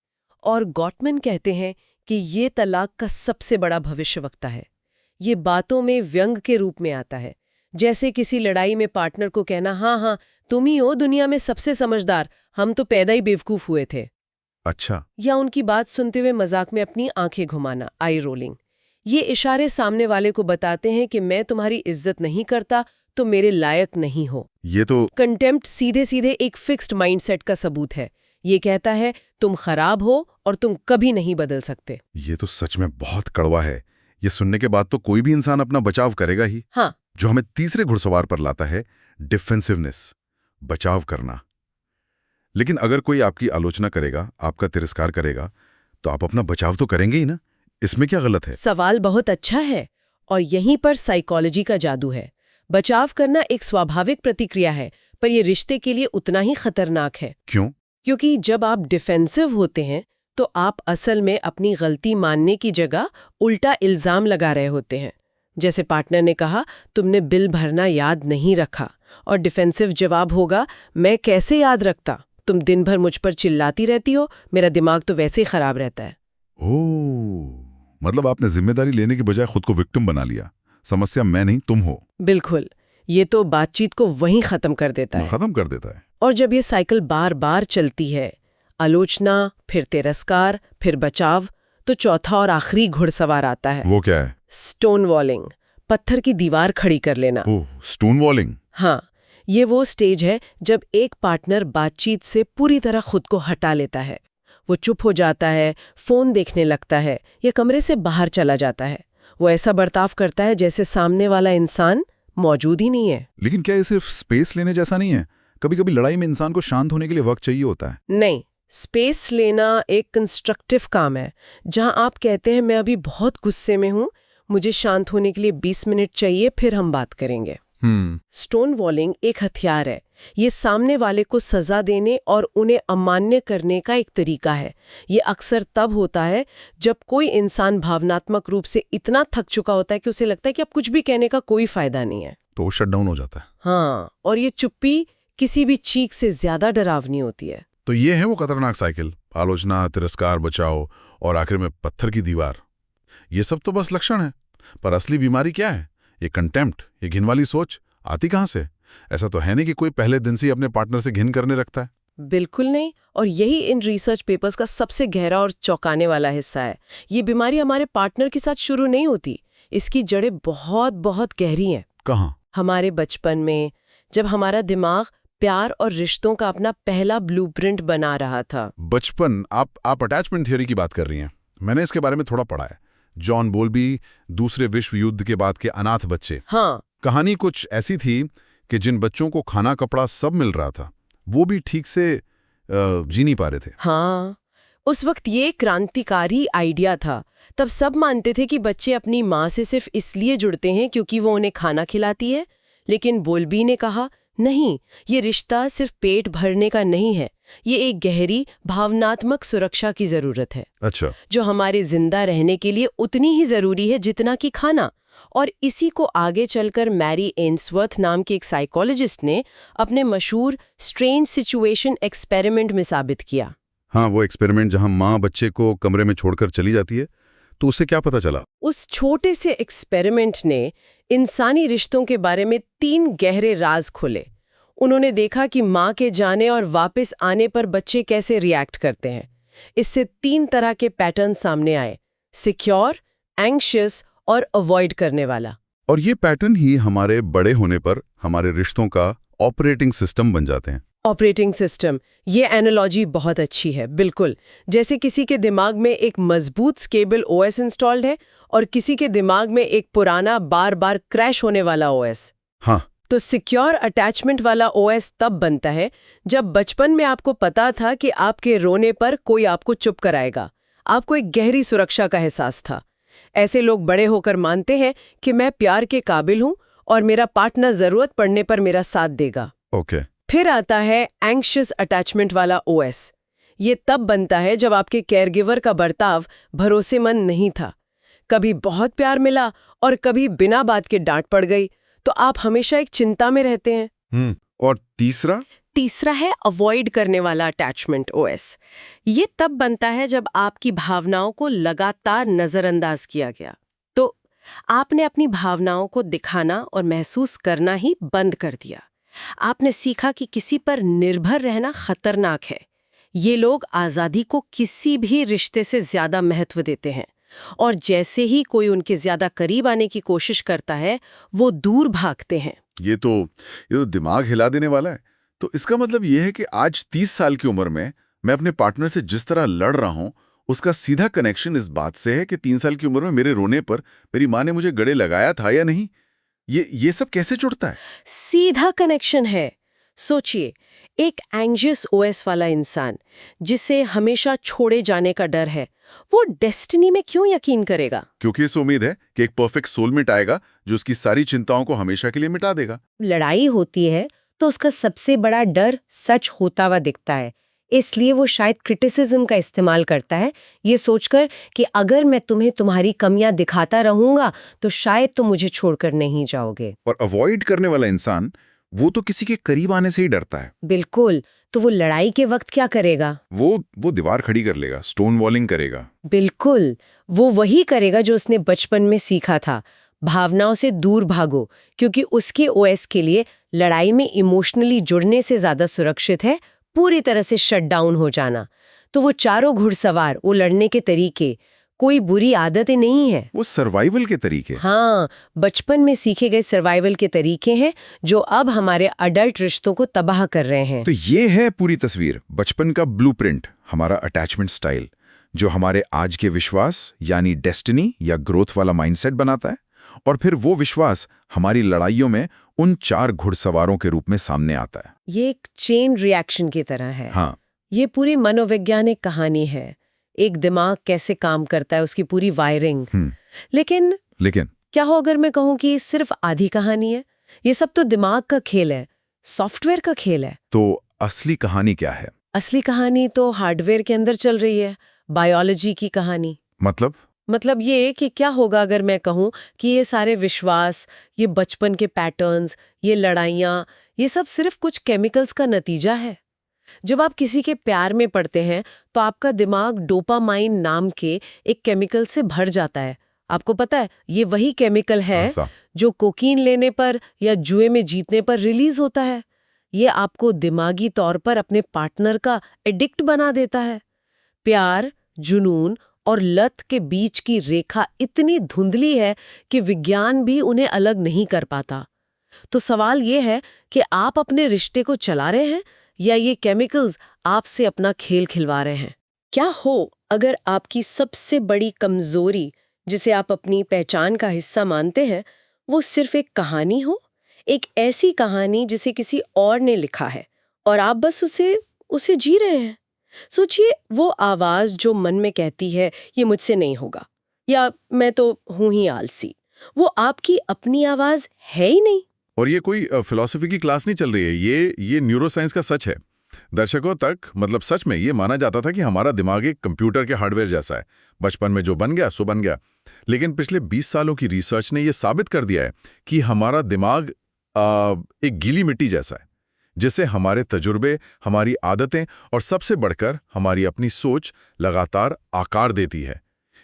और गॉटमैन कहते हैं कि ये तलाक का सबसे बड़ा भविष्यवक्ता है। ये बातों में व्यंग के रूप में आता है, जैसे किसी लड़ाई में पार्टनर को कहना, हाँ हाँ तुम ही हो दुनिया में सबसे समझदार, हम तो पैदा ही बेवकूफ हुए थे। अच्छा। या उनकी बात सुनते हुए मजाक में अपनी आंखें घुमाना, आई रोलिंग। ये इशारे सामने वाले को बताते हैं कि मैं तुम्हारी इज्जत नहीं करता तो मेरे लायक नहीं हो। ये तो कंटेम्प्ट सीधे सीधे एक फिक्स्ड माइंडसेट का सबूत है। ये कहता है तुम खराब हो और तुम कभी नहीं बदल सकते। ये तो सच में बहुत कड़वा है। ये सुनने के बाद तो कोई भी इंसान अपना बचाव करेगा ही। हाँ। जो हमें तीसरे घुड़सवार पर लाता है, डिफेंसिवनेस, बचाव करना। लेकिन अगर कोई आपकी आलोचना करेगा, आपका तिरस्कार करेगा, तो आप अपना बचाव तो करेंगे ही ना। इसमें क्या गलत है? सवाल बहुत अच्छा है, और यहीं पर साइकोलॉजी का जादू है। बचाव करना एक स्वाभाविक प्रतिक्रिया है, पर यह रिश्ते के लिए उतना ही खतरनाक है। क्यों? क्योंकि जब आप डिफेंसिव होते हैं तो आप असल में अपनी गलती मानने की जगह उल्टा इल्जाम लगा रहे होते हैं। जैसे पार्टनर ने कहा तुमने बिल भरना याद नहीं रखा, और डिफेंसिव जवाब होगा मैं कैसे याद रखता, तुम दिन भर मुझ पर चिल्लाती रहती हो, मेरा दिमाग तो वैसे ही खराब रहता है। ओह, मतलब आपने जिम्मेदारी लेने के बजाय खुद को विक्टिम बना लिया। समस्या मैं नहीं तुम हो। बिल्कुल। ये तो बातचीत को वहीं खत्म कर देता है। खत्म कर देता है। और जब ये साइकिल बार बार चलती है, आलोचना, फिर तिरस्कार, फिर बचाव, तो चौथा और आखिरी घुड़सवार आता है। वो क्या है? स्टोन वॉलिंग, पत्थर की दीवार खड़ी कर लेना। ओह, स्टोन वॉलिंग। हाँ, ये वो स्टेज है जब एक पार्टनर बातचीत से पूरी तरह खुद को हटा लेता है। वो चुप हो जाता है, फोन देखने लगता है, या कमरे से बाहर चला जाता है। वो ऐसा बर्ताव करता है जैसे सामने वाला इंसान मौजूद ही नहीं है। लेकिन क्या ये सिर्फ स्पेस लेने जैसा नहीं है? कभी कभी लड़ाई में इंसान को शांत होने के लिए वक्त चाहिए होता है। नहीं, स्पेस लेना एक कंस्ट्रक्टिव काम है, जहां आप कहते हैं मैं अभी बहुत गुस्से में हूं, मुझे शांत होने के लिए 20 मिनट चाहिए, फिर हम बात करेंगे। स्टोन वॉलिंग एक हथियार है। ये सामने वाले को सजा देने और उन्हें अमान्य करने का एक तरीका है। ये अक्सर तब होता है जब कोई इंसान भावनात्मक रूप से इतना थक चुका होता है कि उसे लगता है कि अब कुछ भी कहने का कोई फायदा नहीं है। तो शट डाउन हो जाता है। हाँ, और ये चुप्पी किसी भी चीख से ज्यादा डरावनी होती है। तो ये है वो खतरनाक साइकिल, आलोचना, तिरस्कार, बचाव और आखिर में पत्थर की दीवार। ये सब तो बस लक्षण है, पर असली बीमारी क्या है? ये कंटेम्प्ट, ये घिन वाली सोच आती कहाँ से? ऐसा तो है नहीं कि कोई पहले दिन से ही अपने पार्टनर से घिन करने रखता है। बिल्कुल नहीं, और यही इन रिसर्च पेपर्स का सबसे गहरा और चौंकाने वाला हिस्सा है। ये बीमारी हमारे पार्टनर के साथ शुरू नहीं होती, इसकी जड़ें बहुत बहुत गहरी हैं। कहाँ? हमारे बचपन में, जब हमारा दिमाग प्यार और रिश्तों का अपना पहला ब्लूप्रिंट बना रहा था। बचपन? आप अटैचमेंट थियोरी की बात कर रही हैं। मैंने इसके बारे में थोड़ा पढ़ा है। जॉन बोल्बी, दूसरे विश्व युद्ध के बाद के अनाथ बच्चे। हाँ, कहानी कुछ ऐसी थी कि जिन बच्चों को खाना कपड़ा सब मिल रहा था, वो भी ठीक से जी नहीं पा रहे थे। हाँ, उस वक्त ये क्रांतिकारी आइडिया था। तब सब मानते थे कि बच्चे अपनी माँ से सिर्फ इसलिए जुड़ते हैं क्योंकि वो उन्हें खाना खिलाती है। लेकिन बोल्बी ने कहा, नहीं, ये रिश्ता सिर्फ पेट भरने का नहीं है, ये एक गहरी भावनात्मक सुरक्षा की जरूरत है। अच्छा। जो हमारे जिंदा रहने के लिए उतनी ही जरूरी है जितना कि खाना। और इसी को आगे चलकर मैरी एन्सवर्थ नाम के एक साइकोलॉजिस्ट ने अपने मशहूर स्ट्रेंज सिचुएशन एक्सपेरिमेंट में साबित किया। हाँ, वो एक्सपेरिमेंट जहां माँ बच्चे को कमरे में छोड़कर चली जाती है, तो उससे क्या पता चला? उस छोटे से एक्सपेरिमेंट ने इंसानी रिश्तों के बारे में 3 गहरे राज खोले। उन्होंने देखा कि माँ के जाने और वापस आने पर बच्चे कैसे रिएक्ट करते हैं। इससे 3 तरह के पैटर्न सामने आए: सिक्योर, एंग्शियस और अवॉइड करने वाला। और ये पैटर्न ही हमारे बड़े होने पर हमारे रिश्तों का ऑपरेटिंग सिस्टम बन जाते हैं। ऑपरेटिंग सिस्टम, ये एनालॉजी बहुत अच्छी है। बिल्कुल, जैसे किसी के दिमाग में एक मजबूत स्टेबल ओएस इंस्टॉल्ड है और किसी के दिमाग में एक पुराना बार बार क्रैश होने वाला ओएस। हाँ। तो सिक्योर अटैचमेंट वाला ओएस तब बनता है जब बचपन में आपको पता था कि आपके रोने पर कोई आपको चुप कराएगा। आपको एक गहरी सुरक्षा का एहसास था। ऐसे लोग बड़े होकर मानते हैं कि मैं प्यार के काबिल हूं और मेरा पार्टनर जरूरत पड़ने पर मेरा साथ देगा। ओके। फिर आता है एंग्शियस अटैचमेंट वाला ओएस। ये तब बनता है जब आपके केयरगिवर का बर्ताव भरोसेमंद नहीं था। कभी बहुत प्यार मिला और कभी बिना बात के डांट पड़ गई, तो आप हमेशा एक चिंता में रहते हैं। और तीसरा है अवॉइड करने वाला अटैचमेंट ओएस। ये तब बनता है जब आपकी भावनाओं को लगातार नजरअंदाज किया गया। तो आपने अपनी भावनाओं को दिखाना और महसूस करना ही बंद कर दिया। आपने सीखा कि किसी पर निर्भर रहना खतरनाक है। ये लोग आज़ादी को किसी भी रिश्ते से ज्यादा महत्व देते हैं, और जैसे ही कोई उनके ज्यादा करीब आने की कोशिश करता है, वो दूर भागते हैं। ये तो दिमाग हिला देने वाला है। तो इसका मतलब ये है कि आज 30 साल की उम्र में मैं अपने पार्टनर से जिस तरह लड़ रहा हूं, उसका सीधा कनेक्शन इस बात से है कि 3 साल की उम्र में मेरे रोने पर मेरी माँ ने मुझे गले लगाया था या नहीं। ये सब कैसे जुड़ता है? सीधा कनेक्शन है। सोचिए, एक एंग्शियस ओएस वाला इंसान जिसे हमेशा छोड़े जाने का डर है, वो डेस्टिनी में क्यों यकीन करेगा? क्योंकि इस उम्मीद है कि एक परफेक्ट सोलमेट आएगा जो उसकी सारी चिंताओं को हमेशा के लिए मिटा देगा। लड़ाई होती है तो उसका सबसे बड़ा डर सच होता हुआ दिखता है, इसलिए वो शायद क्रिटिसिज्म का इस्तेमाल करता है, ये सोचकर कि अगर मैं तुम्हें तुम्हारी कमियां दिखाता रहूंगा तो शायद तुम मुझे छोड़कर नहीं जाओगे। और अवॉइड करने वाला इंसान, वो तो किसी के करीब आने से ही डरता है। बिल्कुल। तो वो लड़ाई के वक्त क्या करेगा? वो दीवार खड़ी कर लेगा, स्टोन वॉलिंग करेगा। बिल्कुल, वो वही करेगा जो उसने बचपन में सीखा था। भावनाओं से दूर भागो, क्योंकि उसके ओएस के लिए लड़ाई में इमोशनली जुड़ने से ज्यादा सुरक्षित है पूरी तरह से शट डाउन हो जाना। तो वो चारों घुड़सवार, वो लड़ने के तरीके कोई बुरी आदतें नहीं है, वो सर्वाइवल के तरीके। हाँ, बचपन में सीखे गए सर्वाइवल के तरीके हैं जो अब हमारे अडल्ट रिश्तों को तबाह कर रहे हैं। तो ये है पूरी तस्वीर, बचपन का ब्लूप्रिंट, हमारा अटैचमेंट स्टाइल, जो हमारे आज के विश्वास यानी डेस्टिनी या ग्रोथ वाला माइंडसेट बनाता है। और फिर वो विश्वास हमारी लड़ाइयों में उन 4 घुड़सवारों के रूप में सामने आता है। ये एक चेन रिएक्शन की तरह है। हाँ, ये पूरी मनोवैज्ञानिक कहानी है, एक दिमाग कैसे काम करता है, उसकी पूरी वायरिंग। लेकिन लेकिन क्या हो अगर मैं कहूँ कि सिर्फ आधी कहानी है? ये सब तो दिमाग का खेल है, सॉफ्टवेयर का खेल है। तो असली कहानी क्या है? असली कहानी तो हार्डवेयर के अंदर चल रही है, बायोलॉजी की कहानी। मतलब ये कि क्या होगा अगर मैं कहूँ कि ये सारे विश्वास, ये बचपन के पैटर्न्स, ये लड़ाइयाँ, ये सब सिर्फ कुछ केमिकल्स का नतीजा है। जब आप किसी के प्यार में पड़ते हैं तो आपका दिमाग डोपामाइन नाम के एक केमिकल से भर जाता है। आपको पता है, ये वही केमिकल है ऐसा? जो कोकीन लेने पर या जुए में जीतने पर रिलीज होता है। ये आपको दिमागी तौर पर अपने पार्टनर का एडिक्ट बना देता है। प्यार, जुनून और लत के बीच की रेखा इतनी धुंधली है कि विज्ञान भी उन्हें अलग नहीं कर पाता। तो सवाल ये है कि आप अपने रिश्ते को चला रहे हैं या ये केमिकल्स आपसे अपना खेल खिलवा रहे हैं। क्या हो अगर आपकी सबसे बड़ी कमजोरी, जिसे आप अपनी पहचान का हिस्सा मानते हैं, वो सिर्फ एक कहानी हो, एक ऐसी कहानी जिसे किसी और ने लिखा है और आप बस उसे जी रहे हैं। सोचिए, वो आवाज जो मन में कहती है ये मुझसे नहीं होगा या मैं तो हूं ही आलसी, वो आपकी अपनी आवाज है ही नहीं। और ये कोई फिलॉसफी की क्लास नहीं चल रही है, ये न्यूरोसाइंस का सच है। दर्शकों तक मतलब सच में ये माना जाता था कि हमारा दिमाग एक कंप्यूटर के हार्डवेयर जैसा है, बचपन में जो बन गया सो बन गया। लेकिन पिछले 20 सालों की रिसर्च ने यह साबित कर दिया है कि हमारा दिमाग एक गीली मिट्टी जैसा है, जिसे हमारे तजुर्बे, हमारी आदतें और सबसे बढ़कर हमारी अपनी सोच लगातार आकार देती है।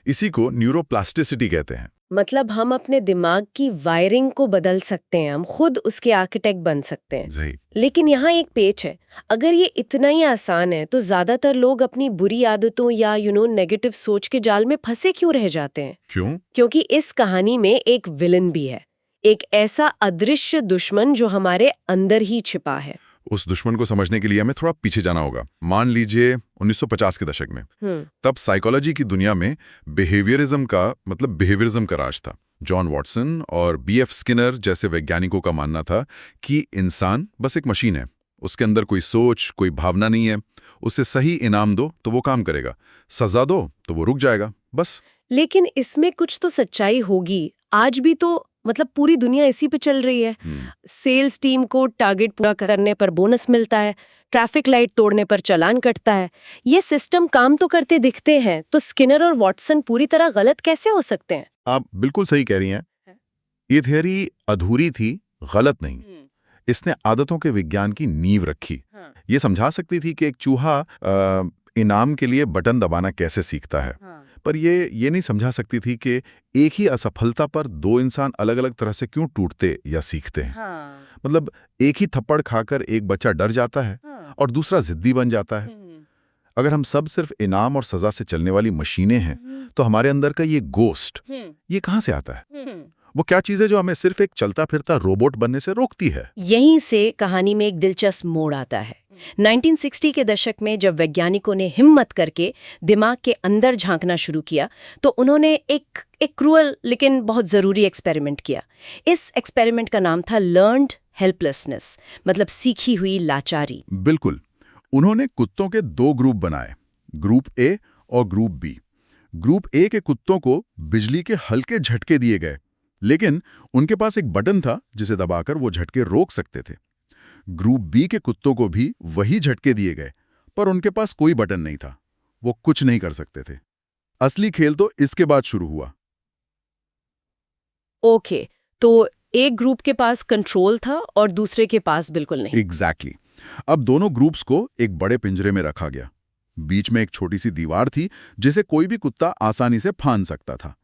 इसी को न्यूरोप्लास्टिसिटी कहते हैं। मतलब हम अपने दिमाग की वायरिंग को बदल सकते हैं, हम खुद उसके आर्किटेक्ट बन सकते हैं। सही। लेकिन यहाँ एक पेच है, अगर ये इतना ही आसान है तो ज्यादातर लोग अपनी बुरी आदतों या नेगेटिव सोच के जाल में फंसे क्यों रह जाते हैं? क्यों? क्योंकि इस कहानी में एक विलन भी है, एक ऐसा अदृश्य दुश्मन जो हमारे अंदर ही छिपा है। उस दुश्मन को समझने के लिए हमें थोड़ा पीछे जाना होगा। मान लीजिए 1950 के दशक में, तब साइकोलॉजी की दुनिया में बिहेवियरिज्म का राज था। जॉन वॉटसन और B.F. स्किनर जैसे वैज्ञानिकों का मानना था कि इंसान बस एक मशीन है, उसके अंदर कोई सोच, कोई भावना नहीं है। उसे सही इनाम दो तो वो काम करेगा, सजा दो तो वो रुक जाएगा, बस। लेकिन इसमें कुछ तो सच्चाई होगी। आज भी तो पूरी दुनिया इसी पे चल रही है। सेल्स टीम को टारगेट पूरा करने पर बोनस मिलता है, ट्रैफिक लाइट तोड़ने पर चालान कटता है। ये सिस्टम काम तो करते दिखते हैं, तो स्किनर और वॉटसन पूरी तरह गलत कैसे हो सकते हैं? आप बिल्कुल सही कह रही हैं। ये थियरी अधूरी थी, गलत नहीं। इसने आदतों के विज्ञान की नींव रखी। ये समझा सकती थी कि एक चूहा इनाम के लिए बटन दबाना कैसे सीखता है, पर ये नहीं समझा सकती थी कि एक ही असफलता पर दो इंसान अलग अलग तरह से क्यों टूटते या सीखते हैं। मतलब एक ही थप्पड़ खाकर एक बच्चा डर जाता है और दूसरा जिद्दी बन जाता है। अगर हम सब सिर्फ इनाम और सजा से चलने वाली मशीनें हैं, तो हमारे अंदर का ये गोस्ट, ये कहाँ से आता है? वो क्या चीज़ है जो हमें सिर्फ एक चलता फिरता रोबोट बनने से रोकती है? यहीं से कहानी में एक दिलचस्प मोड़ आता है। 1960 के दशक में जब वैज्ञानिकों ने हिम्मत करके दिमाग के अंदर झांकना शुरू किया, तो उन्होंने एक क्रूअल लेकिन बहुत ज़रूरी एक्सपेरिमेंट किया। इस एक्सपेरिमेंट का नाम था लर्न्ड हेल्पलेसनेस, मतलब सीखी हुई लाचारी। बिल्कुल। उन्होंने कुत्तों के दो ग्रुप बनाए, ग्रुप ए और ग्रुप बी। ग्रुप ए के कुत्तों को बिजली के हल्के झटके दिए गए, लेकिन उनके पास एक बटन था जिसे दबाकर वो झटके रोक सकते थे। ग्रुप बी के कुत्तों को भी वही झटके दिए गए, पर उनके पास कोई बटन नहीं था, वो कुछ नहीं कर सकते थे। असली खेल तो इसके बाद शुरू हुआ। ओके, तो एक ग्रुप के पास कंट्रोल था और दूसरे के पास बिल्कुल नहीं। एग्जैक्टली। अब दोनों ग्रुप्स को एक बड़े पिंजरे में रखा गया। बीच में एक छोटी सी दीवार थी जिसे कोई भी कुत्ता आसानी से फांद सकता था।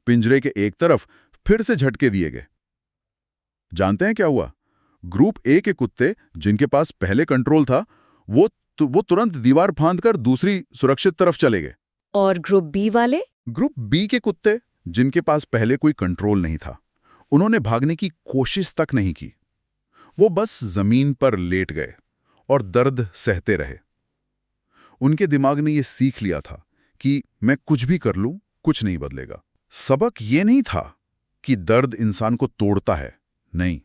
पिंजरे के एक तरफ फिर से झटके दिए गए। जानते हैं क्या हुआ? ग्रुप ए के कुत्ते, जिनके पास पहले कंट्रोल था, वो तुरंत दीवार फांदकर दूसरी सुरक्षित तरफ चले गए। और ग्रुप बी वाले? ग्रुप बी के कुत्ते, जिनके पास पहले कोई कंट्रोल नहीं था, उन्होंने भागने की कोशिश तक नहीं की। वो बस जमीन पर लेट गए और दर्द सहते रहे। उनके दिमाग ने यह सीख लिया था कि मैं कुछ भी कर लूं, कुछ नहीं बदलेगा। सबक ये नहीं था कि दर्द इंसान को तोड़ता है, नहीं।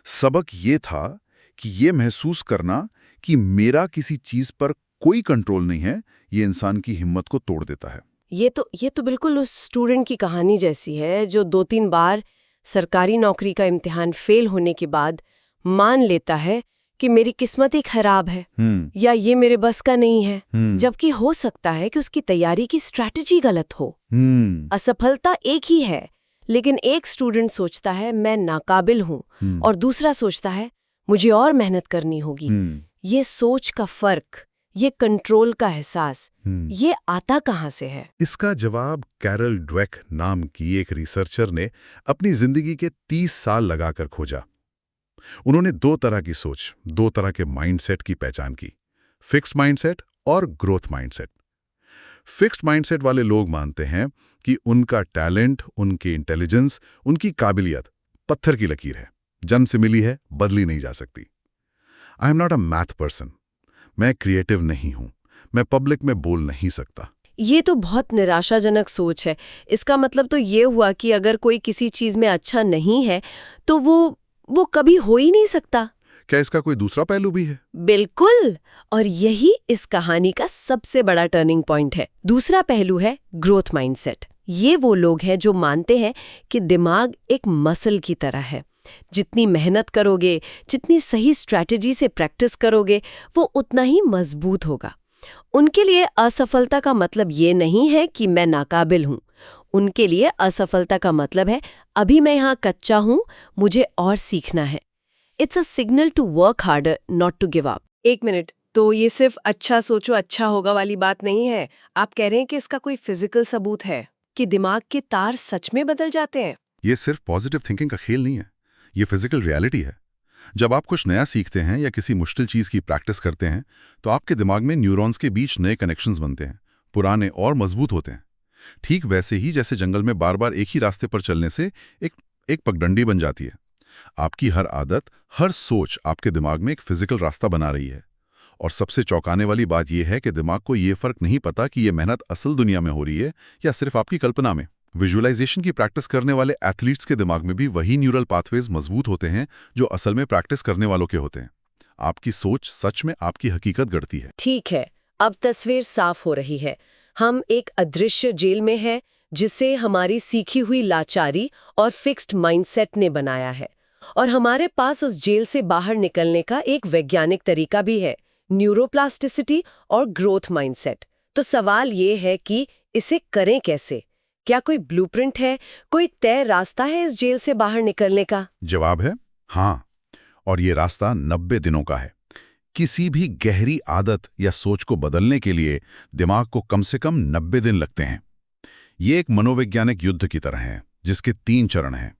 सबक ये था कि ये महसूस करना कि मेरा किसी चीज पर कोई कंट्रोल नहीं है, ये इंसान की हिम्मत को तोड़ देता है। ये तो बिल्कुल उस स्टूडेंट की कहानी जैसी है जो 2-3 बार सरकारी नौकरी का इम्तिहान फेल होने के बाद मान लेता है कि मेरी किस्मत ही खराब है या ये मेरे बस का नहीं है, जबकि हो सकता है कि उसकी तैयारी की स्ट्रैटेजी गलत हो। असफलता एक ही है, लेकिन एक स्टूडेंट सोचता है मैं नाकाबिल हूँ और दूसरा सोचता है मुझे और मेहनत करनी होगी। ये सोच का फर्क, ये कंट्रोल का एहसास, ये आता कहाँ से है? इसका जवाब कैरल ड्वेक नाम की एक रिसर्चर ने अपनी जिंदगी के 30 साल लगाकर खोजा। उन्होंने 2 तरह की सोच, 2 तरह के माइंडसेट की पहचान की, फिक्स्ड माइंडसेट और ग्रोथ माइंडसेट। फिक्स्ड माइंडसेट वाले लोग मानते हैं कि उनका टैलेंट, उनकी इंटेलिजेंस, उनकी काबिलियत पत्थर की लकीर है, जन्म से मिली है, बदली नहीं जा सकती। I am not a math person, मैं क्रिएटिव नहीं हूं, मैं पब्लिक में बोल नहीं सकता। ये तो बहुत निराशाजनक सोच है। इसका मतलब तो ये हुआ कि अगर कोई किसी चीज में अच्छा नहीं है तो वो कभी हो ही नहीं सकता। क्या इसका कोई दूसरा पहलू भी है? बिल्कुल, और यही इस कहानी का सबसे बड़ा टर्निंग पॉइंट है। दूसरा पहलू है ग्रोथ माइंडसेट। ये वो लोग हैं जो मानते हैं कि दिमाग एक मसल की तरह है। जितनी मेहनत करोगे, जितनी सही स्ट्रैटेजी से प्रैक्टिस करोगे, वो उतना ही मजबूत होगा। उनके लिए असफलता का मतलब ये नहीं है कि मैं नाकाबिल हूं। उनके लिए असफलता का मतलब है अभी मैं यहाँ कच्चा हूं, मुझे और सीखना है। It's a signal to work harder, not to give up. एक मिनट, तो ये सिर्फ अच्छा सोचो अच्छा होगा वाली बात नहीं है। आप कह रहे हैं कि इसका कोई फिजिकल सबूत है कि दिमाग के तार सच में बदल जाते हैं? ये सिर्फ पॉजिटिव थिंकिंग का खेल नहीं है, ये फिजिकल रियलिटी है। जब आप कुछ नया सीखते हैं या किसी मुश्किल चीज की प्रैक्टिस करते हैं तो आपके दिमाग में न्यूरॉन्स के बीच नए कनेक्शंस बनते हैं, पुराने और मजबूत होते हैं। ठीक वैसे ही जैसे जंगल में बार बार एक ही रास्ते पर चलने से एक पगडंडी बन जाती है। आपकी हर आदत, हर सोच आपके दिमाग में एक फिजिकल रास्ता बना रही है। और सबसे चौंकाने वाली बात यह है कि दिमाग को यह फर्क नहीं पता कि यह मेहनत असल दुनिया में हो रही है या सिर्फ आपकी कल्पना में। विजुअलाइजेशन की प्रैक्टिस करने वाले एथलीट्स के दिमाग में भी वही न्यूरल पाथवेज मजबूत होते हैं जो असल में प्रैक्टिस करने वालों के होते हैं। आपकी सोच सच में आपकी हकीकत गढ़ती है। ठीक है, अब तस्वीर साफ हो रही है। हम एक अदृश्य जेल में हैं जिसे हमारी सीखी हुई लाचारी और फिक्स्ड माइंडसेट ने बनाया है, और हमारे पास उस जेल से बाहर निकलने का एक वैज्ञानिक तरीका भी है, न्यूरोप्लास्टिसिटी और ग्रोथ माइंडसेट। तो सवाल ये है कि इसे करें कैसे? क्या कोई ब्लूप्रिंट है, कोई तय रास्ता है इस जेल से बाहर निकलने का? जवाब है हाँ, और ये रास्ता 90 दिनों का है। किसी भी गहरी आदत या सोच को बदलने के लिए दिमाग को कम से कम 90 दिन लगते हैं। ये एक मनोवैज्ञानिक युद्ध की तरह है जिसके 3 चरण हैं,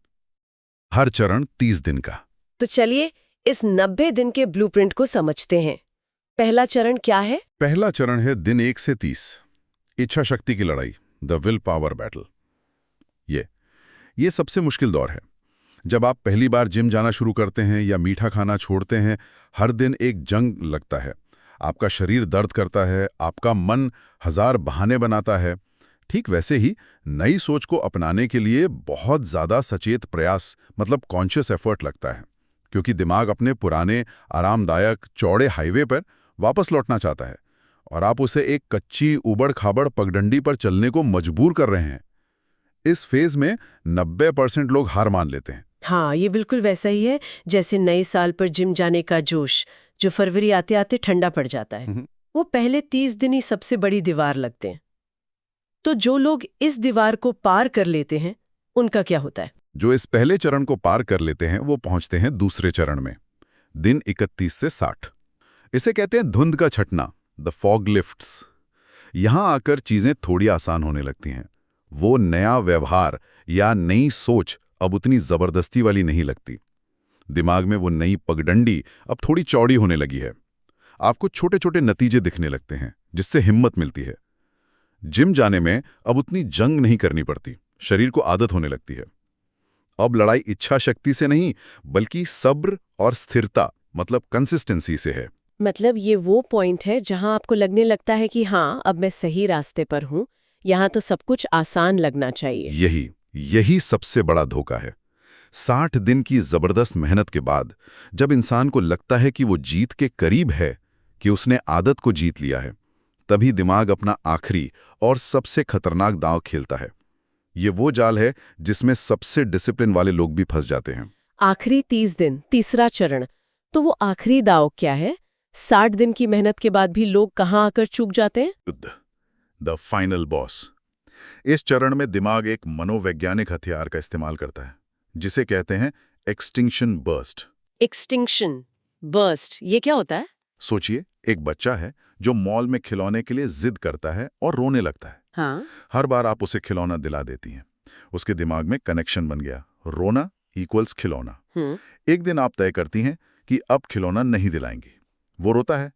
हर चरण 30 दिन का। तो चलिए इस 90 दिन के ब्लूप्रिंट को समझते हैं। पहला चरण क्या है? पहला चरण है दिन 1 से 30, इच्छा शक्ति की लड़ाई, द विल पावर बैटल। ये सबसे मुश्किल दौर है। जब आप पहली बार जिम जाना शुरू करते हैं या मीठा खाना छोड़ते हैं, हर दिन एक जंग लगता है। आपका शरीर दर्द करता है, आपका मन 1000 बहाने बनाता है। ठीक वैसे ही नई सोच को अपनाने के लिए बहुत ज़्यादा सचेत प्रयास, मतलब कॉन्शियस एफर्ट लगता है, क्योंकि दिमाग अपने पुराने आरामदायक चौड़े हाईवे पर वापस लौटना चाहता है और आप उसे एक कच्ची उबड़ खाबड़ पगडंडी पर चलने को मजबूर कर रहे हैं। इस फेज में 90% लोग हार मान लेते हैं। हाँ, ये बिल्कुल वैसा ही है जैसे नए साल पर जिम जाने का जोश जो फरवरी आते आते ठंडा पड़ जाता है। वो पहले 30 दिन ही सबसे बड़ी दीवार लगते हैं। तो जो लोग इस दीवार को पार कर लेते हैं उनका क्या होता है? जो इस पहले चरण को पार कर लेते हैं वो पहुंचते हैं दूसरे चरण में, दिन 31 से 60। इसे कहते हैं धुंध का छटना, द फॉग लिफ्ट्स। यहां आकर चीजें थोड़ी आसान होने लगती हैं। वो नया व्यवहार या नई सोच अब उतनी जबरदस्ती वाली नहीं लगती। दिमाग में वो नई पगडंडी अब थोड़ी चौड़ी होने लगी है। आपको छोटे छोटे नतीजे दिखने लगते हैं जिससे हिम्मत मिलती है। जिम जाने में अब उतनी जंग नहीं करनी पड़ती, शरीर को आदत होने लगती है। अब लड़ाई इच्छा शक्ति से नहीं बल्कि सब्र और स्थिरता, मतलब कंसिस्टेंसी से है। मतलब ये वो पॉइंट है जहां आपको लगने लगता है कि हाँ, अब मैं सही रास्ते पर हूं, यहां तो सब कुछ आसान लगना चाहिए। यही सबसे बड़ा धोखा है। 60 दिन की जबरदस्त मेहनत के बाद जब इंसान को लगता है कि वो जीत के करीब है, कि उसने आदत को जीत लिया है, तभी दिमाग अपना आखिरी और सबसे खतरनाक दांव खेलता है। ये वो जाल है जिसमें सबसे डिसिप्लिन वाले लोग भी फंस जाते हैं। आखिरी 30 दिन, तीसरा चरण। तो वो आखिरी दांव क्या है? 60 दिन की मेहनत के बाद भी लोग कहाँ आकर चूक जाते हैं? युद्ध, द फाइनल बॉस। इस चरण में दिमाग एक मनोवैज्ञानिक हथियार का इस्तेमाल करता है, जिसे कहते हैं एक्सटिंक्शन बर्स्ट। एक्सटिंक्शन बर्स्ट, ये क्या होता है? सोचिए, एक बच्चा है जो मॉल में खिलौने के लिए जिद करता है और रोने लगता है। हाँ। हर बार आप उसे खिलौना दिला देती हैं। उसके दिमाग में कनेक्शन बन गया, रोना इक्वल्स खिलौना। एक दिन आप तय करती हैं कि अब खिलौना नहीं दिलाएंगी। वो रोता है,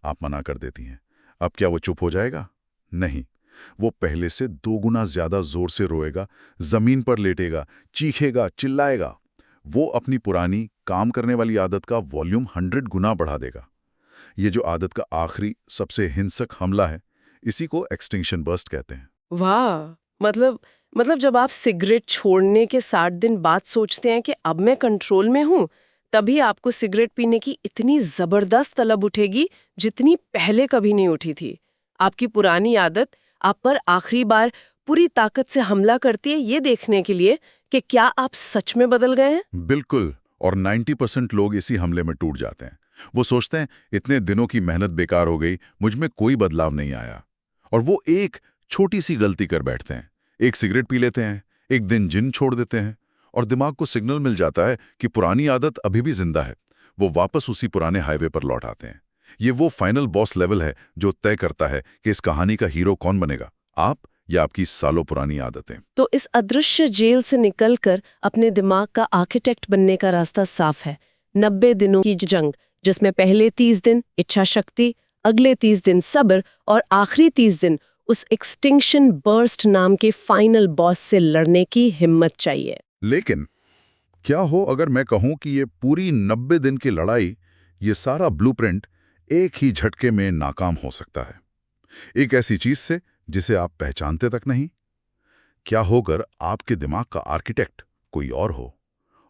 आप मना कर देती हैं। अब क्या वो चुप हो जाएगा? नहीं, वो पहले से 2 गुना ज्यादा जोर से रोएगा, जमीन पर लेटेगा, चीखेगा, चिल्लाएगा। वो अपनी पुरानी काम करने वाली आदत का वॉल्यूम 100 गुना बढ़ा देगा। ये जो आदत का आखिरी सबसे हिंसक हमला है, इसी को एक्सटिंक्शन बर्स्ट कहते हैं। वाह, मतलब जब आप सिगरेट छोड़ने के 60 दिन बाद सोचते हैं कि अब मैं कंट्रोल में हूँ, तभी आपको सिगरेट पीने की इतनी जबरदस्त तलब उठेगी जितनी पहले कभी नहीं उठी थी। आपकी पुरानी आदत आप पर आखिरी बार पूरी ताकत से हमला करती है, ये देखने के लिए कि क्या आप सच में बदल गए हैं। बिल्कुल, और 90% लोग इसी हमले में टूट जाते हैं। वो सोचते हैं इतने दिनों की मेहनत बेकार हो गई, मुझ में कोई बदलाव नहीं आया। और वो एक छोटी सी गलती कर बैठते हैं, एक सिगरेट पी लेते हैं, एक दिन जिन छोड़ देते हैं, और दिमाग को सिग्नल मिल जाता है कि पुरानी आदत अभी भी जिंदा है। वो वापस उसी पुराने हाईवे पर लौट आते हैं। ये वो फाइनल बॉस लेवल है जो तय करता है कि इस कहानी का हीरो कौन बनेगा, आप या आपकी सालों पुरानी आदतें। तो इस अदृश्य जेल से निकलकर अपने दिमाग का आर्किटेक्ट बनने का रास्ता साफ है। 90 दिनों की जंग, जिसमें पहले 30 दिन इच्छा शक्ति, अगले 30 दिन सब्र और आखिरी 30 दिन उस एक्सटिंक्शन बर्स्ट नाम के फाइनल बॉस से लड़ने की हिम्मत चाहिए। लेकिन क्या हो अगर मैं कहूं कि ये पूरी 90 दिन की लड़ाई, ये सारा ब्लूप्रिंट एक ही झटके में नाकाम हो सकता है, एक ऐसी चीज से जिसे आप पहचानते तक नहीं? क्या होकर आपके दिमाग का आर्किटेक्ट कोई और हो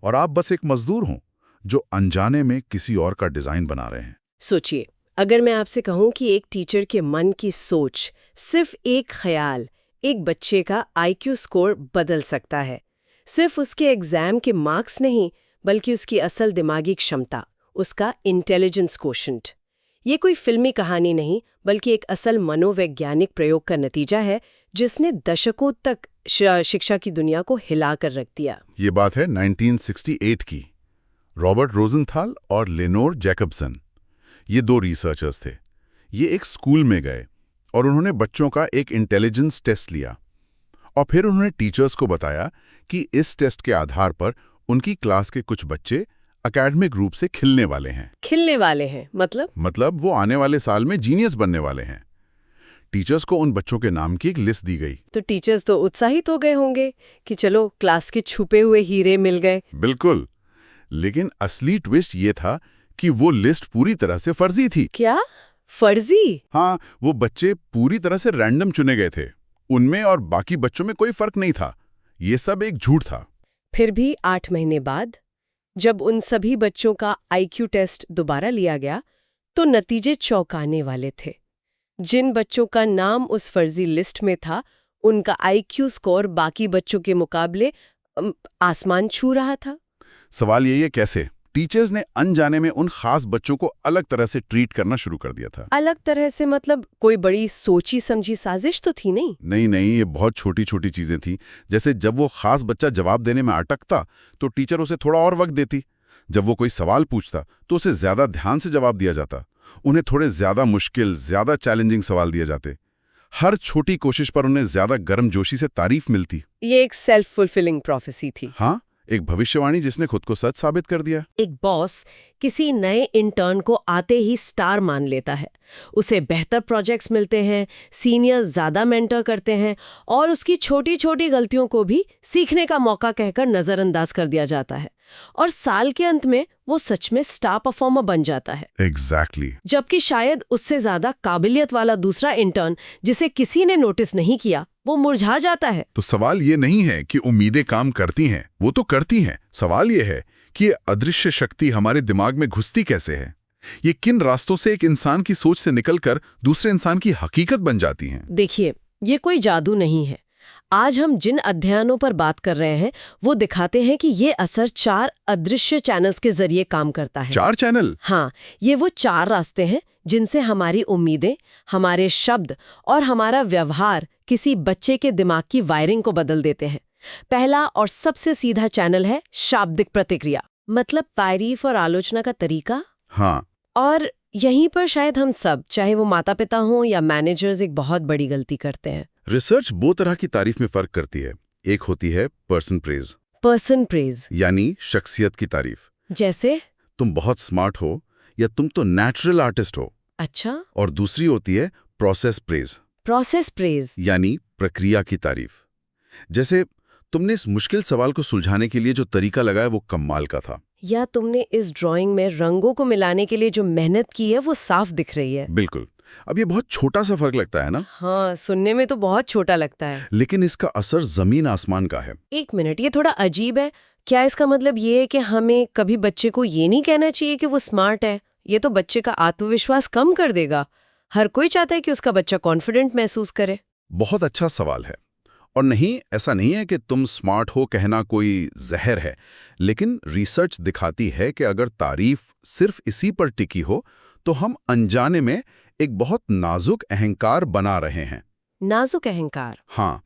और आप बस एक मजदूर हों जो अनजाने में किसी और का डिजाइन बना रहे हैं? सोचिए, अगर मैं आपसे कहूं कि एक टीचर के मन की सोच, सिर्फ एक ख्याल, एक बच्चे का IQ स्कोर बदल सकता है। सिर्फ उसके एग्जाम के मार्क्स नहीं, बल्कि उसकी असल दिमागी क्षमता, उसका इंटेलिजेंस कोशेंट। ये कोई फिल्मी कहानी नहीं, बल्कि एक असल मनोवैज्ञानिक प्रयोग का नतीजा है जिसने दशकों तक शिक्षा की दुनिया को हिला कर रख दिया। ये बात है 1968 की। रॉबर्ट रोजेंथाल और लेनोर जैकबसन, ये 2 रिसर्चर्स थे। ये एक स्कूल में गए और उन्होंने बच्चों का एक इंटेलिजेंस टेस्ट लिया, और फिर उन्होंने टीचर्स को बताया कि इस टेस्ट के आधार पर उनकी क्लास के कुछ बच्चे एकेडमिक रूप से खिलने वाले हैं। खिलने वाले हैं मतलब वो आने वाले साल में जीनियस बनने वाले हैं। टीचर्स को उन बच्चों के नाम की एक लिस्ट दी गई। तो टीचर्स तो उत्साहित हो गए होंगे कि चलो क्लास के छुपे हुए हीरे मिल गए। बिल्कुल, लेकिन असली ट्विस्ट ये था कि वो लिस्ट पूरी तरह से फर्जी थी। क्या? फर्जी? हाँ, वो बच्चे पूरी तरह से रैंडम चुने गए थे। उनमें और बाकी बच्चों में कोई फर्क नहीं था। ये सब एक झूठ था। फिर भी 8 महीने बाद जब उन सभी बच्चों का IQ टेस्ट दोबारा लिया गया, तो नतीजे चौंकाने वाले थे। जिन बच्चों का नाम उस फर्जी लिस्ट में था, उनका IQ स्कोर बाकी बच्चों के मुकाबले आसमान छू रहा था। सवाल यही है, कैसे? टीचर्स ने अनजाने में उन खास बच्चों को अलग तरह से ट्रीट करना शुरू कर दिया था। अलग तरह से मतलब कोई बड़ी सोची समझी साजिश तो थी नहीं? नहीं, ये बहुत छोटी छोटी चीजें थी। जैसे जब वो खास बच्चा जवाब देने में अटकता तो टीचर उसे थोड़ा और वक्त देती। जब वो कोई सवाल पूछता तो उसे ज्यादा ध्यान से जवाब दिया जाता। उन्हें थोड़े ज्यादा मुश्किल, ज्यादा चैलेंजिंग सवाल दिए जाते। हर छोटी कोशिश पर उन्हें ज्यादा गर्मजोशी से तारीफ मिलती। ये एक सेल्फ फुलफिलिंग प्रोफेसी थी। हाँ, एक भविष्यवाणी जिसने खुद को सच साबित कर दिया। एक बॉस किसी नए इंटर्न को आते ही स्टार मान लेता है। उसे बेहतर प्रोजेक्ट्स मिलते हैं, सीनियर्स ज्यादा मेंटर करते हैं, और उसकी छोटी छोटी गलतियों को भी सीखने का मौका कहकर नजरअंदाज कर दिया जाता है। और साल के अंत में वो सच में स्टार परफॉर्मर बन जाता है। एग्जैक्टली। जबकि शायद उससे ज्यादा काबिलियत वाला दूसरा इंटर्न, जिसे किसी ने नोटिस नहीं किया, वो मुरझा जाता है। तो सवाल ये नहीं है कि उम्मीदें काम करती हैं, वो तो करती हैं। सवाल ये है कि ये अदृश्य शक्ति हमारे दिमाग में घुसती कैसे है। ये किन रास्तों से एक इंसान की सोच से निकलकर दूसरे इंसान की हकीकत बन जाती हैं। देखिए, ये कोई जादू नहीं है। आज हम जिन अध्ययनों पर बात कर रहे हैं वो दिखाते हैं कि ये असर 4 अदृश्य चैनल्स के जरिए काम करता है। 4 चैनल? हाँ, ये वो 4 रास्ते हैं जिनसे हमारी उम्मीदें, हमारे शब्द और हमारा व्यवहार किसी बच्चे के दिमाग की वायरिंग को बदल देते हैं। पहला और सबसे सीधा चैनल है शाब्दिक प्रतिक्रिया, मतलब तारीफ और आलोचना का तरीका। हाँ। और यहीं पर शायद हम सब, चाहे वो माता पिता हों या मैनेजर्स, एक बहुत बड़ी गलती करते हैं। रिसर्च 2 तरह की तारीफ में फर्क करती है। एक होती है पर्सन प्रेज, पर्सन प्रेज यानी शख्सियत की तारीफ। जैसे तुम बहुत स्मार्ट हो या तुम तो नेचुरल आर्टिस्ट हो। अच्छा, और दूसरी होती है प्रोसेस प्रेज, प्रोसेस प्रेज, यानी प्रक्रिया की तारीफ। जैसे तुमने इस मुश्किल सवाल को सुलझाने के लिए जो तरीका लगाया वो कमाल का था। या तुमने इस ड्राइंग में रंगों को मिलाने के लिए जो मेहनत की है वो साफ दिख रही है। बिल्कुल। अब ये बहुत छोटा सा फर्क लगता है ना? हाँ, सुनने में तो बहुत छोटा लगता है, लेकिन इसका असर जमीन आसमान का है। एक मिनट, ये थोड़ा अजीब है। क्या इसका मतलब ये है कि हमें कभी बच्चे को ये नहीं कहना चाहिए कि वो स्मार्ट है? ये तो बच्चे का आत्मविश्वास कम कर देगा। हर कोई चाहता है कि उसका बच्चा कॉन्फिडेंट महसूस करे। बहुत अच्छा सवाल है। और नहीं, ऐसा नहीं है कि तुम स्मार्ट हो कहना कोई जहर है, लेकिन रिसर्च दिखाती है कि अगर तारीफ सिर्फ इसी पर टिकी हो तो हम अनजाने में एक बहुत नाजुक अहंकार बना रहे हैं। नाजुक अहंकार? हाँ,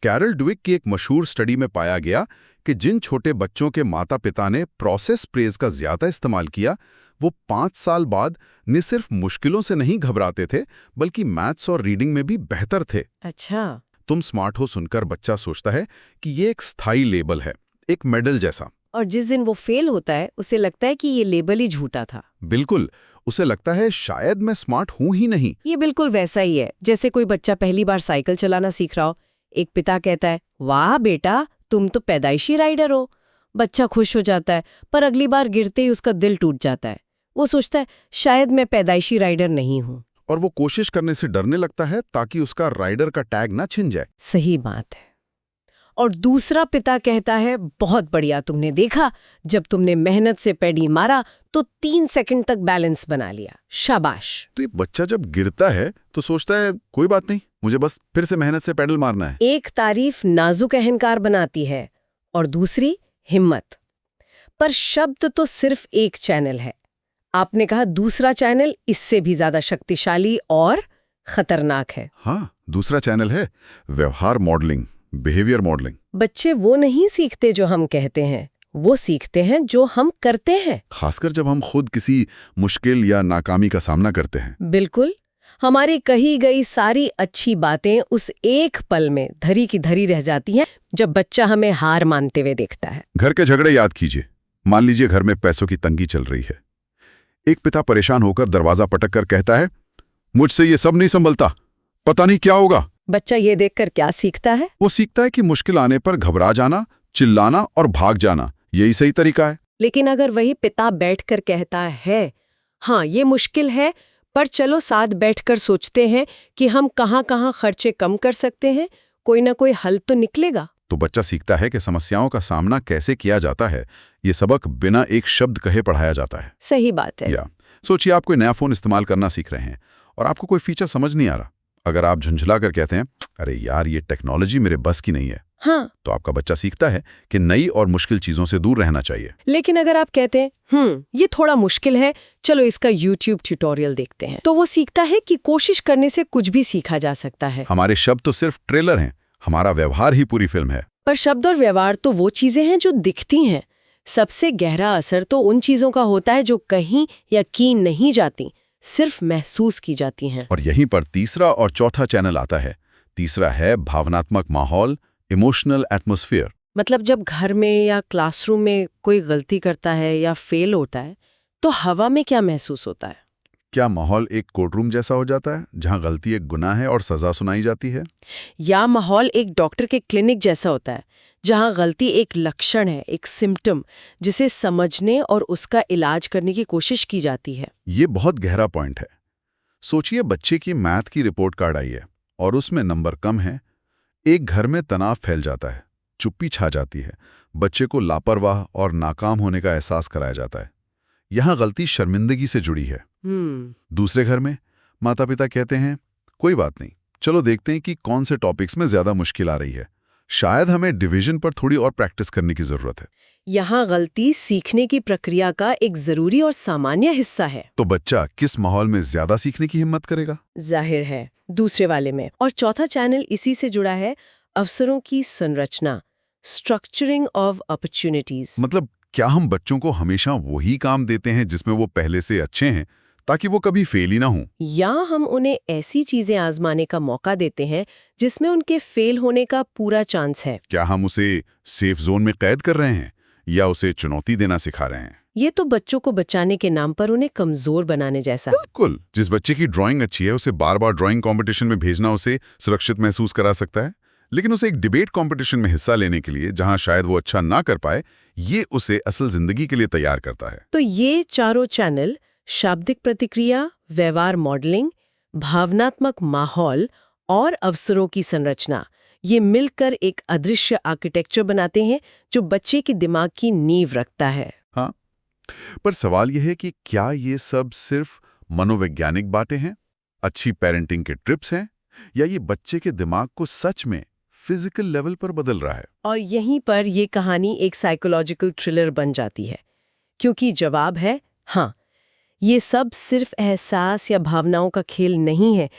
कैरल ड्विक की एक मशहूर स्टडी में पाया गया कि जिन छोटे बच्चों के माता पिता ने प्रोसेस प्रेज का ज्यादा इस्तेमाल किया, वो 5 साल बाद न सिर्फ मुश्किलों से नहीं घबराते थे, बल्कि मैथ्स और रीडिंग में भी बेहतर थे। अच्छा। तुम स्मार्ट हो सुनकर बच्चा सोचता है कि ये एक स्थायी लेबल है, एक मेडल जैसा। और जिस दिन वो फेल होता है उसे लगता है कि ये लेबल ही झूठा था। बिल्कुल, उसे लगता है शायद मैं स्मार्ट हूं ही नहीं। ये बिल्कुल वैसा ही है जैसे कोई बच्चा पहली बार साइकिल चलाना सीख रहा हो। एक पिता कहता है, वाह बेटा, तुम तो पैदाइशी राइडर हो। बच्चा खुश हो जाता है, पर अगली बार गिरते ही उसका दिल टूट जाता है। वो सोचता है शायद मैं पैदाइशी राइडर नहीं हूँ, और वो कोशिश करने से डरने लगता है ताकि उसका राइडर का टैग ना छिन जाए। सही बात है। और दूसरा पिता कहता है, बहुत बढ़िया, तुमने देखा, जब तुमने मेहनत से पैडी मारा तो 3 सेकंड तक बैलेंस बना लिया, शाबाश। तो ये बच्चा जब गिरता है तो सोचता है कोई बात नहीं, मुझे बस फिर से मेहनत से पैडल मारना है। एक तारीफ नाजुक अहंकार बनाती है और दूसरी हिम्मत। पर शब्द तो सिर्फ एक चैनल है। आपने कहा दूसरा चैनल इससे भी ज्यादा शक्तिशाली और खतरनाक है। हाँ, दूसरा चैनल है व्यवहार मॉडलिंग, बिहेवियर मॉडलिंग। बच्चे वो नहीं सीखते जो हम कहते हैं, वो सीखते हैं जो हम करते हैं। खासकर जब हम खुद किसी मुश्किल या नाकामी का सामना करते हैं। बिल्कुल, हमारी कही गई सारी अच्छी बातें उस एक पल में धरी की धरी रह जाती हैं जब बच्चा हमें हार मानते हुए देखता है। घर के झगड़े याद कीजिए। मान लीजिए घर में पैसों की तंगी चल रही है। एक पिता परेशान होकर दरवाजा पटक कर कहता है, मुझसे ये सब नहीं संभलता, पता नहीं क्या होगा। बच्चा ये देखकर क्या सीखता है? वो सीखता है कि मुश्किल आने पर घबरा जाना, चिल्लाना और भाग जाना यही सही तरीका है। लेकिन अगर वही पिता बैठकर कहता है, हाँ ये मुश्किल है, पर चलो साथ बैठकर सोचते हैं कि हम कहाँ-कहाँ खर्चे कम कर सकते हैं, कोई ना कोई हल तो निकलेगा। तो बच्चा सीखता है कि समस्याओं का सामना कैसे किया जाता है। ये सबक बिना एक शब्द कहे पढ़ाया जाता है। सही बात है। या सोचिए आप कोई नया फोन इस्तेमाल करना सीख रहे हैं और आपको कोई फीचर समझ नहीं आ रहा। अगर आप झुंझला कर कहते हैं, अरे यार ये टेक्नोलॉजी मेरे बस की नहीं है, हाँ, तो आपका बच्चा सीखता है कि नई और मुश्किल चीजों से दूर रहना चाहिए। लेकिन अगर आप कहते हैं, ये थोड़ा मुश्किल है, चलो इसका YouTube ट्यूटोरियल देखते हैं, तो वो सीखता है कि कोशिश करने से कुछ भी सीखा जा सकता है। हमारे शब्द तो सिर्फ ट्रेलर हैं, हमारा व्यवहार ही पूरी फिल्म है। पर शब्द और व्यवहार तो वो चीजें हैं जो दिखती हैं। सबसे गहरा असर तो उन चीजों का होता है जो कहीं या की नहीं जाती, सिर्फ महसूस की जाती हैं। और यहीं पर तीसरा और चौथा चैनल आता है। तीसरा है भावनात्मक माहौल, इमोशनल एटमॉस्फेयर। मतलब जब घर में या क्लासरूम में कोई गलती करता है या फेल होता है तो हवा में क्या महसूस होता है? क्या माहौल एक कोर्टरूम जैसा हो जाता है जहां गलती एक गुनाह है और सजा सुनाई जाती है? या माहौल एक डॉक्टर के क्लिनिक जैसा होता है जहां गलती एक लक्षण है, एक सिम्टम, जिसे समझने और उसका इलाज करने की कोशिश की जाती है? ये बहुत गहरा पॉइंट है। सोचिए बच्चे की मैथ की रिपोर्ट कार्ड आई है और उसमें नंबर कम है। एक घर में तनाव फैल जाता है, चुप्पी छा जाती है, बच्चे को लापरवाह और नाकाम होने का एहसास कराया जाता है। यहां गलती शर्मिंदगी से जुड़ी है। दूसरे घर में माता पिता कहते हैं, कोई बात नहीं, चलो देखते हैं कि कौन से टॉपिक्स में ज्यादा मुश्किल आ रही है। शायद हमें डिवीजन पर थोड़ी और प्रैक्टिस करने की जरूरत है। यहाँ गलती सीखने की प्रक्रिया का एक जरूरी और सामान्य हिस्सा है। तो बच्चा किस माहौल में ज्यादा सीखने की हिम्मत करेगा? जाहिर है दूसरे वाले में। और चौथा चैनल इसी से जुड़ा है, अवसरों की संरचना, स्ट्रक्चरिंग ऑफ अपॉर्चुनिटीज। मतलब क्या हम बच्चों को हमेशा वही काम देते हैं जिसमें वो पहले से अच्छे हैं, ताकि वो कभी फेल ही ना हो? या हम उन्हें ऐसी चीजें आजमाने का मौका देते हैं जिसमें उनके फेल होने का पूरा चांस है? क्या हम उसे सेफ जोन में कैद कर रहे हैं या उसे चुनौती देना सिखा रहे हैं? ये तो बच्चों को बचाने के नाम पर उन्हें कमजोर बनाने जैसा। बिल्कुल। जिस बच्चे की ड्राइंग अच्छी है उसे बार बार ड्राइंग कंपटीशन में भेजना उसे सुरक्षित महसूस करा सकता है, लेकिन उसे एक डिबेट कंपटीशन में हिस्सा लेने के लिए जहां शायद वो अच्छा ना कर पाए, ये उसे असल जिंदगी के लिए तैयार करता है। तो ये चारों चैनल, शाब्दिक प्रतिक्रिया, व्यवहार मॉडलिंग, भावनात्मक माहौल और अवसरों की संरचना, ये मिलकर एक अदृश्य आर्किटेक्चर बनाते हैं जो बच्चे के दिमाग की नींव रखता है। हाँ, पर सवाल यह है कि क्या ये सब सिर्फ मनोवैज्ञानिक बातें हैं, अच्छी पेरेंटिंग के ट्रिप्स हैं, या ये बच्चे के दिमाग को सच में फिजिकल लेवल पर बदल रहा है? और यहीं पर ये कहानी एक साइकोलॉजिकल थ्रिलर बन जाती है, क्योंकि जवाब है हाँ। ये सब सिर्फ एहसास या भावनाओं का खेल नहीं है,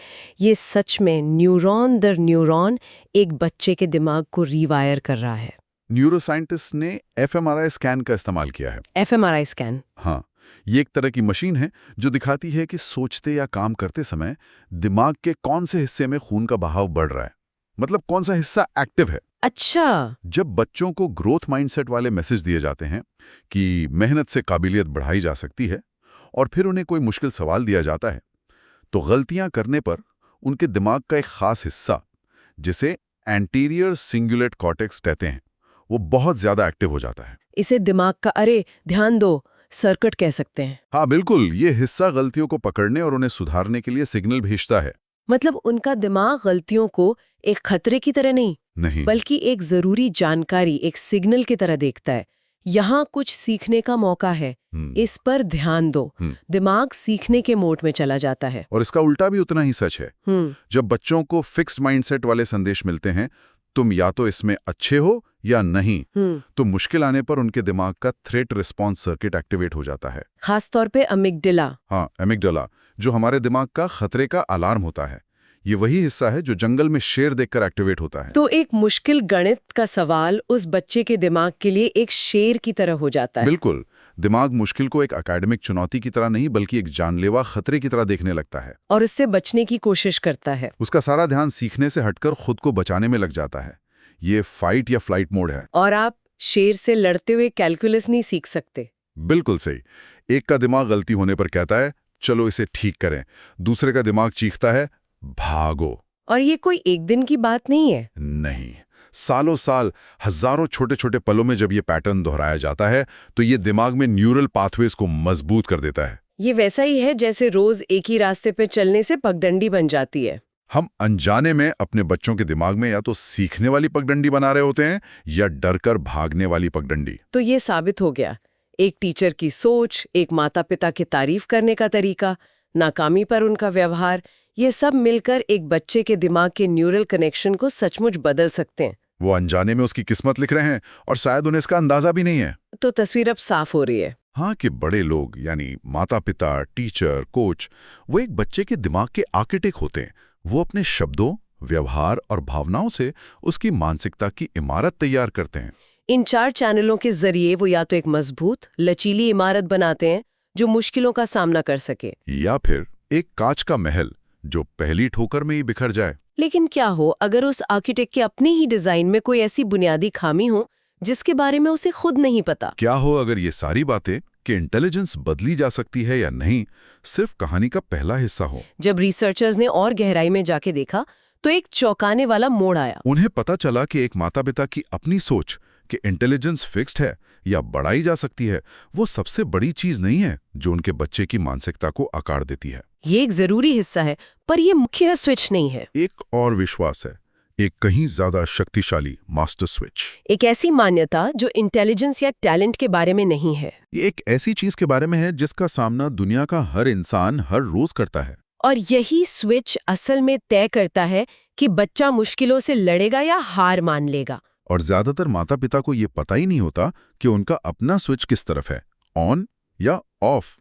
ये सच में न्यूरॉन दर न्यूरॉन एक बच्चे के दिमाग को रीवायर कर रहा है। न्यूरोसाइंटिस्ट ने fMRI स्कैन का इस्तेमाल किया है। fMRI scan? हाँ, ये एक तरह की मशीन है जो दिखाती है कि सोचते या काम करते समय दिमाग के कौन से हिस्से में खून का बहाव बढ़ रहा है, मतलब कौन सा हिस्सा एक्टिव है। अच्छा। जब बच्चों को ग्रोथ माइंडसेट वाले मैसेज दिए जाते हैं कि मेहनत से काबिलियत बढ़ाई जा सकती है, और फिर उन्हें कोई मुश्किल सवाल दिया जाता है, तो गलतियां करने पर उनके दिमाग का एक खास हिस्सा, जिसे एंटीरियर सिंगुलेट कॉर्टेक्स कहते हैं, वो बहुत ज्यादा एक्टिव हो जाता है। इसे दिमाग का अरे ध्यान दो सर्किट कह सकते हैं। हाँ बिल्कुल, ये हिस्सा गलतियों को पकड़ने और उन्हें सुधारने के लिए सिग्नल भेजता है। मतलब उनका दिमाग गलतियों को एक खतरे की तरह नहीं, बल्कि एक जरूरी जानकारी, एक सिग्नल की तरह देखता है। यहाँ कुछ सीखने का मौका है, इस पर ध्यान दो। दिमाग सीखने के मोड में चला जाता है। और इसका उल्टा भी उतना ही सच है। जब बच्चों को फिक्स्ड माइंडसेट वाले संदेश मिलते हैं, तुम या तो इसमें अच्छे हो या नहीं, तो मुश्किल आने पर उनके दिमाग का थ्रेट रिस्पॉन्स सर्किट एक्टिवेट हो जाता है। खास तौर पे अमिगडाला। हाँ, अमिगडाला, जो हमारे दिमाग का खतरे का अलार्म होता है। ये वही हिस्सा है जो जंगल में शेर देखकर एक्टिवेट होता है। तो एक मुश्किल गणित का सवाल उस बच्चे के दिमाग के लिए एक शेर की तरह हो जाता है। बिल्कुल, दिमाग मुश्किल को एक एकेडमिक चुनौती की तरह नहीं, बल्कि एक जानलेवा खतरे की तरह देखने लगता है और उससे बचने की कोशिश करता है। उसका सारा ध्यान सीखने से हटकर खुद को बचाने में लग जाता है। ये फाइट या फ्लाइट मोड है। और आप शेर से लड़ते हुए कैलकुलस नहीं सीख सकते। बिल्कुल सही। एक का दिमाग गलती होने पर कहता है चलो इसे ठीक करें, दूसरे का दिमाग चीखता है भागो। और ये कोई एक दिन की बात नहीं है। नहीं, सालों साल, हजारों छोटे छोटे पलों में जब ये पैटर्न दोहराया जाता है, तो ये दिमाग में न्यूरल पाथवेज को मजबूत कर देता है। ये वैसा ही है जैसे रोज एक ही रास्ते पे चलने से पगडंडी बन जाती है। हम अनजाने में अपने बच्चों के दिमाग में या तो सीखने वाली पगडंडी बना रहे होते हैं या डरकर भागने वाली पगडंडी। तो ये साबित हो गया, एक टीचर की सोच, एक माता पिता की तारीफ करने का तरीका, नाकामी पर उनका व्यवहार, ये सब मिलकर एक बच्चे के दिमाग के न्यूरल कनेक्शन को सचमुच बदल सकते हैं। वो अनजाने में उसकी किस्मत लिख रहे हैं और शायद उन्हें इसका अंदाजा भी नहीं है। तो तस्वीर अब साफ हो रही है। हाँ, कि बड़े लोग यानी माता पिता, टीचर, कोच, वो एक बच्चे के दिमाग के आर्किटेक्ट होते हैं। वो अपने शब्दों, व्यवहार और भावनाओं से उसकी मानसिकता की इमारत तैयार करते हैं। इन 4 चैनलों के जरिए वो या तो एक मजबूत, लचीली इमारत बनाते हैं जो मुश्किलों का सामना कर सके, या फिर एक कांच का महल जो पहली ठोकर में ही बिखर जाए। लेकिन क्या हो अगर उस आर्किटेक्ट के अपने ही डिजाइन में कोई ऐसी बुनियादी खामी हो जिसके बारे में उसे खुद नहीं पता? क्या हो अगर ये सारी बातें कि इंटेलिजेंस बदली जा सकती है या नहीं, सिर्फ कहानी का पहला हिस्सा हो? जब रिसर्चर्स ने और गहराई में जाके देखा तो एक चौंकाने वाला मोड़ आया। उन्हें पता चला कि एक माता पिता की अपनी सोच कि इंटेलिजेंस फिक्स्ड है या बढ़ाई जा सकती है, वो सबसे बड़ी चीज नहीं है जो उनके बच्चे की मानसिकता को आकार देती है। ये एक जरूरी हिस्सा है, पर ये मुख्य स्विच नहीं है। एक और विश्वास है, एक कहीं ज्यादा शक्तिशाली मास्टर स्विच। एक ऐसी मान्यता जो इंटेलिजेंस या टैलेंट के बारे में नहीं है। ये एक ऐसी चीज के बारे में है जिसका सामना दुनिया का हर इंसान हर रोज करता है। और यही स्विच असल में तय करता है कि बच्चा मुश्किलों से लड़ेगा या हार मान लेगा। और ज्यादातर माता पिता को ये पता ही नहीं होता कि उनका अपना स्विच किस तरफ है, ऑन या ऑफ।